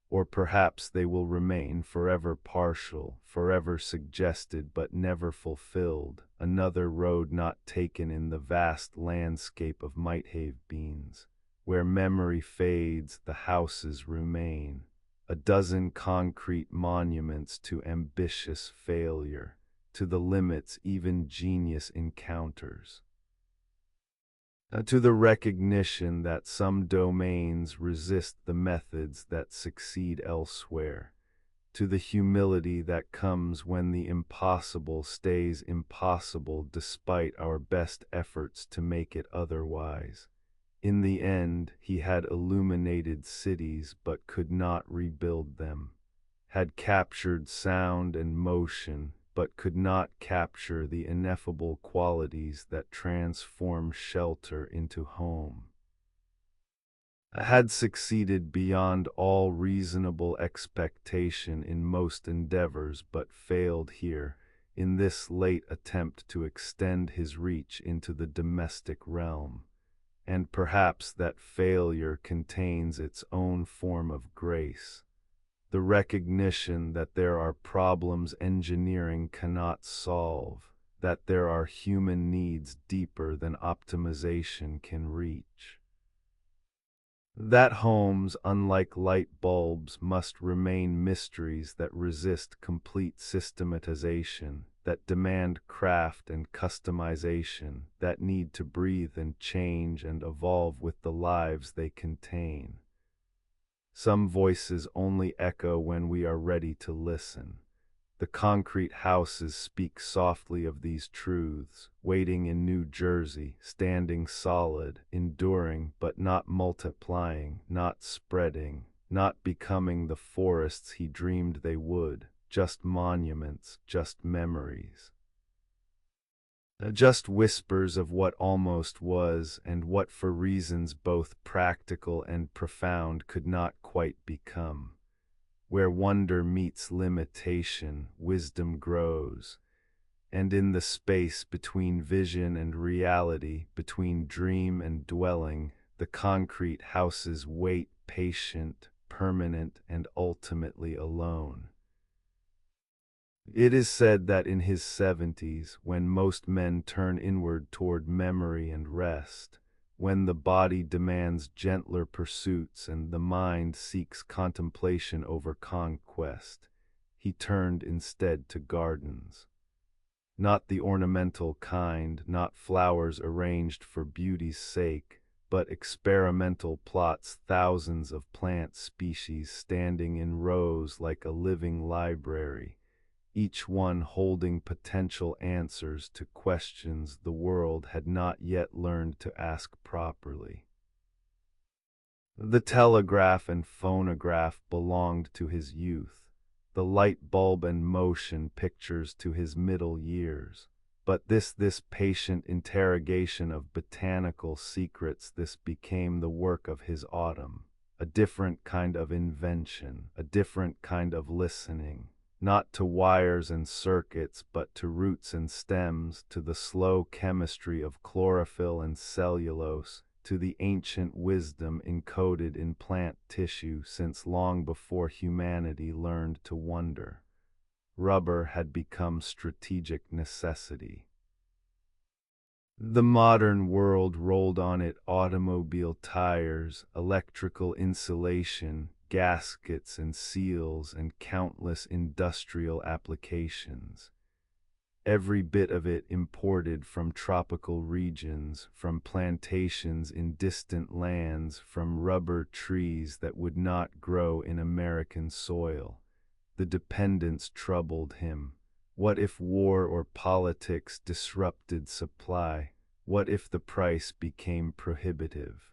Or perhaps they will remain forever partial, forever suggested but never fulfilled, another road not taken in the vast landscape of might-have beens. Where memory fades, the houses remain, a dozen concrete monuments to ambitious failure, to the limits even genius encounters. To the recognition that some domains resist the methods that succeed elsewhere, to the humility that comes when the impossible stays impossible despite our best efforts to make it otherwise. In the end, he had illuminated cities but could not rebuild them, had captured sound and motion, but could not capture the ineffable qualities that transform shelter into home. Had succeeded beyond all reasonable expectation in most endeavors, but failed here, in this late attempt to extend his reach into the domestic realm. And perhaps that failure contains its own form of grace. The recognition that there are problems engineering cannot solve, that there are human needs deeper than optimization can reach. That homes, unlike light bulbs, must remain mysteries that resist complete systematization, that demand craft and customization, that need to breathe and change and evolve with the lives they contain. Some voices only echo when we are ready to listen. The concrete houses speak softly of these truths, waiting in New Jersey, standing solid, enduring but not multiplying, not spreading, not becoming the forests he dreamed they would, just monuments, just memories. Just whispers of what almost was, and what for reasons both practical and profound could not quite become. Where wonder meets limitation, wisdom grows. And in the space between vision and reality, between dream and dwelling, the concrete houses wait, patient, permanent, and ultimately alone. It is said that in his 70s, when most men turn inward toward memory and rest, when the body demands gentler pursuits and the mind seeks contemplation over conquest, he turned instead to gardens. Not the ornamental kind, not flowers arranged for beauty's sake, but experimental plots, thousands of plant species standing in rows like a living library, each one holding potential answers to questions the world had not yet learned to ask properly. The telegraph and phonograph belonged to his youth, the light bulb and motion pictures to his middle years. But this patient interrogation of botanical secrets, this became the work of his autumn, a different kind of invention, a different kind of listening. Not to wires and circuits, but to roots and stems, to the slow chemistry of chlorophyll and cellulose, to the ancient wisdom encoded in plant tissue since long before humanity learned to wonder. Rubber had become strategic necessity. The modern world rolled on it automobile tires, electrical insulation, gaskets and seals, and countless industrial applications. Every bit of it imported from tropical regions, from plantations in distant lands, from rubber trees that would not grow in American soil. The dependence troubled him. What if war or politics disrupted supply? What if the price became prohibitive?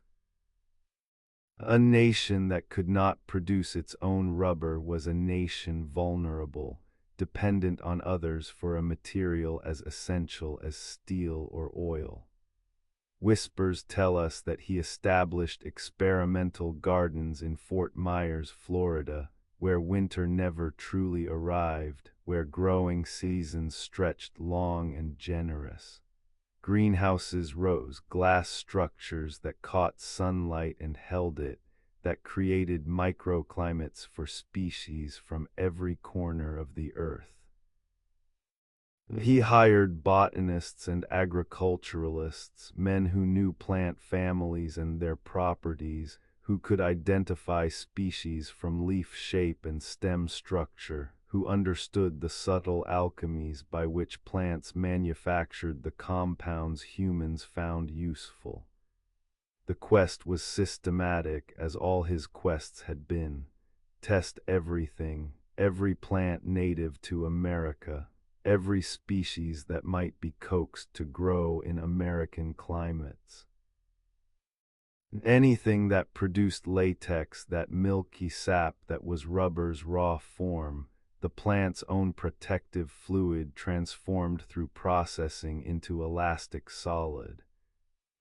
A nation that could not produce its own rubber was a nation vulnerable, dependent on others for a material as essential as steel or oil. Whispers tell us that he established experimental gardens in Fort Myers, Florida, where winter never truly arrived, where growing seasons stretched long and generous. Greenhouses rose, glass structures that caught sunlight and held it, that created microclimates for species from every corner of the earth. He hired botanists and agriculturalists, men who knew plant families and their properties, who could identify species from leaf shape and stem structure, who understood the subtle alchemies by which plants manufactured the compounds humans found useful. The quest was systematic, as all his quests had been. Test everything, every plant native to America, every species that might be coaxed to grow in American climates. Anything that produced latex, that milky sap that was rubber's raw form, the plant's own protective fluid transformed through processing into elastic solid.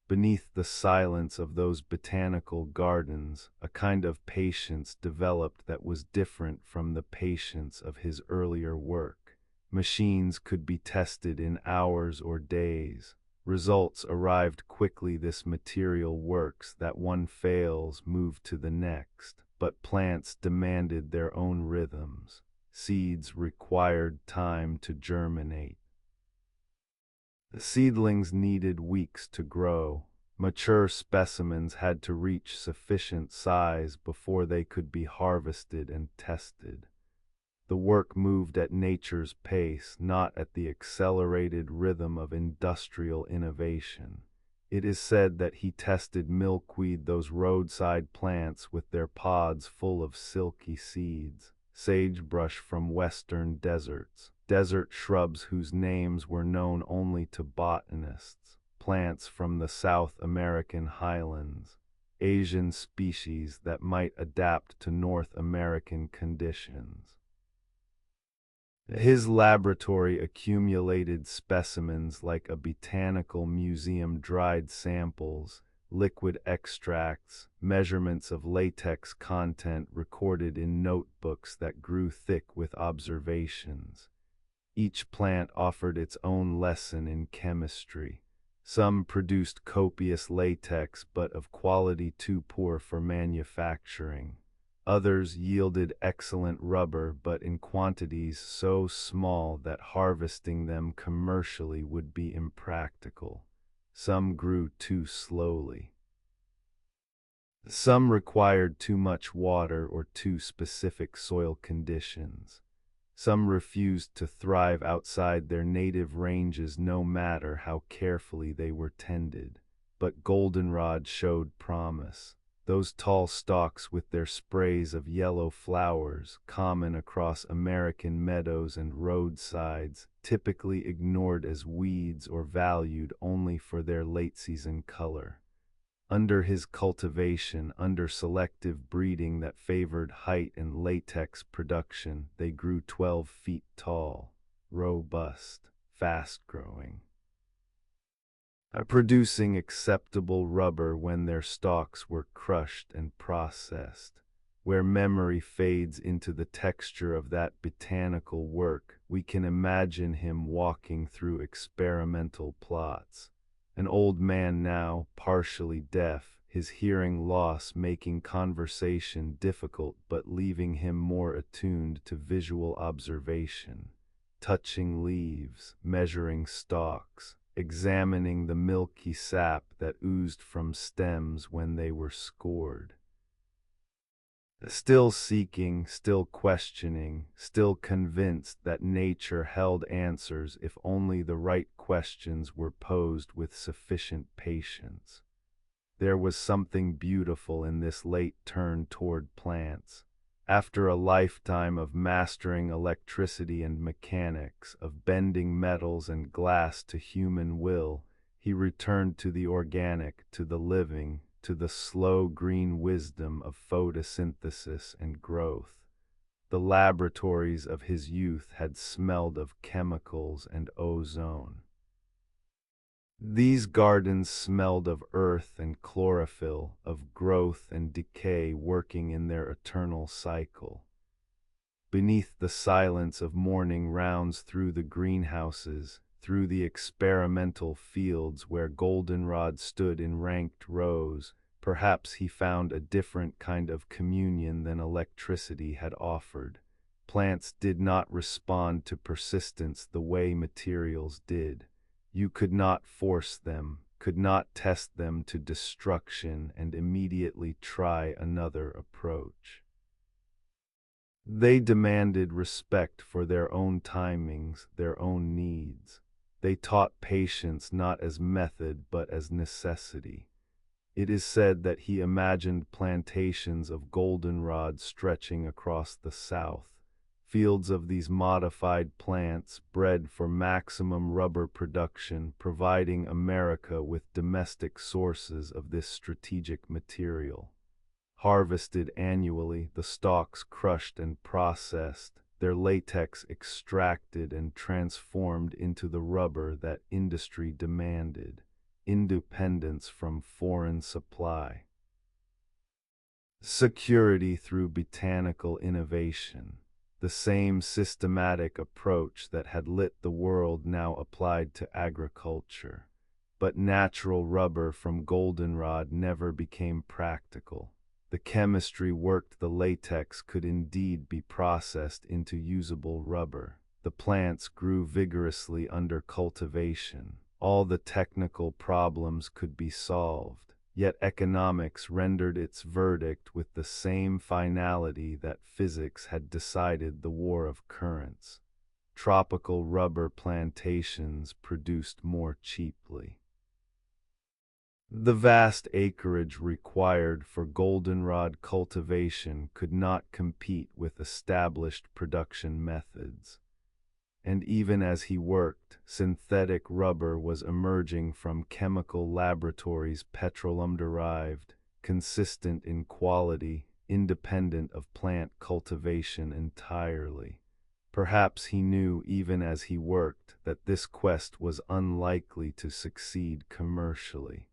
Beneath the silence of those botanical gardens, a kind of patience developed that was different from the patience of his earlier work. Machines could be tested in hours or days. Results arrived quickly. This material works, that one fails, move to the next. But plants demanded their own rhythms. Seeds required time to germinate. The seedlings needed weeks to grow. Mature specimens had to reach sufficient size before they could be harvested and tested. The work moved at nature's pace, not at the accelerated rhythm of industrial innovation. It is said that he tested milkweed, those roadside plants with their pods full of silky seeds, sagebrush from western deserts, desert shrubs whose names were known only to botanists, plants from the South American highlands, Asian species that might adapt to North American conditions. His laboratory accumulated specimens like a botanical museum, dried samples, liquid extracts, measurements of latex content recorded in notebooks that grew thick with observations. Each plant offered its own lesson in chemistry. Some produced copious latex but of quality too poor for manufacturing. Others yielded excellent rubber but in quantities so small that harvesting them commercially would be impractical. Some grew too slowly. Some required too much water or too specific soil conditions. Some refused to thrive outside their native ranges no matter how carefully they were tended. But goldenrod showed promise. Those tall stalks with their sprays of yellow flowers, common across American meadows and roadsides, typically ignored as weeds or valued only for their late-season color. Under his cultivation, under selective breeding that favored height and latex production, they grew 12 feet tall, robust, fast-growing, producing acceptable rubber when their stalks were crushed and processed. Where memory fades into the texture of that botanical work, we can imagine him walking through experimental plots. An old man now, partially deaf, his hearing loss making conversation difficult but leaving him more attuned to visual observation, touching leaves, measuring stalks, examining the milky sap that oozed from stems when they were scored. Still seeking, still questioning, still convinced that nature held answers if only the right questions were posed with sufficient patience. There was something beautiful in this late turn toward plants. After a lifetime of mastering electricity and mechanics, of bending metals and glass to human will, he returned to the organic, to the living, to the slow green wisdom of photosynthesis and growth. The laboratories of his youth had smelled of chemicals and ozone. These gardens smelled of earth and chlorophyll, of growth and decay working in their eternal cycle. Beneath the silence of morning rounds through the greenhouses, through the experimental fields where goldenrod stood in ranked rows, perhaps he found a different kind of communion than electricity had offered. Plants did not respond to persistence the way materials did. You could not force them, could not test them to destruction and immediately try another approach. They demanded respect for their own timings, their own needs. They taught patience not as method but as necessity. It is said that he imagined plantations of goldenrod stretching across the south, fields of these modified plants bred for maximum rubber production, providing America with domestic sources of this strategic material. Harvested annually, the stalks crushed and processed, their latex extracted and transformed into the rubber that industry demanded, independence from foreign supply. Security through botanical innovation, the same systematic approach that had lit the world now applied to agriculture. But natural rubber from goldenrod never became practical. The chemistry worked, the latex could indeed be processed into usable rubber. The plants grew vigorously under cultivation. All the technical problems could be solved. Yet economics rendered its verdict with the same finality that physics had decided the war of currents. Tropical rubber plantations produced more cheaply. The vast acreage required for goldenrod cultivation could not compete with established production methods. And even as he worked, synthetic rubber was emerging from chemical laboratories, petroleum-derived, consistent in quality, independent of plant cultivation entirely. Perhaps he knew, even as he worked, that this quest was unlikely to succeed commercially.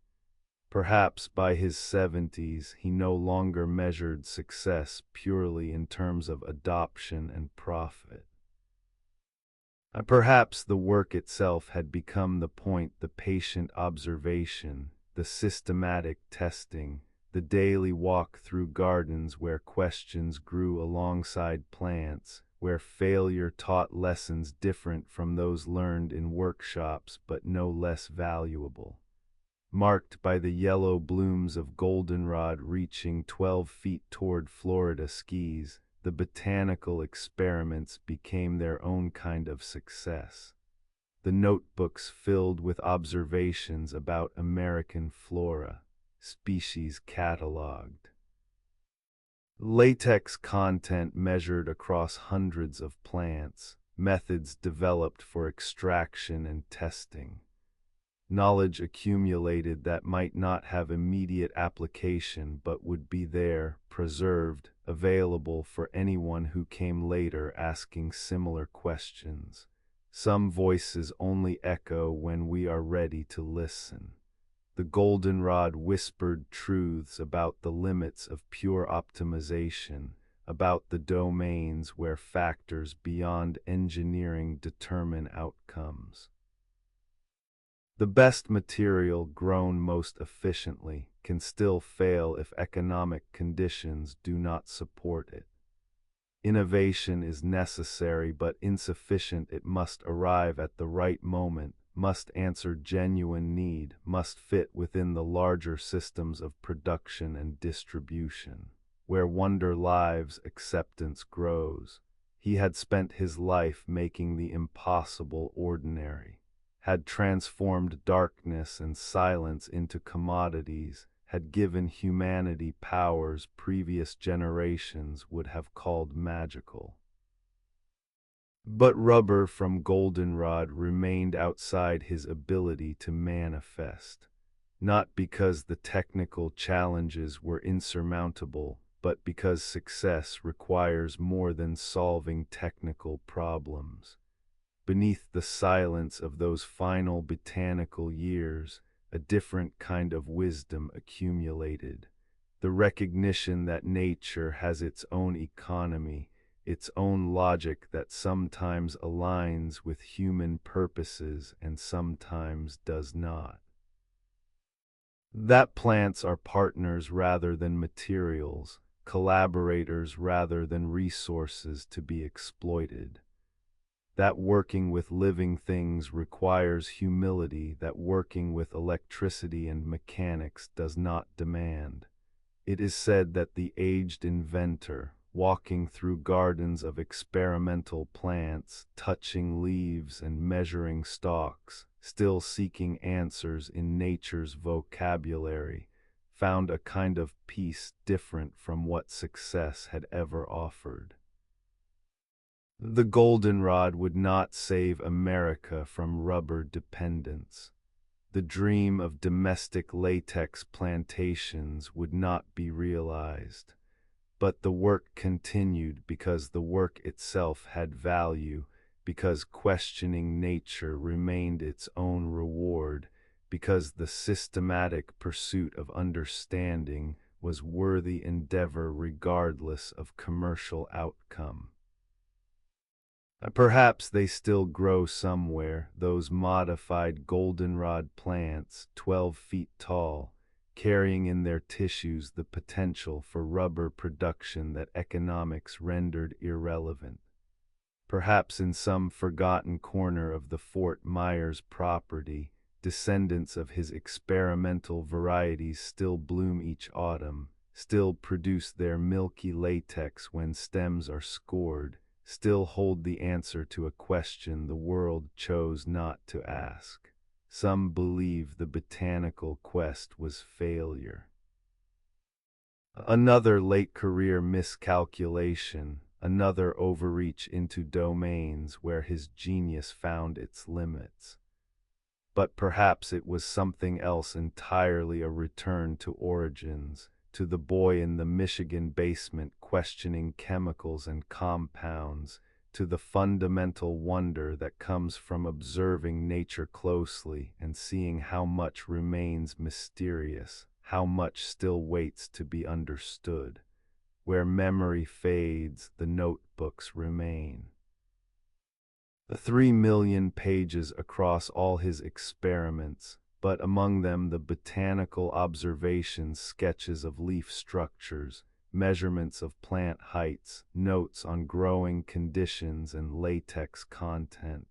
Perhaps by his 70s he no longer measured success purely in terms of adoption and profit. Perhaps the work itself had become the point, the patient observation, the systematic testing, the daily walk through gardens where questions grew alongside plants, where failure taught lessons different from those learned in workshops but no less valuable. Marked by the yellow blooms of goldenrod reaching 12 feet toward Florida skis, the botanical experiments became their own kind of success. The notebooks filled with observations about American flora, species catalogued. Latex content measured across hundreds of plants, methods developed for extraction and testing. Knowledge accumulated that might not have immediate application but would be there, preserved, available for anyone who came later asking similar questions. Some voices only echo when we are ready to listen. The goldenrod whispered truths about the limits of pure optimization, about the domains where factors beyond engineering determine outcomes. The best material grown most efficiently can still fail if economic conditions do not support it. Innovation is necessary but insufficient. It must arrive at the right moment, must answer genuine need, must fit within the larger systems of production and distribution. Where wonder lives, acceptance grows. He had spent his life making the impossible ordinary, had transformed darkness and silence into commodities, had given humanity powers previous generations would have called magical. But rubber from goldenrod remained outside his ability to manifest, not because the technical challenges were insurmountable, but because success requires more than solving technical problems. Beneath the silence of those final botanical years, a different kind of wisdom accumulated. The recognition that nature has its own economy, its own logic that sometimes aligns with human purposes and sometimes does not. That plants are partners rather than materials, collaborators rather than resources to be exploited. That working with living things requires humility that working with electricity and mechanics does not demand. It is said that the aged inventor, walking through gardens of experimental plants, touching leaves and measuring stalks, still seeking answers in nature's vocabulary, found a kind of peace different from what success had ever offered. The goldenrod would not save America from rubber dependence. The dream of domestic latex plantations would not be realized. But the work continued because the work itself had value, because questioning nature remained its own reward, because the systematic pursuit of understanding was worthy endeavor regardless of commercial outcome. Perhaps they still grow somewhere, those modified goldenrod plants, 12 feet tall, carrying in their tissues the potential for rubber production that economics rendered irrelevant. Perhaps in some forgotten corner of the Fort Myers property, descendants of his experimental varieties still bloom each autumn, still produce their milky latex when stems are scored, still hold the answer to a question the world chose not to ask. Some believe the botanical quest was failure. Another late career miscalculation, another overreach into domains where his genius found its limits. But perhaps it was something else entirely, a return to origins, to the boy in the Michigan basement questioning chemicals and compounds, to the fundamental wonder that comes from observing nature closely and seeing how much remains mysterious, how much still waits to be understood. Where memory fades, the notebooks remain. The 3 million pages across all his experiments, but among them the botanical observations, sketches of leaf structures, measurements of plant heights, notes on growing conditions and latex content.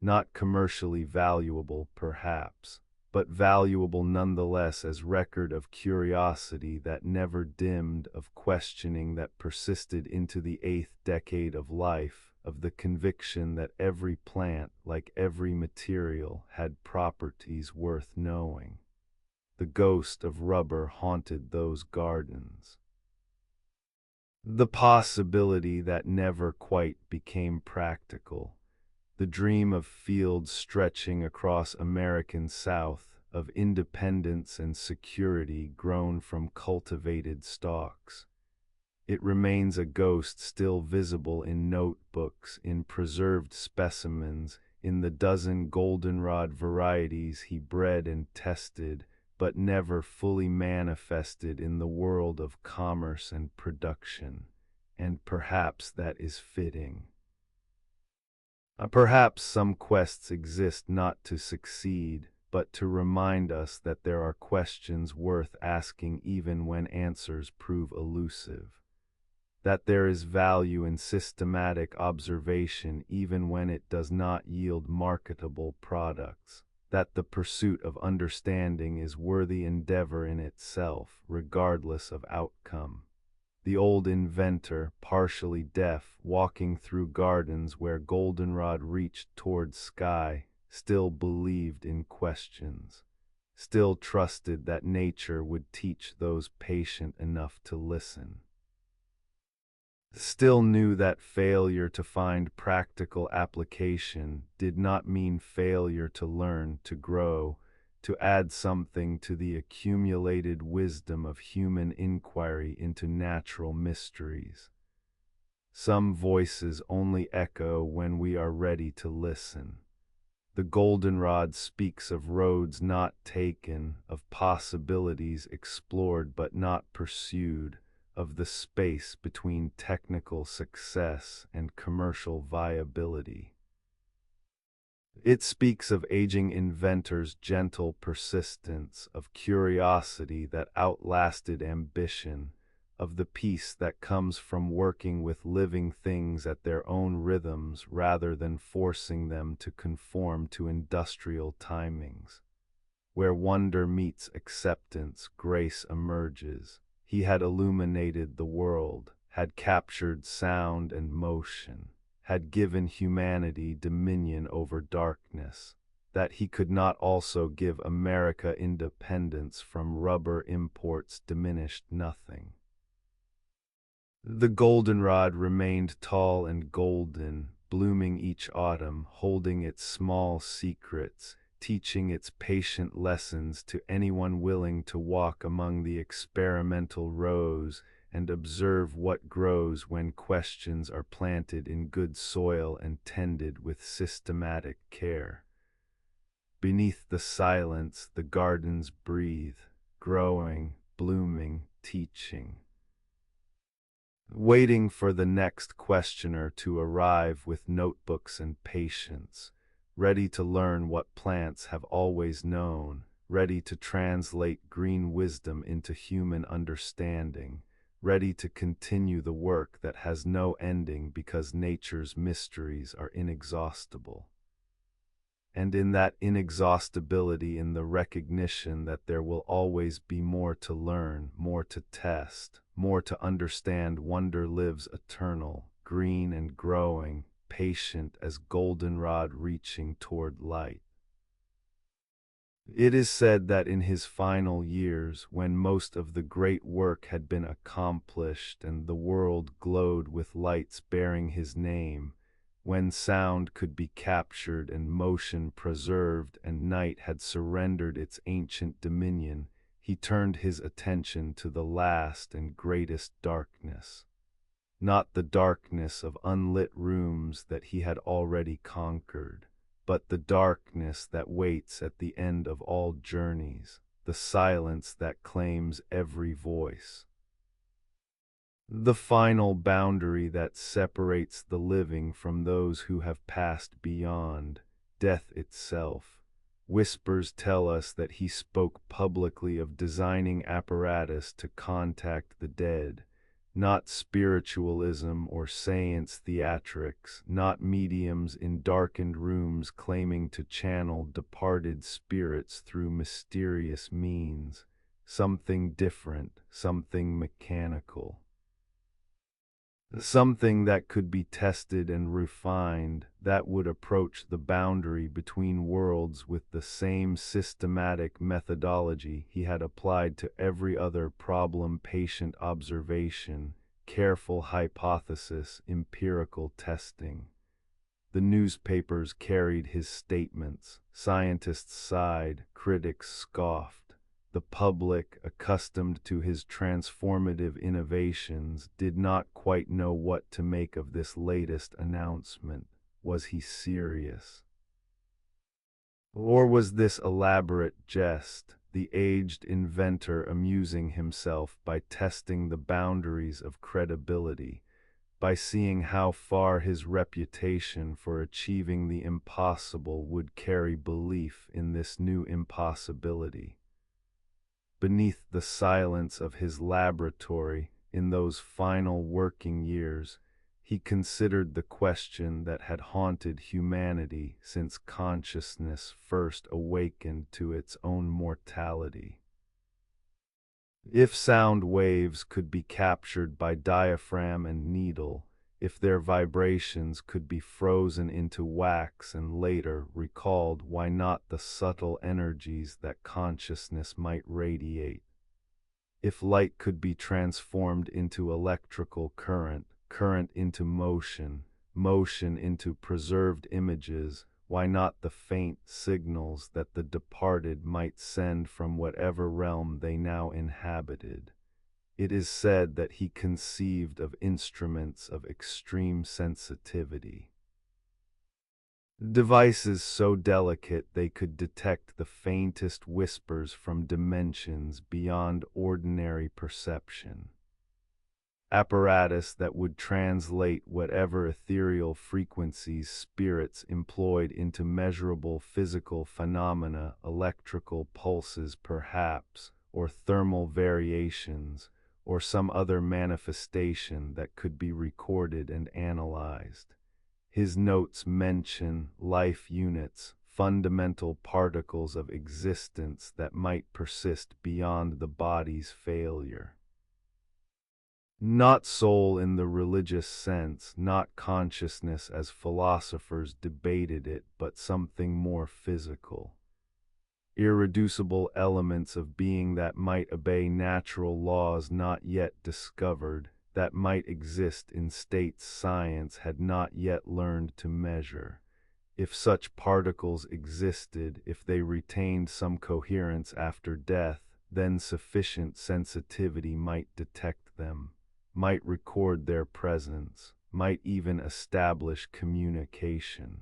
Not commercially valuable, perhaps, but valuable nonetheless as record of curiosity that never dimmed, of questioning that persisted into the 8th decade of life, of the conviction that every plant, like every material, had properties worth knowing. The ghost of rubber haunted those gardens. The possibility that never quite became practical. The dream of fields stretching across American South, of independence and security grown from cultivated stalks. It remains a ghost still visible in notebooks, in preserved specimens, in the dozen goldenrod varieties he bred and tested, but never fully manifested in the world of commerce and production. And perhaps that is fitting. Perhaps some quests exist not to succeed, but to remind us that there are questions worth asking even when answers prove elusive. That there is value in systematic observation even when it does not yield marketable products. That the pursuit of understanding is worthy endeavor in itself, regardless of outcome. The old inventor, partially deaf, walking through gardens where goldenrod reached toward sky, still believed in questions, still trusted that nature would teach those patient enough to listen. Still knew that failure to find practical application did not mean failure to learn, to grow, to add something to the accumulated wisdom of human inquiry into natural mysteries. Some voices only echo when we are ready to listen. The goldenrod speaks of roads not taken, of possibilities explored but not pursued, of the space between technical success and commercial viability. It speaks of aging inventors' gentle persistence, of curiosity that outlasted ambition, of the peace that comes from working with living things at their own rhythms rather than forcing them to conform to industrial timings. Where wonder meets acceptance, grace emerges. He had illuminated the world, had captured sound and motion, had given humanity dominion over darkness. That he could not also give America independence from rubber imports diminished nothing. The goldenrod remained tall and golden, blooming each autumn, holding its small secrets, teaching its patient lessons to anyone willing to walk among the experimental rows and observe what grows when questions are planted in good soil and tended with systematic care. Beneath the silence, the gardens breathe, growing, blooming, teaching, waiting for the next questioner to arrive with notebooks and patience, ready to learn what plants have always known, ready to translate green wisdom into human understanding, ready to continue the work that has no ending because nature's mysteries are inexhaustible. And in that inexhaustibility, in the recognition that there will always be more to learn, more to test, more to understand, wonder lives eternal, green and growing, patient as goldenrod reaching toward light. It is said that in his final years, when most of the great work had been accomplished and the world glowed with lights bearing his name, when sound could be captured and motion preserved and night had surrendered its ancient dominion, he turned his attention to the last and greatest darkness. Not the darkness of unlit rooms that he had already conquered, but the darkness that waits at the end of all journeys, the silence that claims every voice. The final boundary that separates the living from those who have passed beyond, death itself. Whispers tell us that he spoke publicly of designing apparatus to contact the dead, not spiritualism or seance theatrics, not mediums in darkened rooms claiming to channel departed spirits through mysterious means, something different, something mechanical. Something that could be tested and refined, that would approach the boundary between worlds with the same systematic methodology he had applied to every other problem: patient observation, careful hypothesis, empirical testing. The newspapers carried his statements, scientists sighed, critics scoffed. The public, accustomed to his transformative innovations, did not quite know what to make of this latest announcement. Was he serious? Or was this elaborate jest, the aged inventor amusing himself by testing the boundaries of credibility, by seeing how far his reputation for achieving the impossible would carry belief in this new impossibility? Beneath the silence of his laboratory, in those final working years, he considered the question that had haunted humanity since consciousness first awakened to its own mortality. If sound waves could be captured by diaphragm and needle, if their vibrations could be frozen into wax and later recalled, why not the subtle energies that consciousness might radiate? If light could be transformed into electrical current, current into motion, motion into preserved images, why not the faint signals that the departed might send from whatever realm they now inhabited? It is said that he conceived of instruments of extreme sensitivity, devices so delicate they could detect the faintest whispers from dimensions beyond ordinary perception. apparatus that would translate whatever ethereal frequencies spirits employed into measurable physical phenomena, electrical pulses perhaps, or thermal variations, or some other manifestation that could be recorded and analyzed. His notes mention life units, fundamental particles of existence that might persist beyond the body's failure. Not soul in the religious sense, not consciousness as philosophers debated it, but something more physical. Irreducible elements of being that might obey natural laws not yet discovered, that might exist in states science had not yet learned to measure. If such particles existed, if they retained some coherence after death, then sufficient sensitivity might detect them, might record their presence, might even establish communication.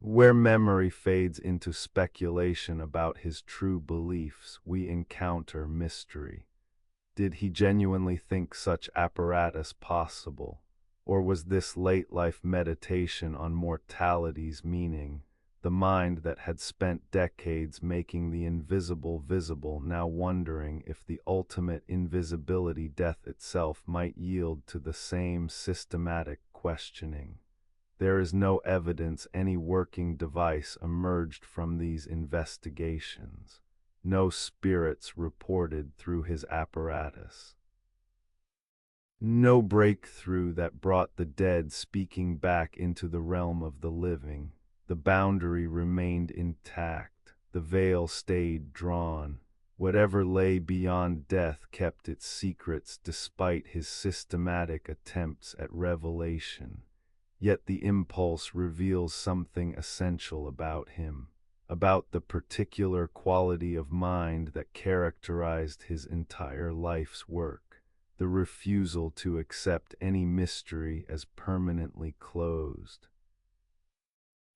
Where memory fades into speculation about his true beliefs, we encounter mystery. Did he genuinely think such apparatus possible? Or was this late-life meditation on mortality's meaning, the mind that had spent decades making the invisible visible now wondering if the ultimate invisibility, death itself, might yield to the same systematic questioning? There is no evidence any working device emerged from these investigations. No spirits reported through his apparatus. No breakthrough that brought the dead speaking back into the realm of the living. The boundary remained intact. The veil stayed drawn. Whatever lay beyond death kept its secrets despite his systematic attempts at revelation. Yet the impulse reveals something essential about him, about the particular quality of mind that characterized his entire life's work, the refusal to accept any mystery as permanently closed.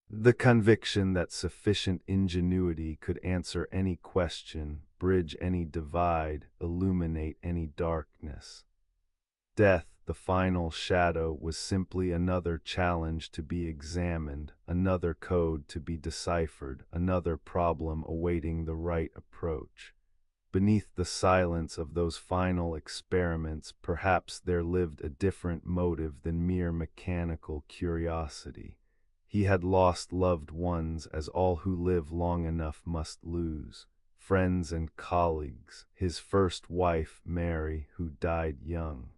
The conviction that sufficient ingenuity could answer any question, bridge any divide, illuminate any darkness. Death, the final shadow, was simply another challenge to be examined, another code to be deciphered, another problem awaiting the right approach. Beneath the silence of those final experiments, perhaps there lived a different motive than mere mechanical curiosity. He had lost loved ones, as all who live long enough must lose, friends and colleagues, his first wife, Mary, who died young.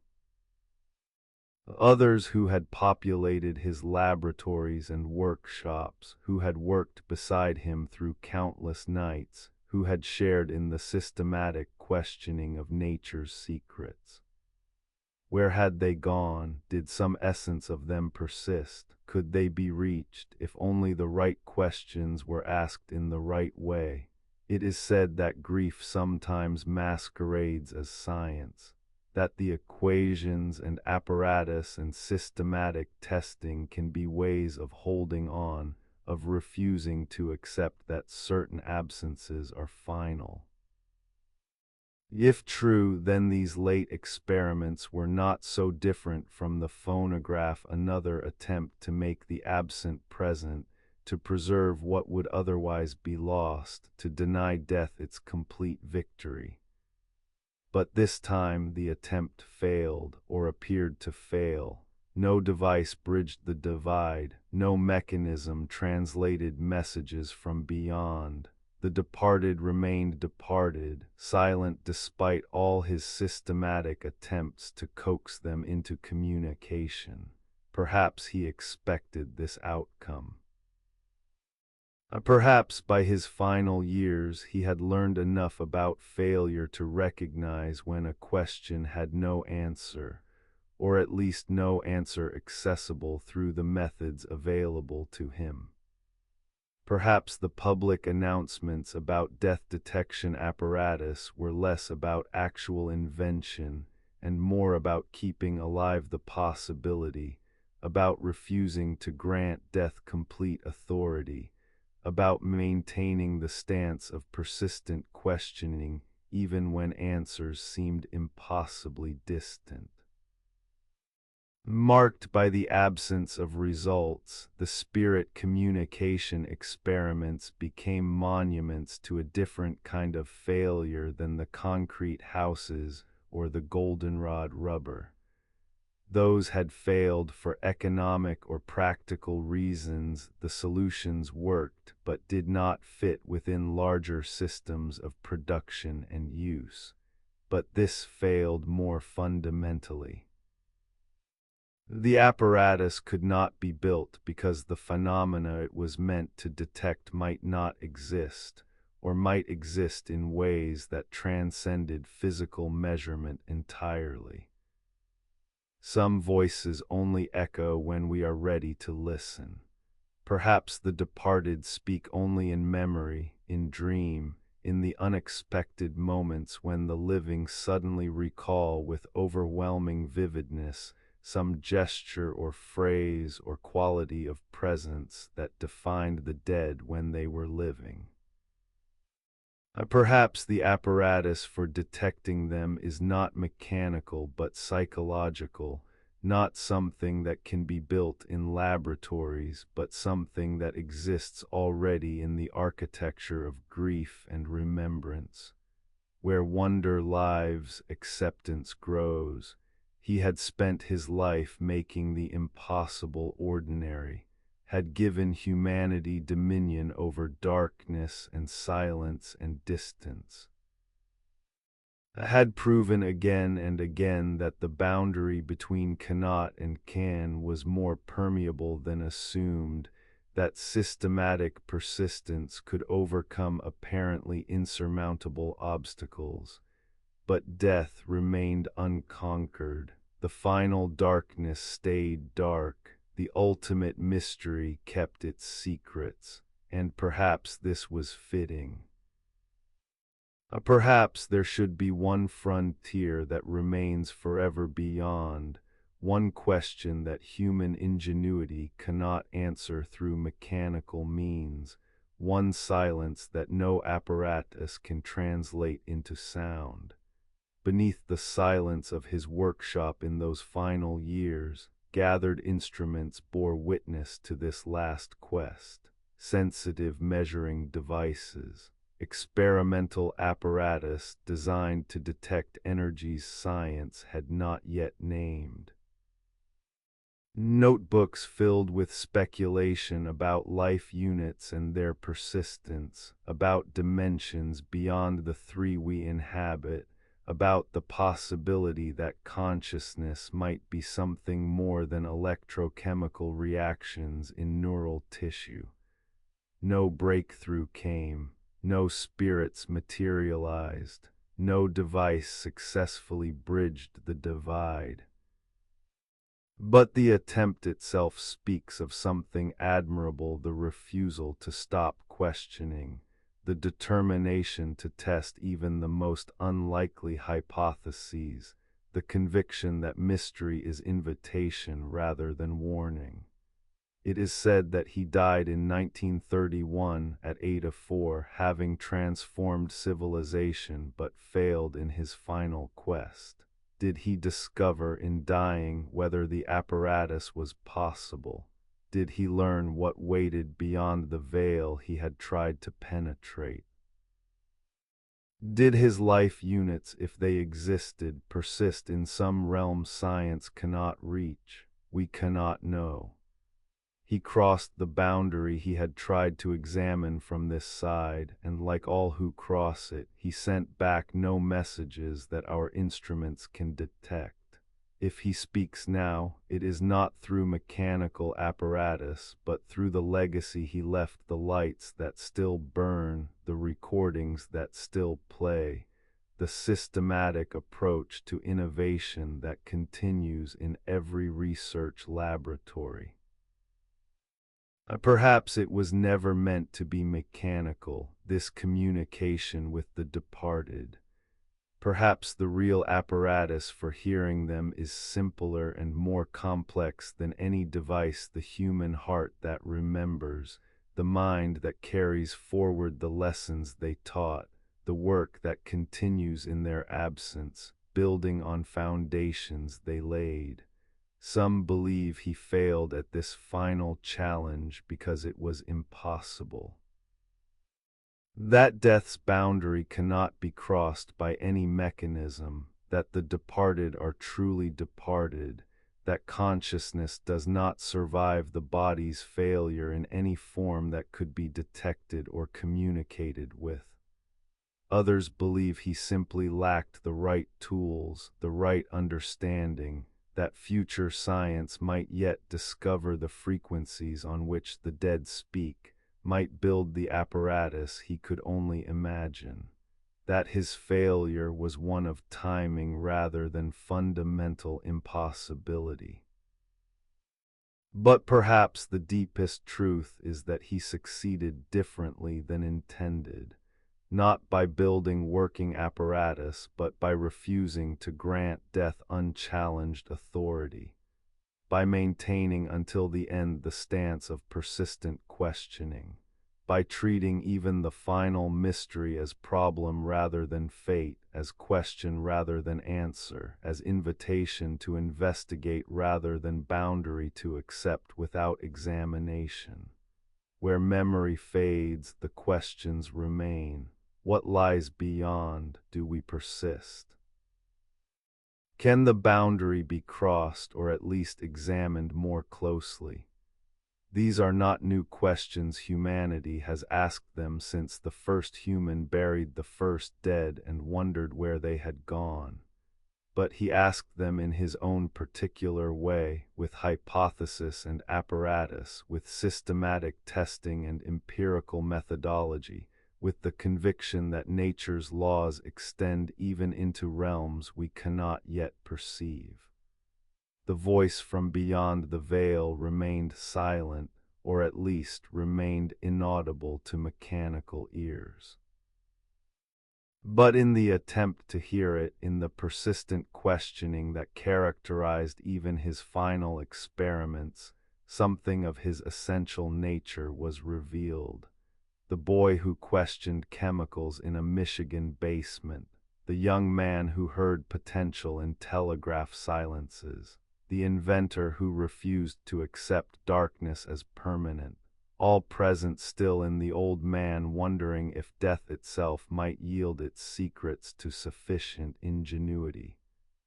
Others who had populated his laboratories and workshops, who had worked beside him through countless nights, who had shared in the systematic questioning of nature's secrets. Where had they gone? Did some essence of them persist? Could they be reached if only the right questions were asked in the right way? It is said that grief sometimes masquerades as science, that the equations and apparatus and systematic testing can be ways of holding on, of refusing to accept that certain absences are final. If true, then these late experiments were not so different from the phonograph, another attempt to make the absent present, to preserve what would otherwise be lost, to deny death its complete victory. But this time the attempt failed, or appeared to fail. No device bridged the divide, no mechanism translated messages from beyond. The departed remained departed, silent despite all his systematic attempts to coax them into communication. Perhaps he expected this outcome. Perhaps by his final years he had learned enough about failure to recognize when a question had no answer, or at least no answer accessible through the methods available to him. Perhaps the public announcements about death detection apparatus were less about actual invention and more about keeping alive the possibility, about refusing to grant death complete authority, about maintaining the stance of persistent questioning even when answers seemed impossibly distant. Marked by the absence of results, the spirit communication experiments became monuments to a different kind of failure than the concrete houses or the goldenrod rubber. Those had failed for economic or practical reasons. The solutions worked but did not fit within larger systems of production and use. But this failed more fundamentally. The apparatus could not be built because the phenomena it was meant to detect might not exist, or might exist in ways that transcended physical measurement entirely. Some voices only echo when we are ready to listen. Perhaps the departed speak only in memory, in dream, in the unexpected moments when the living suddenly recall with overwhelming vividness some gesture or phrase or quality of presence that defined the dead when they were living. Perhaps the apparatus for detecting them is not mechanical but psychological, not something that can be built in laboratories, but something that exists already in the architecture of grief and remembrance. Where wonder lives, acceptance grows. He had spent his life making the impossible ordinary, had given humanity dominion over darkness and silence and distance, had proven again and again that the boundary between cannot and can was more permeable than assumed, that systematic persistence could overcome apparently insurmountable obstacles. But death remained unconquered. The final darkness stayed dark. The ultimate mystery kept its secrets, and perhaps this was fitting. Perhaps there should be one frontier that remains forever beyond, one question that human ingenuity cannot answer through mechanical means, one silence that no apparatus can translate into sound. Beneath the silence of his workshop in those final years, gathered instruments bore witness to this last quest. Sensitive measuring devices, experimental apparatus designed to detect energies science had not yet named. Notebooks filled with speculation about life units and their persistence, about dimensions beyond the three we inhabit, about the possibility that consciousness might be something more than electrochemical reactions in neural tissue. No breakthrough came, no spirits materialized, no device successfully bridged the divide. But the attempt itself speaks of something admirable: the refusal to stop questioning, the determination to test even the most unlikely hypotheses, the conviction that mystery is invitation rather than warning. It is said that he died in 1931 at 84, having transformed civilization but failed in his final quest. Did he discover in dying whether the apparatus was possible? Did he learn what waited beyond the veil he had tried to penetrate? Did his life units, if they existed, persist in some realm science cannot reach? We cannot know. He crossed the boundary he had tried to examine from this side, and like all who cross it, he sent back no messages that our instruments can detect. If he speaks now, it is not through mechanical apparatus, but through the legacy he left: the lights that still burn, the recordings that still play, the systematic approach to innovation that continues in every research laboratory. Perhaps it was never meant to be mechanical, this communication with the departed. Perhaps the real apparatus for hearing them is simpler and more complex than any device: the human heart that remembers, the mind that carries forward the lessons they taught, the work that continues in their absence, building on foundations they laid. Some believe he failed at this final challenge because it was impossible. That death's boundary cannot be crossed by any mechanism, that the departed are truly departed, that consciousness does not survive the body's failure in any form that could be detected or communicated with. Others believe he simply lacked the right tools, the right understanding, that future science might yet discover the frequencies on which the dead speak, might build the apparatus he could only imagine, that his failure was one of timing rather than fundamental impossibility. But perhaps the deepest truth is that he succeeded differently than intended, not by building working apparatus, but by refusing to grant death unchallenged authority, by maintaining until the end the stance of persistent questioning, by treating even the final mystery as problem rather than fate, as question rather than answer, as invitation to investigate rather than boundary to accept without examination. Where memory fades, the questions remain. What lies beyond? Do we persist? Can the boundary be crossed or at least examined more closely? These are not new questions. Humanity has asked them since the first human buried the first dead and wondered where they had gone. But he asked them in his own particular way, with hypothesis and apparatus, with systematic testing and empirical methodology, with the conviction that nature's laws extend even into realms we cannot yet perceive. The voice from beyond the veil remained silent, or at least remained inaudible to mechanical ears. But in the attempt to hear it, in the persistent questioning that characterized even his final experiments, something of his essential nature was revealed. The boy who questioned chemicals in a Michigan basement, the young man who heard potential in telegraph silences, the inventor who refused to accept darkness as permanent, all present still in the old man wondering if death itself might yield its secrets to sufficient ingenuity.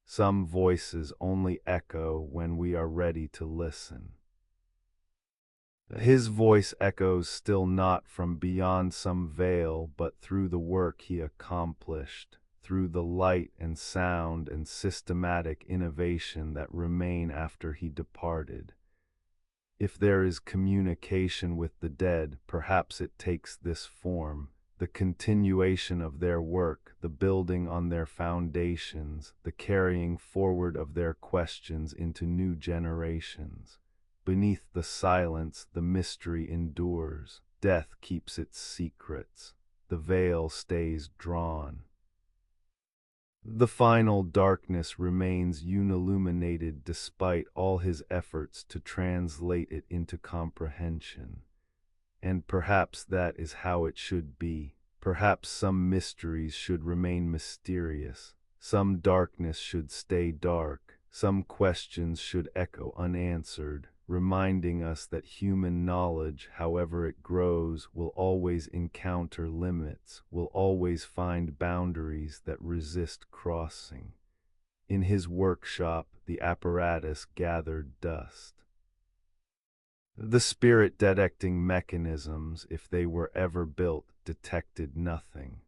Some voices only echo when we are ready to listen. His voice echoes still not from beyond some veil, but through the work he accomplished, through the light and sound and systematic innovation that remain after he departed. If there is communication with the dead, perhaps it takes this form: the continuation of their work, the building on their foundations, the carrying forward of their questions into new generations. Beneath the silence, the mystery endures. Death keeps its secrets. The veil stays drawn. The final darkness remains unilluminated despite all his efforts to translate it into comprehension. And perhaps that is how it should be. Perhaps some mysteries should remain mysterious. Some darkness should stay dark. Some questions should echo unanswered, reminding us that human knowledge, however it grows, will always encounter limits, will always find boundaries that resist crossing. In his workshop, the apparatus gathered dust. The spirit-detecting mechanisms, if they were ever built, detected nothing.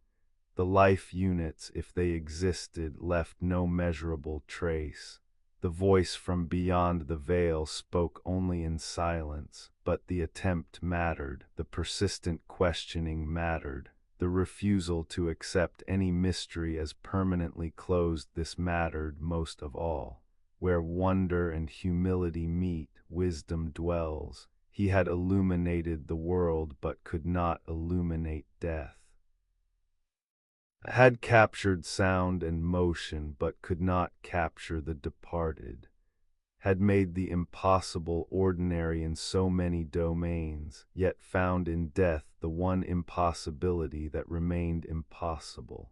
The life units, if they existed, left no measurable trace. The voice from beyond the veil spoke only in silence, but the attempt mattered, the persistent questioning mattered, the refusal to accept any mystery as permanently closed, this mattered most of all. Where wonder and humility meet, wisdom dwells. He had illuminated the world but could not illuminate death. Had captured sound and motion but could not capture the departed, had made the impossible ordinary in so many domains, yet found in death the one impossibility that remained impossible.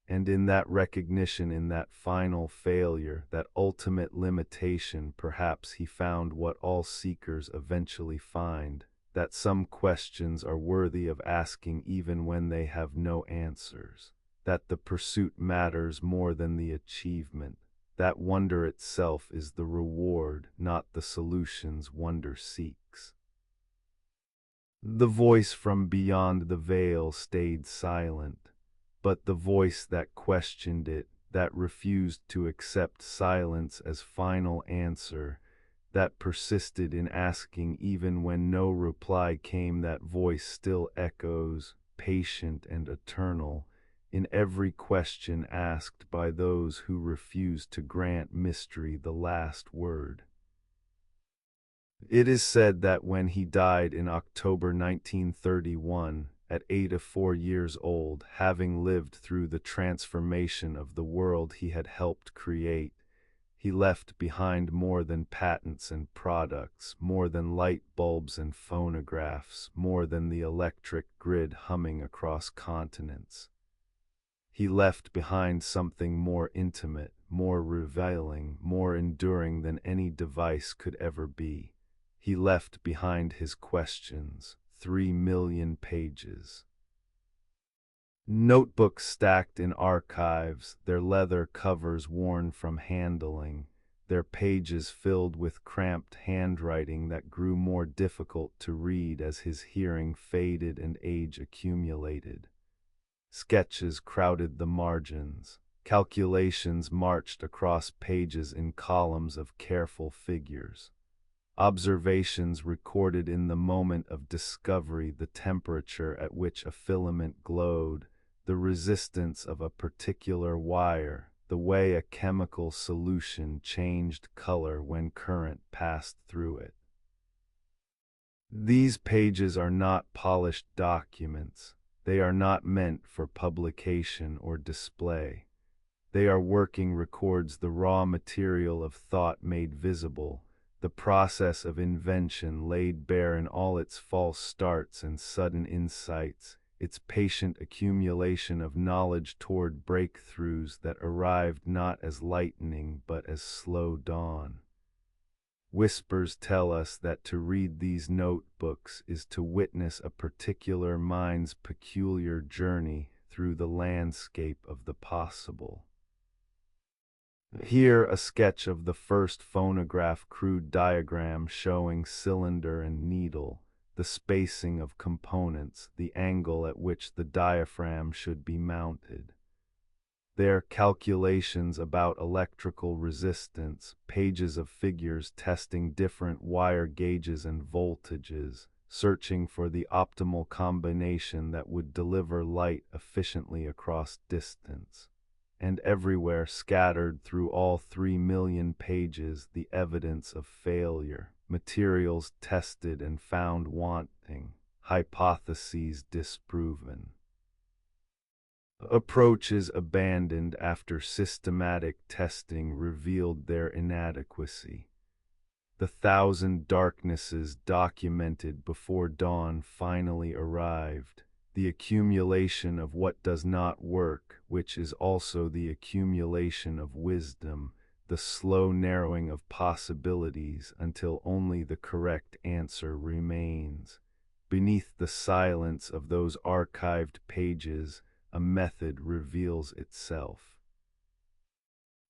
And in that recognition, in that final failure, that ultimate limitation, perhaps he found what all seekers eventually find, that some questions are worthy of asking even when they have no answers, that the pursuit matters more than the achievement, that wonder itself is the reward, not the solutions wonder seeks. The voice from beyond the veil stayed silent, but the voice that questioned it, that refused to accept silence as final answer, that persisted in asking even when no reply came, that voice still echoes, patient and eternal, in every question asked by those who refuse to grant mystery the last word. It is said that when he died in October 1931, at 84 years old, having lived through the transformation of the world he had helped create, he left behind more than patents and products, more than light bulbs and phonographs, more than the electric grid humming across continents. He left behind something more intimate, more revealing, more enduring than any device could ever be. He left behind his questions, 3 million pages. Notebooks stacked in archives, their leather covers worn from handling, their pages filled with cramped handwriting that grew more difficult to read as his hearing faded and age accumulated. Sketches crowded the margins. Calculations marched across pages in columns of careful figures. Observations recorded in the moment of discovery the temperature at which a filament glowed, the resistance of a particular wire, the way a chemical solution changed color when current passed through it. These pages are not polished documents. They are not meant for publication or display. They are working records, the raw material of thought made visible, the process of invention laid bare in all its false starts and sudden insights, its patient accumulation of knowledge toward breakthroughs that arrived not as lightning but as slow dawn. Whispers tell us that to read these notebooks is to witness a particular mind's peculiar journey through the landscape of the possible. Here a sketch of the first phonograph crude diagram showing cylinder and needle, the spacing of components, the angle at which the diaphragm should be mounted. Their calculations about electrical resistance, pages of figures testing different wire gauges and voltages, searching for the optimal combination that would deliver light efficiently across distance. And everywhere scattered through all 3 million pages the evidence of failure, materials tested and found wanting, hypotheses disproven. Approaches abandoned after systematic testing revealed their inadequacy. The 1,000 darknesses documented before dawn finally arrived, the accumulation of what does not work, which is also the accumulation of wisdom, the slow narrowing of possibilities until only the correct answer remains. Beneath the silence of those archived pages, a method reveals itself.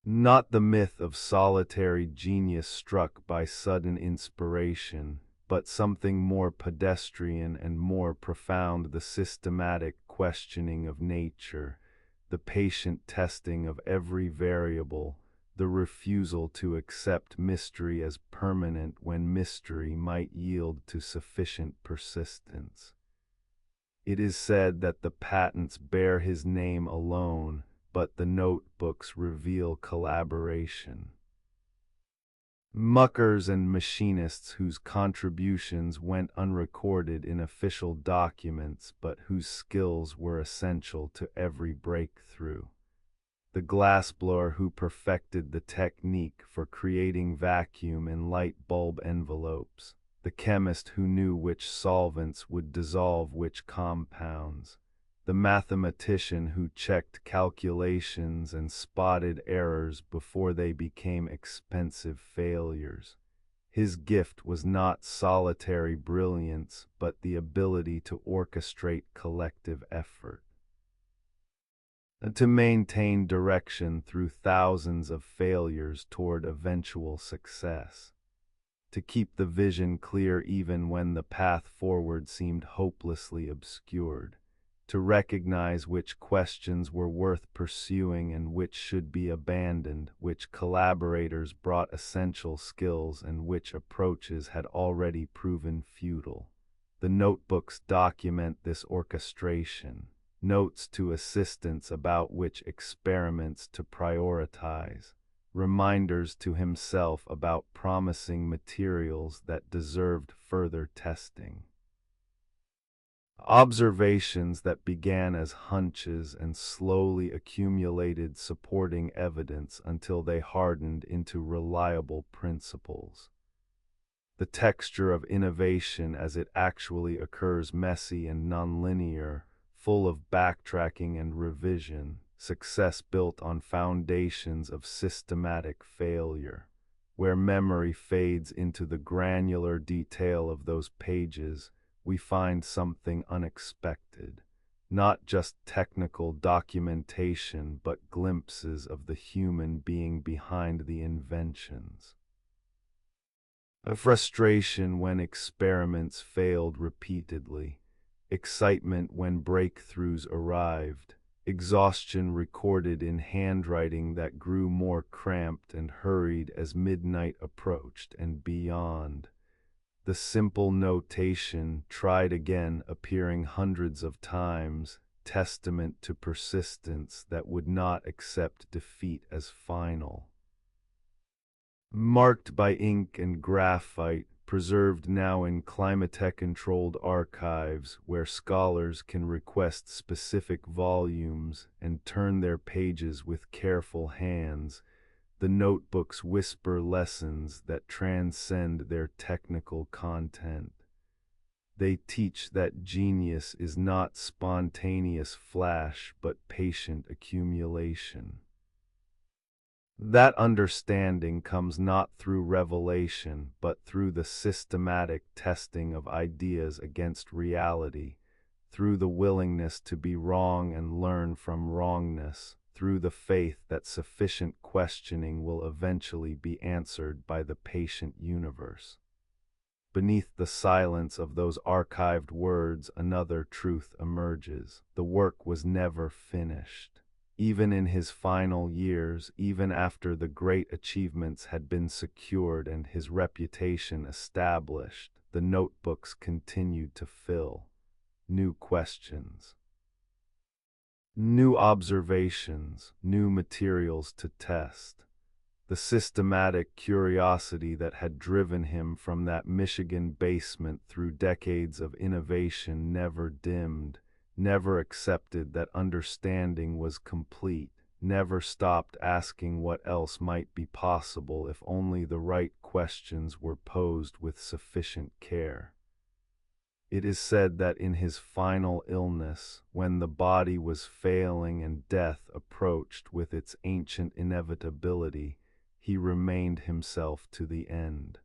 Not the myth of solitary genius struck by sudden inspiration, but something more pedestrian and more profound, the systematic questioning of nature, the patient testing of every variable, the refusal to accept mystery as permanent when mystery might yield to sufficient persistence. It is said that the patents bear his name alone, but the notebooks reveal collaboration. Muckers and machinists whose contributions went unrecorded in official documents but whose skills were essential to every breakthrough. the glassblower who perfected the technique for creating vacuum and light bulb envelopes, the chemist who knew which solvents would dissolve which compounds, the mathematician who checked calculations and spotted errors before they became expensive failures. His gift was not solitary brilliance, but the ability to orchestrate collective effort, and to maintain direction through thousands of failures toward eventual success, to keep the vision clear even when the path forward seemed hopelessly obscured, to recognize which questions were worth pursuing and which should be abandoned, which collaborators brought essential skills and which approaches had already proven futile. The notebooks document this orchestration, notes to assistants about which experiments to prioritize, reminders to himself about promising materials that deserved further testing. Observations that began as hunches and slowly accumulated supporting evidence until they hardened into reliable principles. The texture of innovation as it actually occurs messy and nonlinear, full of backtracking and revision, success built on foundations of systematic failure. Where memory fades into the granular detail of those pages, we find something unexpected. Not just technical documentation, but glimpses of the human being behind the inventions. A frustration when experiments failed repeatedly, excitement when breakthroughs arrived, exhaustion recorded in handwriting that grew more cramped and hurried as midnight approached, and beyond. The simple notation, tried again, appearing hundreds of times, testament to persistence that would not accept defeat as final. Marked by ink and graphite, preserved now in Climatech-controlled archives where scholars can request specific volumes and turn their pages with careful hands, the notebooks whisper lessons that transcend their technical content. They teach that genius is not spontaneous flash but patient accumulation. That understanding comes not through revelation but through the systematic testing of ideas against reality, through the willingness to be wrong and learn from wrongness, through the faith that sufficient questioning will eventually be answered by the patient universe. Beneath the silence of those archived words, another truth emerges. The work was never finished. Even in his final years, even after the great achievements had been secured and his reputation established, the notebooks continued to fill. New questions, new observations, new materials to test. The systematic curiosity that had driven him from that Michigan basement through decades of innovation never dimmed, never accepted that understanding was complete, never stopped asking what else might be possible if only the right questions were posed with sufficient care. It is said that in his final illness, when the body was failing and death approached with its ancient inevitability, he remained himself to the end.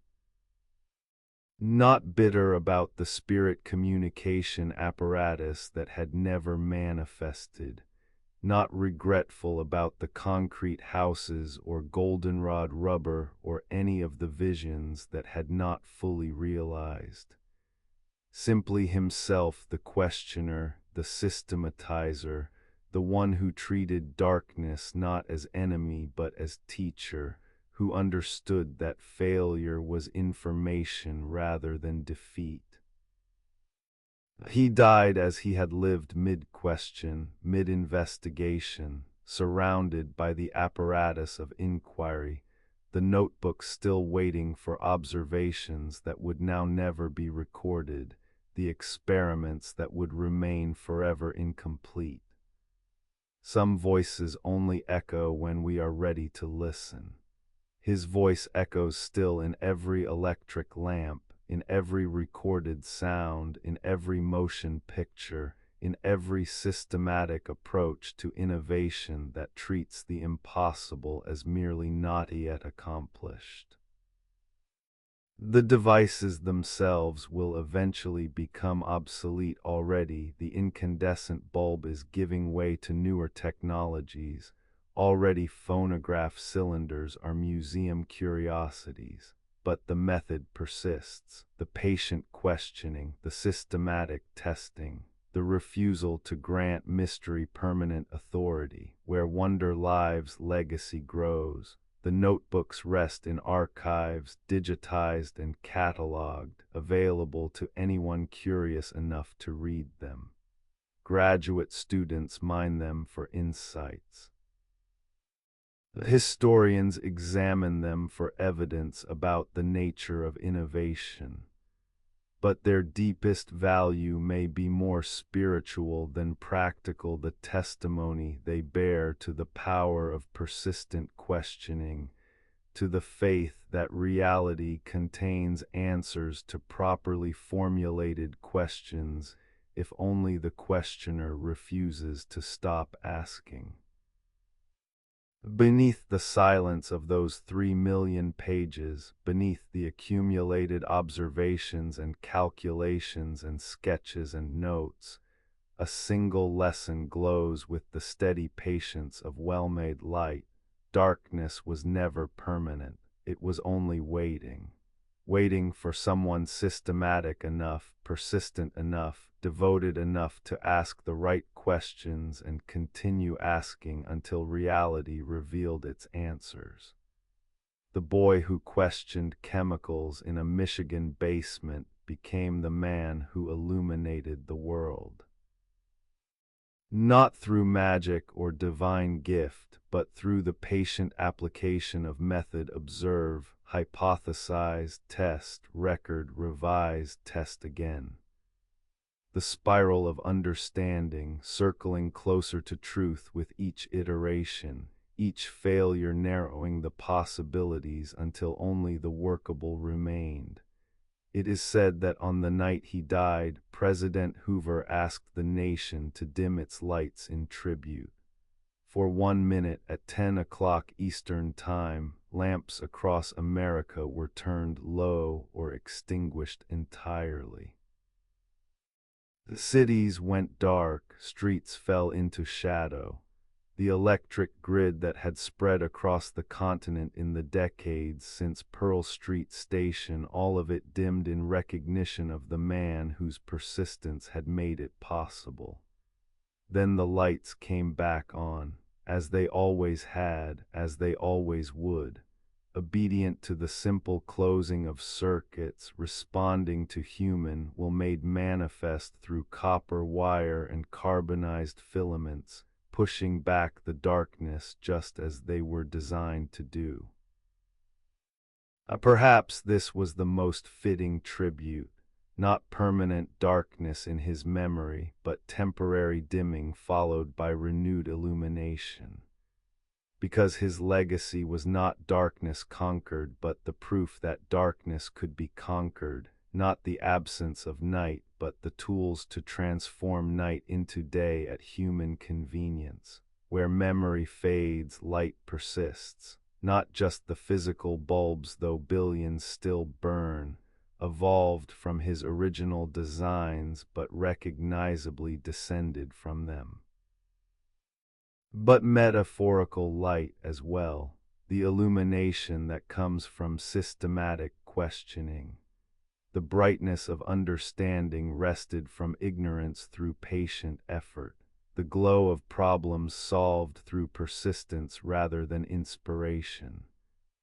Not bitter about the spirit communication apparatus that had never manifested, not regretful about the concrete houses or goldenrod rubber or any of the visions that had not fully realized. Simply himself, the questioner, the systematizer, the one who treated darkness not as enemy but as teacher, who understood that failure was information rather than defeat. He died as he had lived mid-question, mid-investigation, surrounded by the apparatus of inquiry, the notebook still waiting for observations that would now never be recorded, the experiments that would remain forever incomplete. Some voices only echo when we are ready to listen. His voice echoes still in every electric lamp, in every recorded sound, in every motion picture, in every systematic approach to innovation that treats the impossible as merely not yet accomplished. The devices themselves will eventually become obsolete already. The incandescent bulb is giving way to newer technologies. Already phonograph cylinders are museum curiosities. But the method persists. The patient questioning, the systematic testing, the refusal to grant mystery permanent authority. Where wonder lives, legacy grows. The notebooks rest in archives, digitized and cataloged, available to anyone curious enough to read them. Graduate students mine them for insights. Historians examine them for evidence about the nature of innovation. But their deepest value may be more spiritual than practical, the testimony they bear to the power of persistent questioning, to the faith that reality contains answers to properly formulated questions, if only the questioner refuses to stop asking. Beneath the silence of those 3 million pages, beneath the accumulated observations and calculations and sketches and notes, a single lesson glows with the steady patience of well-made light. Darkness was never permanent. It was only waiting. Waiting for someone systematic enough, persistent enough, devoted enough to ask the right questions and continue asking until reality revealed its answers. The boy who questioned chemicals in a Michigan basement became the man who illuminated the world. Not through magic or divine gift, but through the patient application of method: observe, hypothesize, test, record, revise, test again. The spiral of understanding, circling closer to truth with each iteration, each failure narrowing the possibilities until only the workable remained. It is said that on the night he died, President Hoover asked the nation to dim its lights in tribute. For 1 minute at 10 o'clock Eastern Time, lamps across America were turned low or extinguished entirely. The cities went dark, streets fell into shadow. The electric grid that had spread across the continent in the decades since Pearl Street Station, all of it dimmed in recognition of the man whose persistence had made it possible. Then the lights came back on, as they always had, as they always would, obedient to the simple closing of circuits, responding to human will made manifest through copper wire and carbonized filaments, pushing back the darkness just as they were designed to do. Perhaps this was the most fitting tribute, not permanent darkness in his memory, but temporary dimming followed by renewed illumination. Because his legacy was not darkness conquered, but the proof that darkness could be conquered, not the absence of night, but the tools to transform night into day at human convenience. Where memory fades, light persists. Not just the physical bulbs, though billions still burn, evolved from his original designs, but recognizably descended from them. But metaphorical light as well, the illumination that comes from systematic questioning. The brightness of understanding wrested from ignorance through patient effort. The glow of problems solved through persistence rather than inspiration.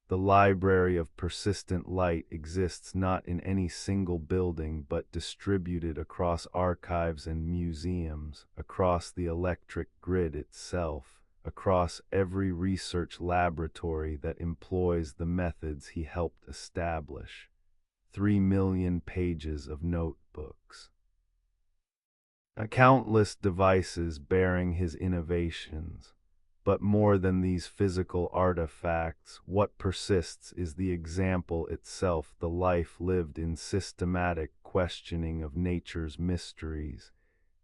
The library of persistent light exists not in any single building but distributed across archives and museums, across the electric grid itself, across every research laboratory that employs the methods he helped establish. 3 million pages of notebooks. Countless devices bearing his innovations. But more than these physical artifacts, what persists is the example itself, the life lived in systematic questioning of nature's mysteries,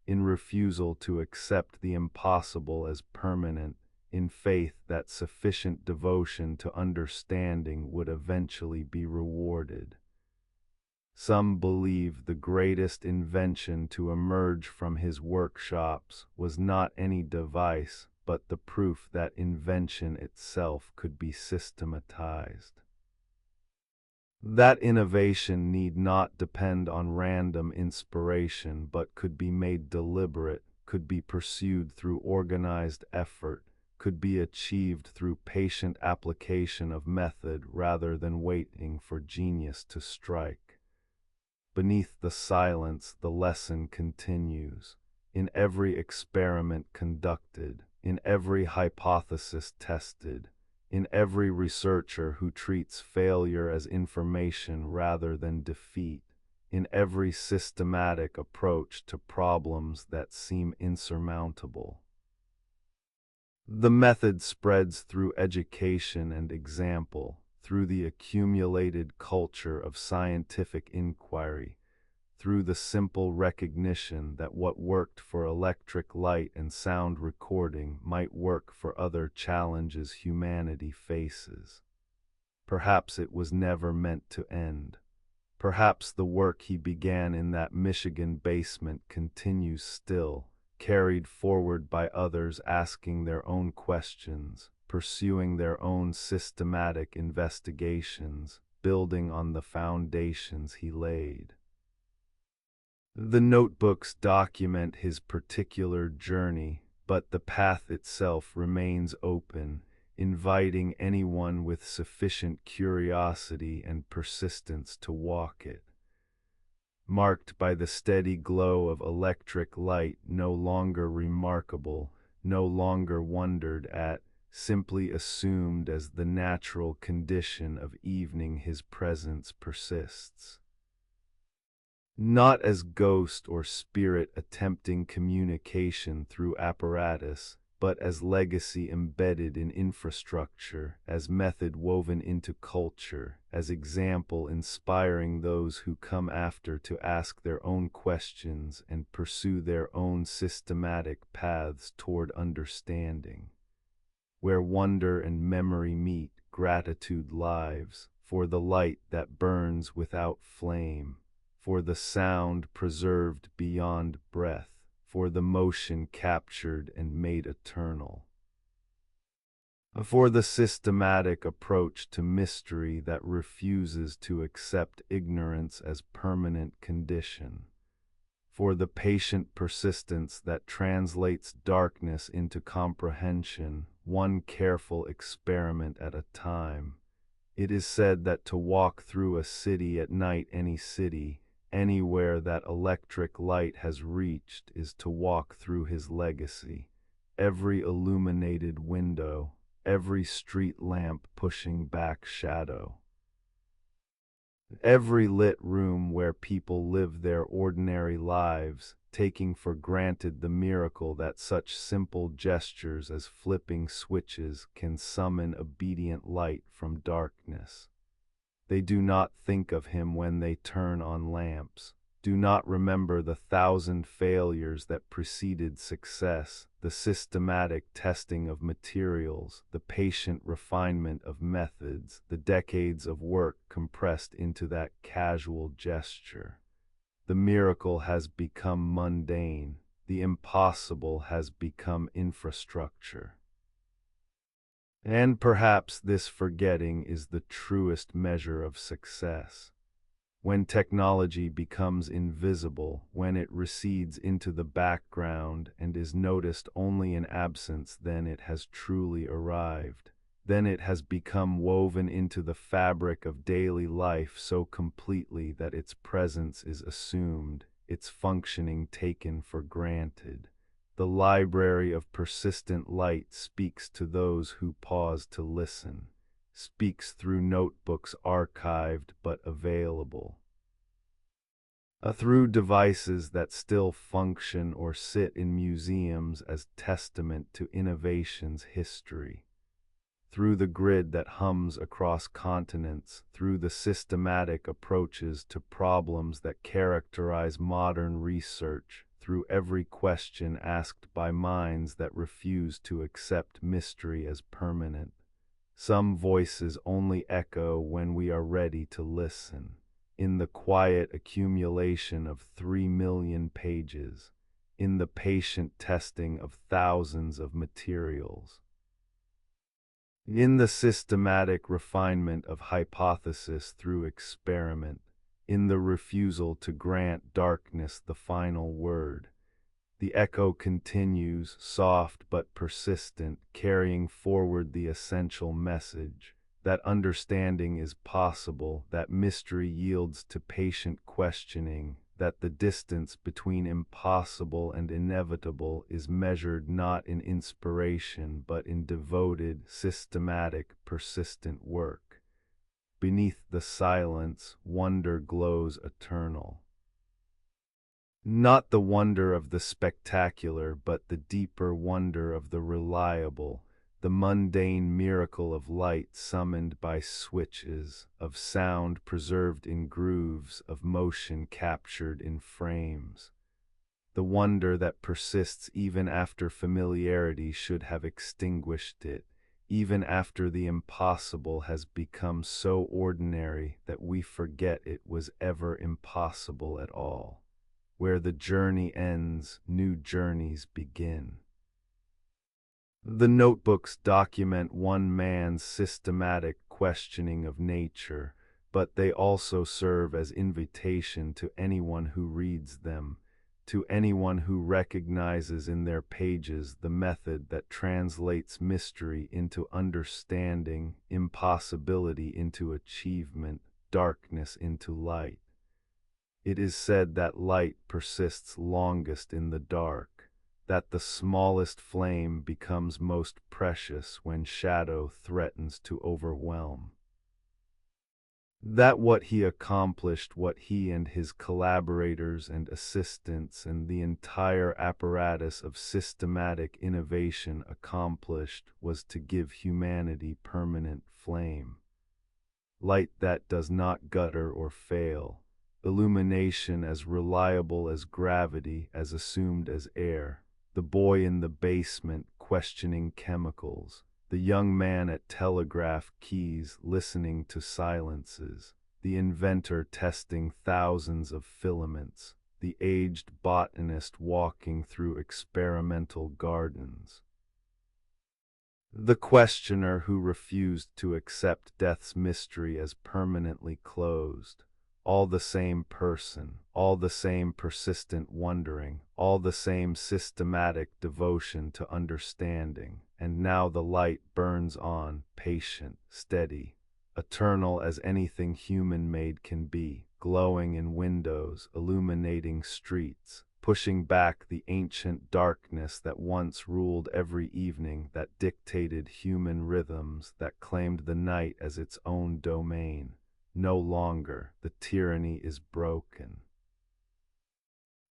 in refusal to accept the impossible as permanent, in faith that sufficient devotion to understanding would eventually be rewarded. Some believe the greatest invention to emerge from his workshops was not any device, but the proof that invention itself could be systematized. That innovation need not depend on random inspiration, but could be made deliberate, could be pursued through organized effort, could be achieved through patient application of method rather than waiting for genius to strike. Beneath the silence, the lesson continues. In every experiment conducted, in every hypothesis tested, in every researcher who treats failure as information rather than defeat, in every systematic approach to problems that seem insurmountable. The method spreads through education and example, through the accumulated culture of scientific inquiry, through the simple recognition that what worked for electric light and sound recording might work for other challenges humanity faces. Perhaps it was never meant to end. Perhaps the work he began in that Michigan basement continues still, carried forward by others asking their own questions, pursuing their own systematic investigations, building on the foundations he laid. The notebooks document his particular journey, but the path itself remains open, inviting anyone with sufficient curiosity and persistence to walk it. Marked by the steady glow of electric light, no longer remarkable, no longer wondered at, simply assumed as the natural condition of evening, his presence persists. Not as ghost or spirit attempting communication through apparatus, but as legacy embedded in infrastructure, as method woven into culture, as example inspiring those who come after to ask their own questions and pursue their own systematic paths toward understanding. Where wonder and memory meet, gratitude lives, for the light that burns without flame, for the sound preserved beyond breath, for the motion captured and made eternal. For the systematic approach to mystery that refuses to accept ignorance as permanent condition. For the patient persistence that translates darkness into comprehension, one careful experiment at a time. It is said that to walk through a city at night, any city, anywhere that electric light has reached, is to walk through his legacy. Every illuminated window, every street lamp pushing back shadow. Every lit room where people live their ordinary lives, taking for granted the miracle that such simple gestures as flipping switches can summon obedient light from darkness. They do not think of him when they turn on lamps, do not remember the 1,000 failures that preceded success, the systematic testing of materials, the patient refinement of methods, the decades of work compressed into that casual gesture. The miracle has become mundane, the impossible has become infrastructure. And perhaps this forgetting is the truest measure of success. When technology becomes invisible, when it recedes into the background and is noticed only in absence, then it has truly arrived. Then it has become woven into the fabric of daily life so completely that its presence is assumed, its functioning taken for granted. The library of persistent light speaks to those who pause to listen, speaks through notebooks archived but available. through devices that still function or sit in museums as testament to innovation's history, through the grid that hums across continents, through the systematic approaches to problems that characterize modern research, through every question asked by minds that refuse to accept mystery as permanent. Some voices only echo when we are ready to listen. In the quiet accumulation of 3 million pages, in the patient testing of thousands of materials, in the systematic refinement of hypothesis through experiment, in the refusal to grant darkness the final word, the echo continues, soft but persistent, carrying forward the essential message that understanding is possible, that mystery yields to patient questioning, that the distance between impossible and inevitable is measured not in inspiration but in devoted, systematic, persistent work. Beneath the silence, wonder glows eternal. Not the wonder of the spectacular, but the deeper wonder of the reliable, the mundane miracle of light summoned by switches, of sound preserved in grooves, of motion captured in frames. The wonder that persists even after familiarity should have extinguished it, even after the impossible has become so ordinary that we forget it was ever impossible at all. Where the journey ends, new journeys begin. The notebooks document one man's systematic questioning of nature, but they also serve as invitation to anyone who reads them, to anyone who recognizes in their pages the method that translates mystery into understanding, impossibility into achievement, darkness into light. It is said that light persists longest in the dark, that the smallest flame becomes most precious when shadow threatens to overwhelm. That what he accomplished, what he and his collaborators and assistants and the entire apparatus of systematic innovation accomplished was to give humanity permanent flame. Light that does not gutter or fail, illumination as reliable as gravity, as assumed as air, the boy in the basement questioning chemicals, the young man at telegraph keys listening to silences, the inventor testing thousands of filaments, the aged botanist walking through experimental gardens, the questioner who refused to accept death's mystery as permanently closed. All the same person, all the same persistent wondering, all the same systematic devotion to understanding. And now the light burns on, patient, steady, eternal as anything human-made can be, glowing in windows, illuminating streets, pushing back the ancient darkness that once ruled every evening, that dictated human rhythms, that claimed the night as its own domain. No longer, the tyranny is broken.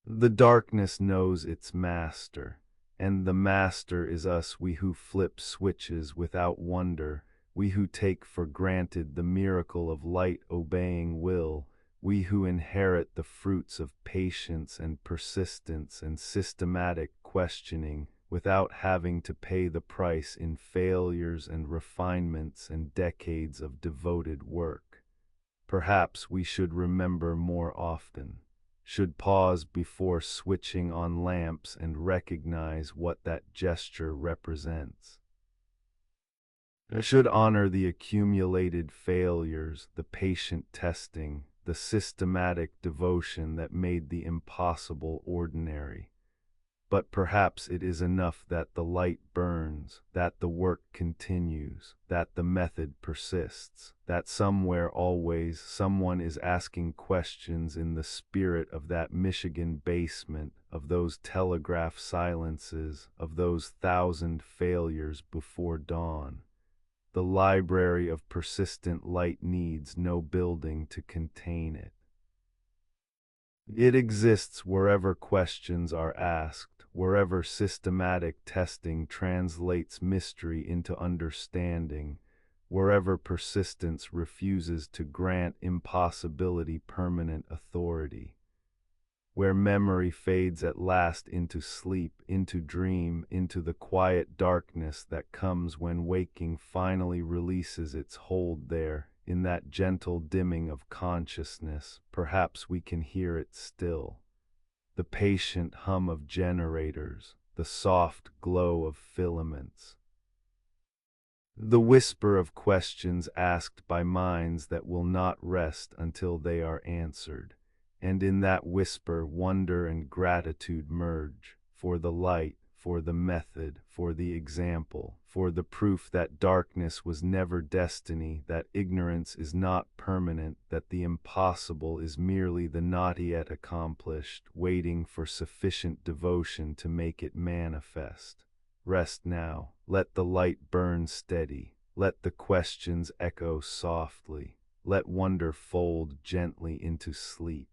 The darkness knows its master, and the master is us, we who flip switches without wonder, we who take for granted the miracle of light obeying will, we who inherit the fruits of patience and persistence and systematic questioning without having to pay the price in failures and refinements and decades of devoted work. Perhaps we should remember more often, should pause before switching on lamps and recognize what that gesture represents. Should honor the accumulated failures, the patient testing, the systematic devotion that made the impossible ordinary. But perhaps it is enough that the light burns, that the work continues, that the method persists, that somewhere always someone is asking questions in the spirit of that Michigan basement, of those telegraph silences, of those 1,000 failures before dawn. The library of persistent light needs no building to contain it. It exists wherever questions are asked, wherever systematic testing translates mystery into understanding, wherever persistence refuses to grant impossibility permanent authority, where memory fades at last into sleep, into dream, into the quiet darkness that comes when waking finally releases its hold there. In that gentle dimming of consciousness, perhaps we can hear it still. The patient hum of generators, the soft glow of filaments, the whisper of questions asked by minds that will not rest until they are answered. And in that whisper, wonder and gratitude merge, for the light, for the method, for the example, for the proof that darkness was never destiny, that ignorance is not permanent, that the impossible is merely the not yet accomplished, waiting for sufficient devotion to make it manifest. Rest now, let the light burn steady, let the questions echo softly, let wonder fold gently into sleep.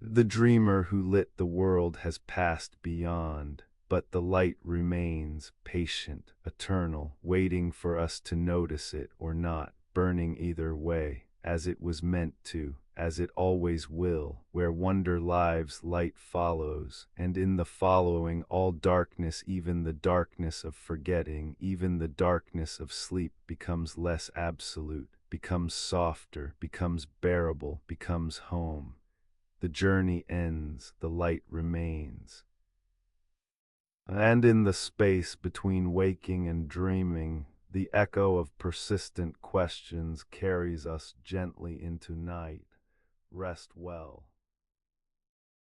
The dreamer who lit the world has passed beyond, but the light remains, patient, eternal, waiting for us to notice it or not, burning either way, as it was meant to, as it always will. Where wonder lives, light follows, and in the following all darkness, even the darkness of forgetting, even the darkness of sleep, becomes less absolute, becomes softer, becomes bearable, becomes home. The journey ends, the light remains. And in the space between waking and dreaming, the echo of persistent questions carries us gently into night. Rest well.